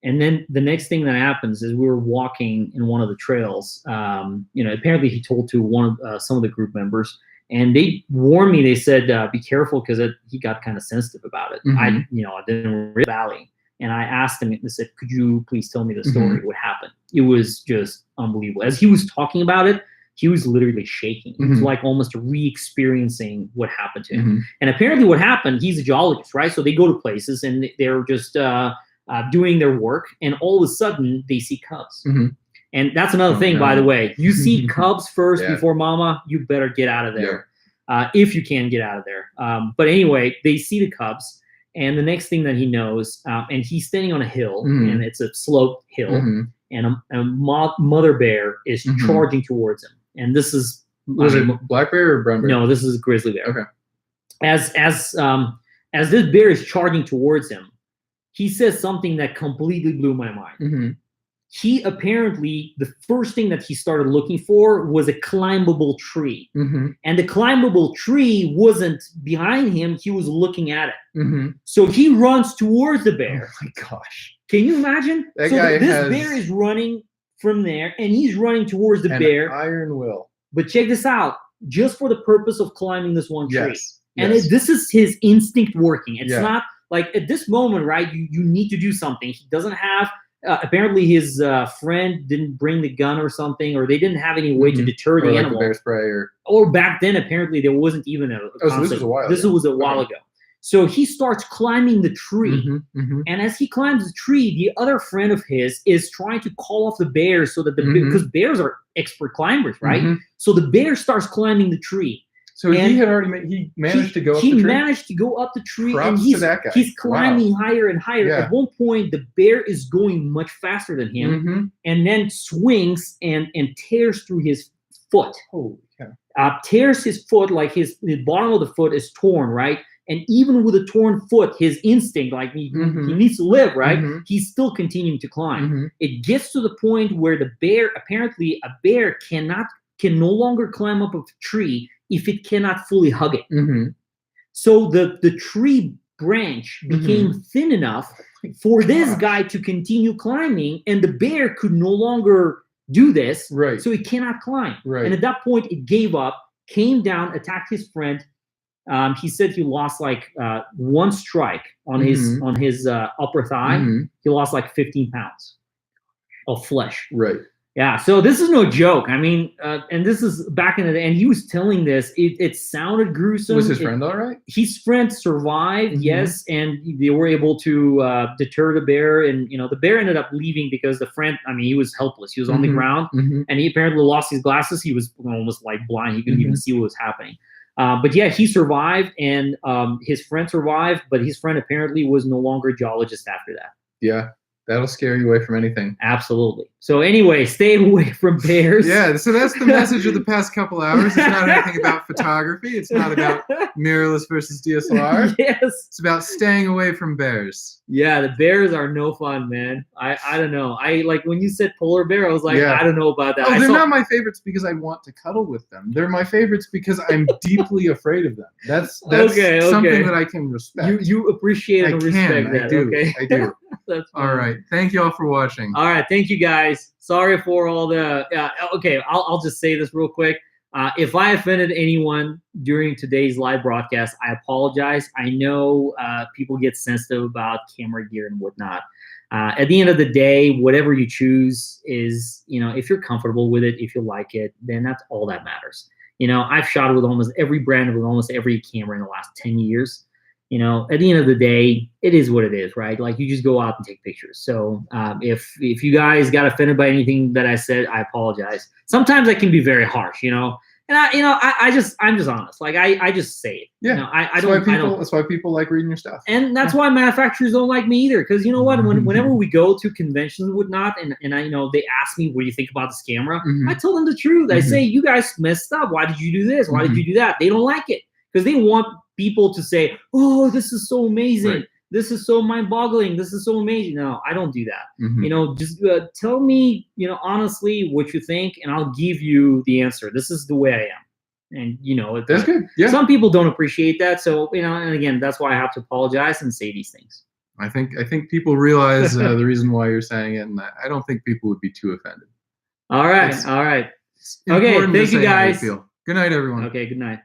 And then the next thing that happens is we were walking in one of the trails. Apparently he told to some of the group members, and they warned me. They said, "Be careful," because he got kind of sensitive about it. I didn't really valley. And I asked him, I said, "Could you please tell me the story? What happened?" It was just unbelievable. As he was talking about it, he was literally shaking. It was like almost re-experiencing what happened to him. And apparently what happened, he's a geologist, right? So they go to places and they're just doing their work, and all of a sudden they see cubs. And that's another thing, by the way. You see cubs first before mama, you better get out of there. If you can get out of there. But anyway, they see the cubs. And the next thing that he knows, and he's standing on a hill, and it's a sloped hill, and a mother bear is charging towards him. And this is was it black bear or brown bear? No, this is a grizzly bear. Okay. As this bear is charging towards him, he says something that completely blew my mind. He apparently, the first thing that he started looking for was a climbable tree. And the climbable tree wasn't behind him. He was looking at it. So he runs towards the bear. Oh my gosh. Can you imagine? This bear is running from there, and he's running towards the bear. Iron will. But check this out. Just for the purpose of climbing this one tree. And Yes. this is his instinct working. It's not like at this moment, right? You need to do something. He doesn't have... apparently his friend didn't bring the gun or something, or they didn't have any way to deter the animal. Bear spray or back then, apparently there wasn't even a concept. So this was a while This was a while ago. So he starts climbing the tree. And as he climbs the tree, the other friend of his is trying to call off the bear so that because bears are expert climbers, right? So the bear starts climbing the tree. So he had already managed to go up the tree? He managed to go up the tree. Props and to that guy. He's climbing higher and higher. Yeah. At one point, the bear is going much faster than him and then swings and tears through his foot. Holy cow. Tears his foot, like the bottom of the foot is torn, right? And even with a torn foot, his instinct, like he needs to live, right? He's still continuing to climb. It gets to the point where the bear, apparently a bear can no longer climb up a tree if it cannot fully hug it. So the tree branch became thin enough for this guy to continue climbing, and the bear could no longer do this, so he cannot climb. And at that point, it gave up, came down, attacked his friend. He said he lost like one strike on his upper thigh. He lost like 15 pounds of flesh. Yeah, so this is no joke. I mean, and this is back in the day, and he was telling this. It sounded gruesome. Was his friend all right? His friend survived, yes, and they were able to deter the bear. And the bear ended up leaving because the friend, I mean, he was helpless. He was on the ground, and he apparently lost his glasses. He was almost like blind. He couldn't even see what was happening. But yeah, he survived, and his friend survived. But his friend apparently was no longer a geologist after that. Yeah. That'll scare you away from anything. Absolutely. So anyway, stay away from bears. Yeah, so that's the message of the past couple hours. It's not anything about photography. It's not about mirrorless versus DSLR. Yes. It's about staying away from bears. Yeah, the bears are no fun, man. I don't know. I like when you said polar bear, I was like, I don't know about that. Oh, they're not my favorites because I want to cuddle with them. They're my favorites because I'm deeply afraid of them. That's something that I can respect. You appreciate and respect that. I do. Okay. I do. That's all right. Thank you all for watching. All right. Thank you, guys. Sorry for all the... okay, I'll just say this real quick. If I offended anyone during today's live broadcast, I apologize. I know people get sensitive about camera gear and whatnot. At the end of the day, whatever you choose is, if you're comfortable with it, if you like it, then that's all that matters. I've shot with almost every brand, with almost every camera in the last 10 years. At the end of the day, it is what it is, right? Like you just go out and take pictures. So if you guys got offended by anything that I said, I apologize. Sometimes I can be very harsh, and I'm just honest. Like I just say it. Yeah. That's why people like reading your stuff. And that's why manufacturers don't like me either. Because you know what? Whenever we go to conventions and whatnot, and they ask me, what do you think about this camera? I tell them the truth. I say, you guys messed up. Why did you do this? Why did you do that? They don't like it. because they want people to say, "Oh, this is so amazing. Right. This is so mind-boggling. This is so amazing." No, I don't do that. Mhm. You know, just tell me, you know, honestly what you think, and I'll give you the answer. This is the way I am. And you know, That's good. Yeah. some people don't appreciate that. So, you know, and again, that's why I have to apologize and say these things. I think people realize the reason why you're saying it, and I don't think people would be too offended. All right. All right. It's Okay. important to Thank you, say how you guys. feel. Good night, everyone. Okay. Good night.